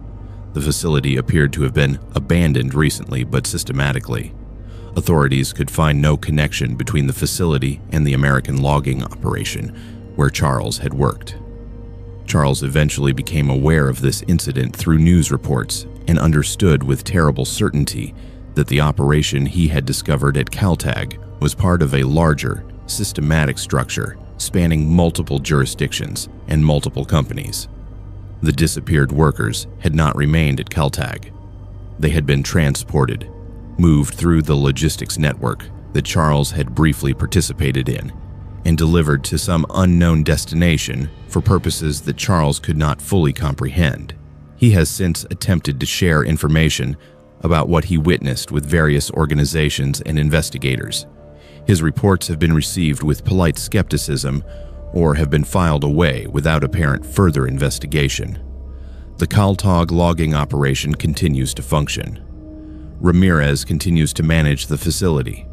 The facility appeared to have been abandoned recently but systematically. Authorities could find no connection between the facility and the American logging operation where Charles had worked. Charles eventually became aware of this incident through news reports and understood with terrible certainty that the operation he had discovered at Kaltag was part of a larger, systematic structure spanning multiple jurisdictions and multiple companies. The disappeared workers had not remained at Kaltag. They had been transported, moved through the logistics network that Charles had briefly participated in, and delivered to some unknown destination for purposes that Charles could not fully comprehend. He has since attempted to share information about what he witnessed with various organizations and investigators. His reports have been received with polite skepticism or have been filed away without apparent further investigation. The Kaltag logging operation continues to function. Ramirez continues to manage the facility.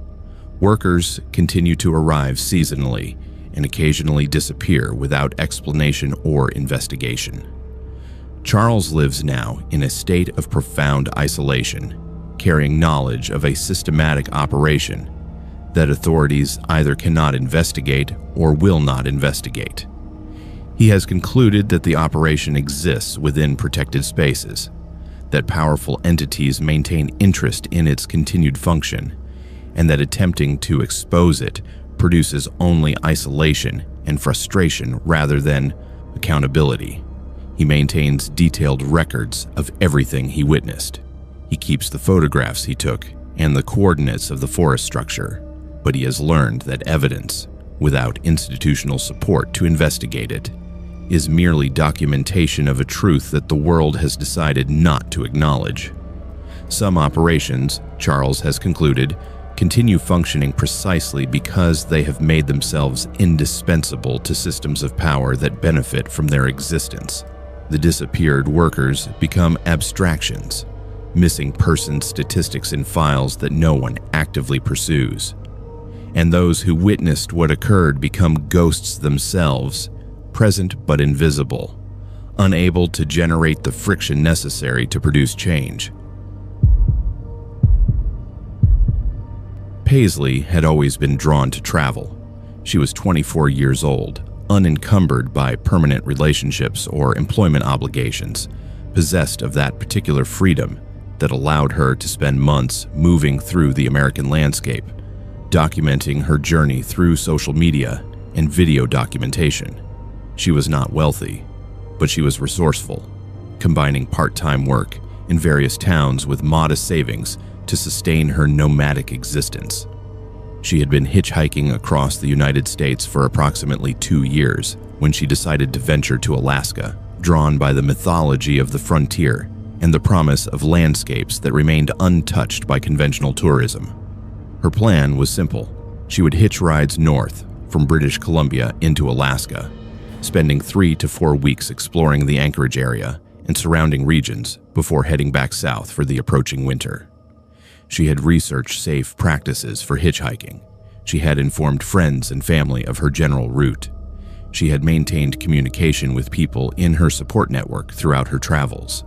Workers continue to arrive seasonally and occasionally disappear without explanation or investigation. Charles lives now in a state of profound isolation, carrying knowledge of a systematic operation that authorities either cannot investigate or will not investigate. He has concluded that the operation exists within protected spaces, that powerful entities maintain interest in its continued function, and that attempting to expose it produces only isolation and frustration rather than accountability. He maintains detailed records of everything he witnessed. He keeps the photographs he took and the coordinates of the forest structure, but he has learned that evidence, without institutional support to investigate it, is merely documentation of a truth that the world has decided not to acknowledge. Some operations, Charles has concluded, continue functioning precisely because they have made themselves indispensable to systems of power that benefit from their existence. The disappeared workers become abstractions, missing person statistics in files that no one actively pursues. And those who witnessed what occurred become ghosts themselves, present but invisible, unable to generate the friction necessary to produce change. Paisley had always been drawn to travel. She was 24 years old, unencumbered by permanent relationships or employment obligations, possessed of that particular freedom that allowed her to spend months moving through the American landscape, documenting her journey through social media and video documentation. She was not wealthy, but she was resourceful, combining part-time work in various towns with modest savings to sustain her nomadic existence. She had been hitchhiking across the United States for approximately 2 years when she decided to venture to Alaska, drawn by the mythology of the frontier and the promise of landscapes that remained untouched by conventional tourism. Her plan was simple. She would hitch rides north from British Columbia into Alaska, spending 3 to 4 weeks exploring the Anchorage area and surrounding regions before heading back south for the approaching winter. She had researched safe practices for hitchhiking. She had informed friends and family of her general route. She had maintained communication with people in her support network throughout her travels.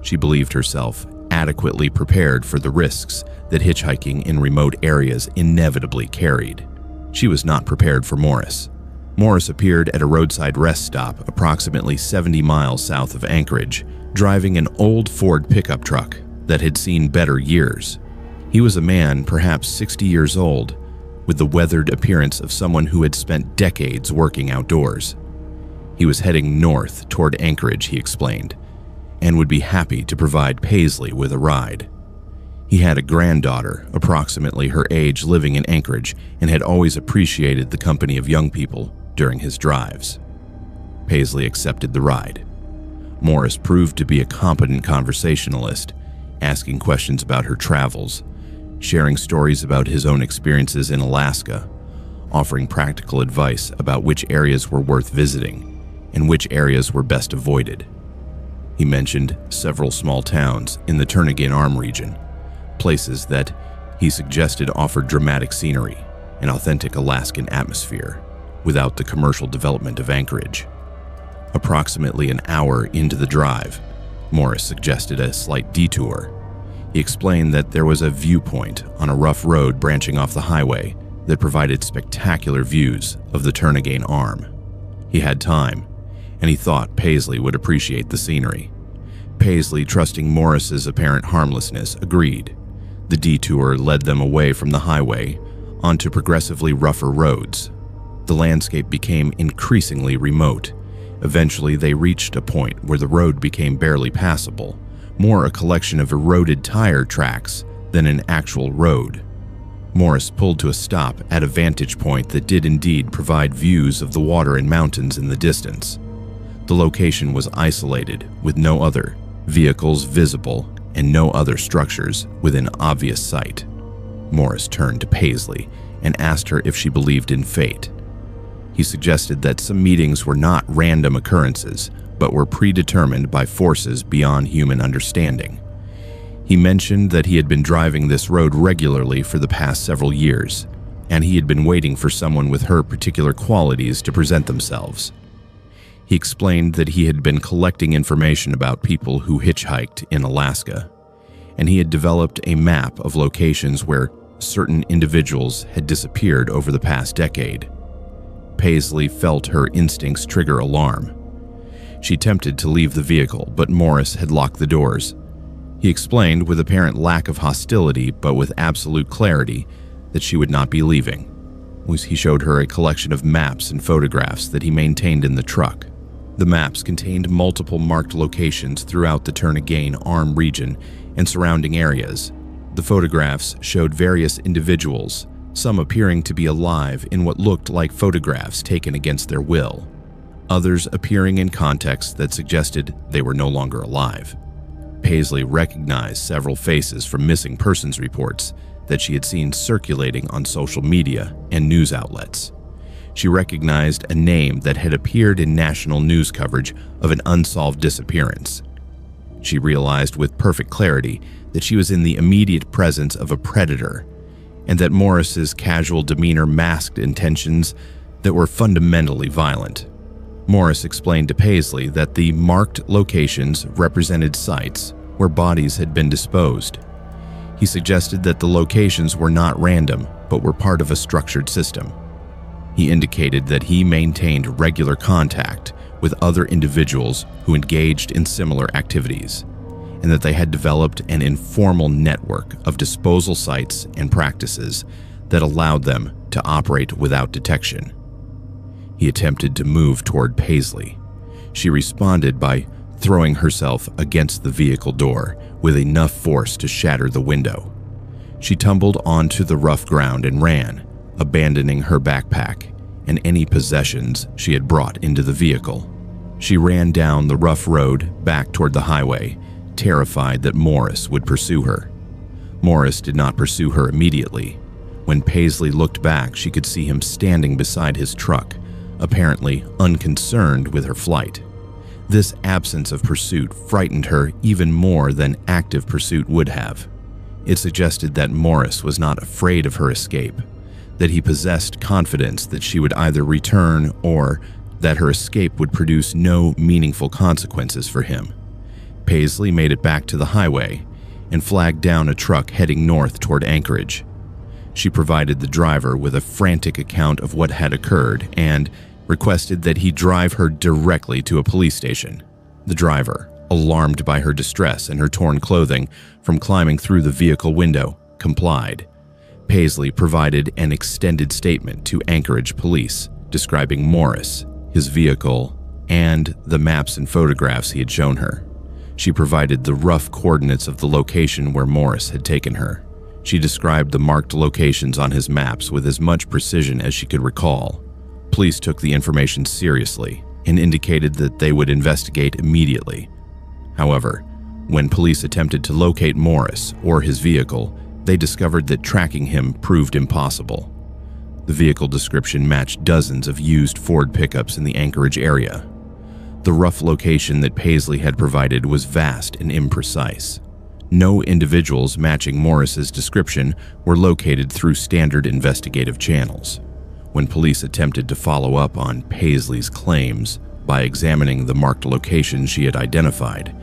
She believed herself adequately prepared for the risks that hitchhiking in remote areas inevitably carried. She was not prepared for Morris. Morris appeared at a roadside rest stop approximately 70 miles south of Anchorage, driving an old Ford pickup truck that had seen better years. He was a man perhaps 60 years old, with the weathered appearance of someone who had spent decades working outdoors. He was heading north toward Anchorage, he explained, and would be happy to provide Paisley with a ride. He had a granddaughter, approximately her age, living in Anchorage and had always appreciated the company of young people during his drives. Paisley accepted the ride. Morris proved to be a competent conversationalist, asking questions about her travels, sharing stories about his own experiences in Alaska, offering practical advice about which areas were worth visiting and which areas were best avoided. He mentioned several small towns in the Turnagain Arm region, places that he suggested offered dramatic scenery and authentic Alaskan atmosphere without the commercial development of Anchorage. Approximately an hour into the drive, Morris suggested a slight detour. He explained that there was a viewpoint on a rough road branching off the highway that provided spectacular views of the Turnagain Arm. He had time, and he thought Paisley would appreciate the scenery. Paisley, trusting Morris's apparent harmlessness, agreed. The detour led them away from the highway onto progressively rougher roads. The landscape became increasingly remote. Eventually, they reached a point where the road became barely passable, more a collection of eroded tire tracks than an actual road. Morris pulled to a stop at a vantage point that did indeed provide views of the water and mountains in the distance. The location was isolated, with no other vehicles visible and no other structures within obvious sight. Morris turned to Paisley and asked her if she believed in fate. He suggested that some meetings were not random occurrences, but were predetermined by forces beyond human understanding. He mentioned that he had been driving this road regularly for the past several years, and he had been waiting for someone with her particular qualities to present themselves. He explained that he had been collecting information about people who hitchhiked in Alaska, and he had developed a map of locations where certain individuals had disappeared over the past decade. Paisley felt her instincts trigger alarm. She attempted to leave the vehicle, but Morris had locked the doors. He explained with apparent lack of hostility, but with absolute clarity, that she would not be leaving. He showed her a collection of maps and photographs that he maintained in the truck. The maps contained multiple marked locations throughout the Turnagain Arm region and surrounding areas. The photographs showed various individuals, some appearing to be alive in what looked like photographs taken against their will, others appearing in contexts that suggested they were no longer alive. Paisley recognized several faces from missing persons reports that she had seen circulating on social media and news outlets. She recognized a name that had appeared in national news coverage of an unsolved disappearance. She realized with perfect clarity that she was in the immediate presence of a predator, and that Morris's casual demeanor masked intentions that were fundamentally violent. Morris explained to Paisley that the marked locations represented sites where bodies had been disposed. He suggested that the locations were not random, but were part of a structured system. He indicated that he maintained regular contact with other individuals who engaged in similar activities, and that they had developed an informal network of disposal sites and practices that allowed them to operate without detection. He attempted to move toward Paisley. She responded by throwing herself against the vehicle door with enough force to shatter the window. She tumbled onto the rough ground and ran, abandoning her backpack and any possessions she had brought into the vehicle. She ran down the rough road back toward the highway, terrified that Morris would pursue her. Morris did not pursue her immediately. When Paisley looked back, she could see him standing beside his truck, apparently unconcerned with her flight. This absence of pursuit frightened her even more than active pursuit would have. It suggested that Morris was not afraid of her escape, that he possessed confidence that she would either return or that her escape would produce no meaningful consequences for him. Paisley made it back to the highway and flagged down a truck heading north toward Anchorage. She provided the driver with a frantic account of what had occurred and requested that he drive her directly to a police station. The driver, alarmed by her distress and her torn clothing from climbing through the vehicle window, complied. Paisley provided an extended statement to Anchorage police describing Morris, his vehicle, and the maps and photographs he had shown her. She provided the rough coordinates of the location where Morris had taken her. She described the marked locations on his maps with as much precision as she could recall. Police took the information seriously and indicated that they would investigate immediately. However, when police attempted to locate Morris or his vehicle, they discovered that tracking him proved impossible. The vehicle description matched dozens of used Ford pickups in the Anchorage area. The rough location that Paisley had provided was vast and imprecise. No individuals matching Morris's description were located through standard investigative channels. When police attempted to follow up on Paisley's claims by examining the marked locations she had identified,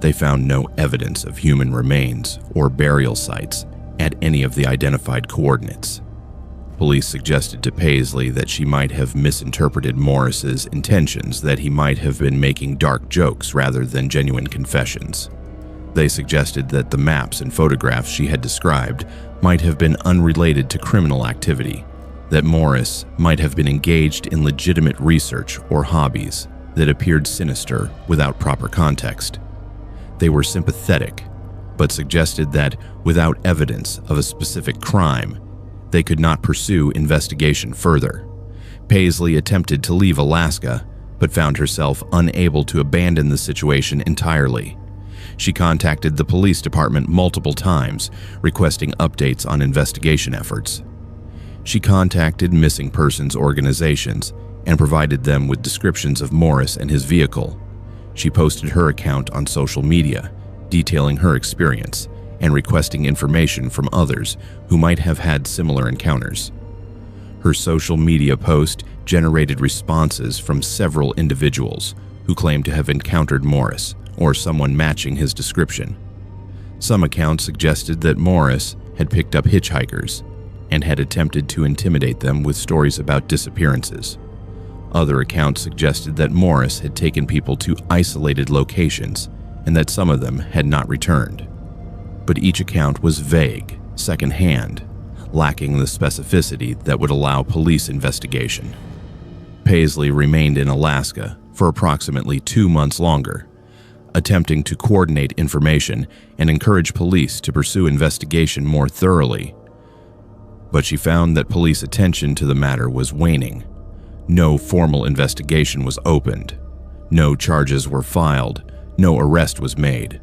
they found no evidence of human remains or burial sites at any of the identified coordinates. Police suggested to Paisley that she might have misinterpreted Morris's intentions, that he might have been making dark jokes rather than genuine confessions. They suggested that the maps and photographs she had described might have been unrelated to criminal activity, that Morris might have been engaged in legitimate research or hobbies that appeared sinister without proper context. They were sympathetic, but suggested that without evidence of a specific crime, they could not pursue investigation further. Paisley attempted to leave Alaska, but found herself unable to abandon the situation entirely. She contacted the police department multiple times, requesting updates on investigation efforts. She contacted missing persons organizations and provided them with descriptions of Morris and his vehicle. She posted her account on social media, detailing her experience and requesting information from others who might have had similar encounters. Her social media post generated responses from several individuals who claimed to have encountered Morris or someone matching his description. Some accounts suggested that Morris had picked up hitchhikers and had attempted to intimidate them with stories about disappearances. Other accounts suggested that Morris had taken people to isolated locations and that some of them had not returned. But each account was vague, secondhand, lacking the specificity that would allow police investigation. Paisley remained in Alaska for approximately 2 months longer, attempting to coordinate information and encourage police to pursue investigation more thoroughly. But she found that police attention to the matter was waning. No formal investigation was opened. No charges were filed. No arrest was made.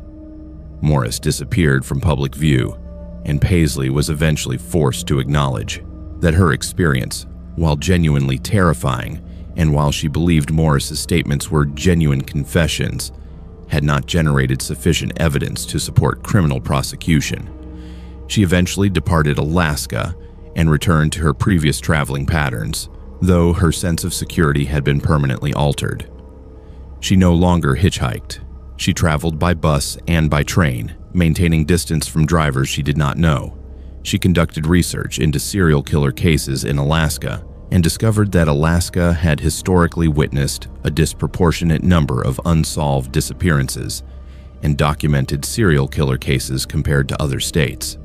Morris disappeared from public view, and Paisley was eventually forced to acknowledge that her experience, while genuinely terrifying, and while she believed Morris's statements were genuine confessions, had not generated sufficient evidence to support criminal prosecution. She eventually departed Alaska and returned to her previous traveling patterns, though her sense of security had been permanently altered. She no longer hitchhiked. She traveled by bus and by train, maintaining distance from drivers she did not know. She conducted research into serial killer cases in Alaska and discovered that Alaska had historically witnessed a disproportionate number of unsolved disappearances and documented serial killer cases compared to other states.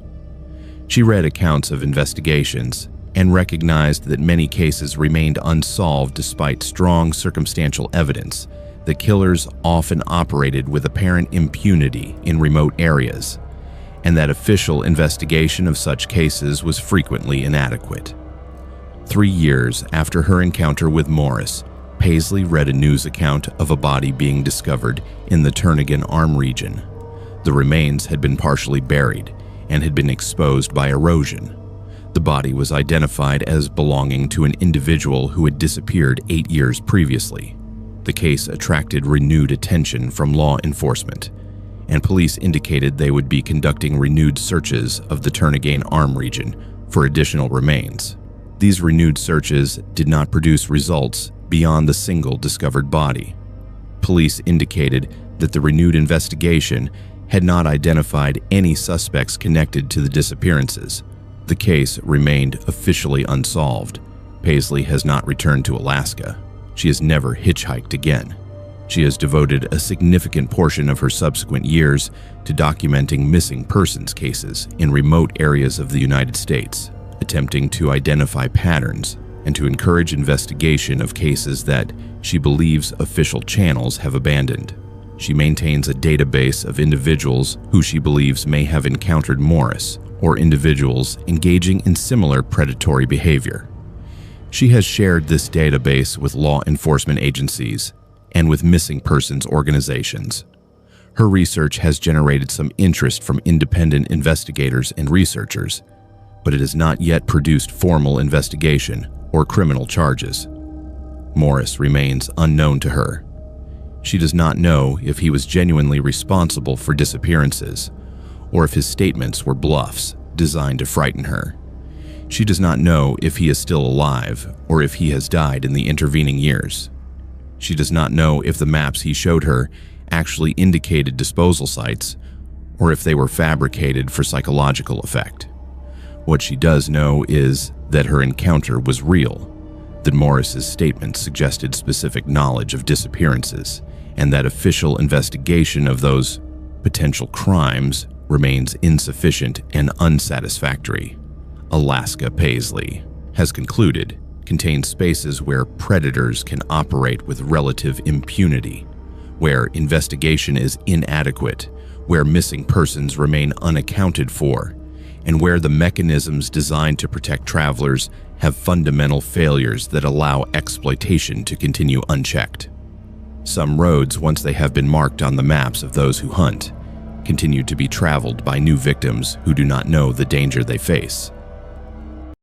She read accounts of investigations and recognized that many cases remained unsolved despite strong circumstantial evidence that killers often operated with apparent impunity in remote areas, and that official investigation of such cases was frequently inadequate. 3 years after her encounter with Morris, Paisley read a news account of a body being discovered in the Turnagain Arm region. The remains had been partially buried and had been exposed by erosion. The body was identified as belonging to an individual who had disappeared 8 years previously. The case attracted renewed attention from law enforcement, and police indicated they would be conducting renewed searches of the Turnagain Arm region for additional remains. These renewed searches did not produce results beyond the single discovered body. Police indicated that the renewed investigation had not identified any suspects connected to the disappearances. The case remained officially unsolved. Paisley has not returned to Alaska. She has never hitchhiked again. She has devoted a significant portion of her subsequent years to documenting missing persons cases in remote areas of the United States, attempting to identify patterns and to encourage investigation of cases that she believes official channels have abandoned. She maintains a database of individuals who she believes may have encountered Morris or individuals engaging in similar predatory behavior. She has shared this database with law enforcement agencies and with missing persons organizations. Her research has generated some interest from independent investigators and researchers, but it has not yet produced formal investigation or criminal charges. Morris remains unknown to her. She does not know if he was genuinely responsible for disappearances or if his statements were bluffs designed to frighten her. She does not know if he is still alive or if he has died in the intervening years. She does not know if the maps he showed her actually indicated disposal sites or if they were fabricated for psychological effect. What she does know is that her encounter was real, that Morris's statements suggested specific knowledge of disappearances, and that official investigation of those potential crimes remains insufficient and unsatisfactory. Alaska Paisley has concluded contains spaces where predators can operate with relative impunity, where investigation is inadequate, where missing persons remain unaccounted for, and where the mechanisms designed to protect travelers have fundamental failures that allow exploitation to continue unchecked. Some roads, once they have been marked on the maps of those who hunt, continue to be traveled by new victims who do not know the danger they face.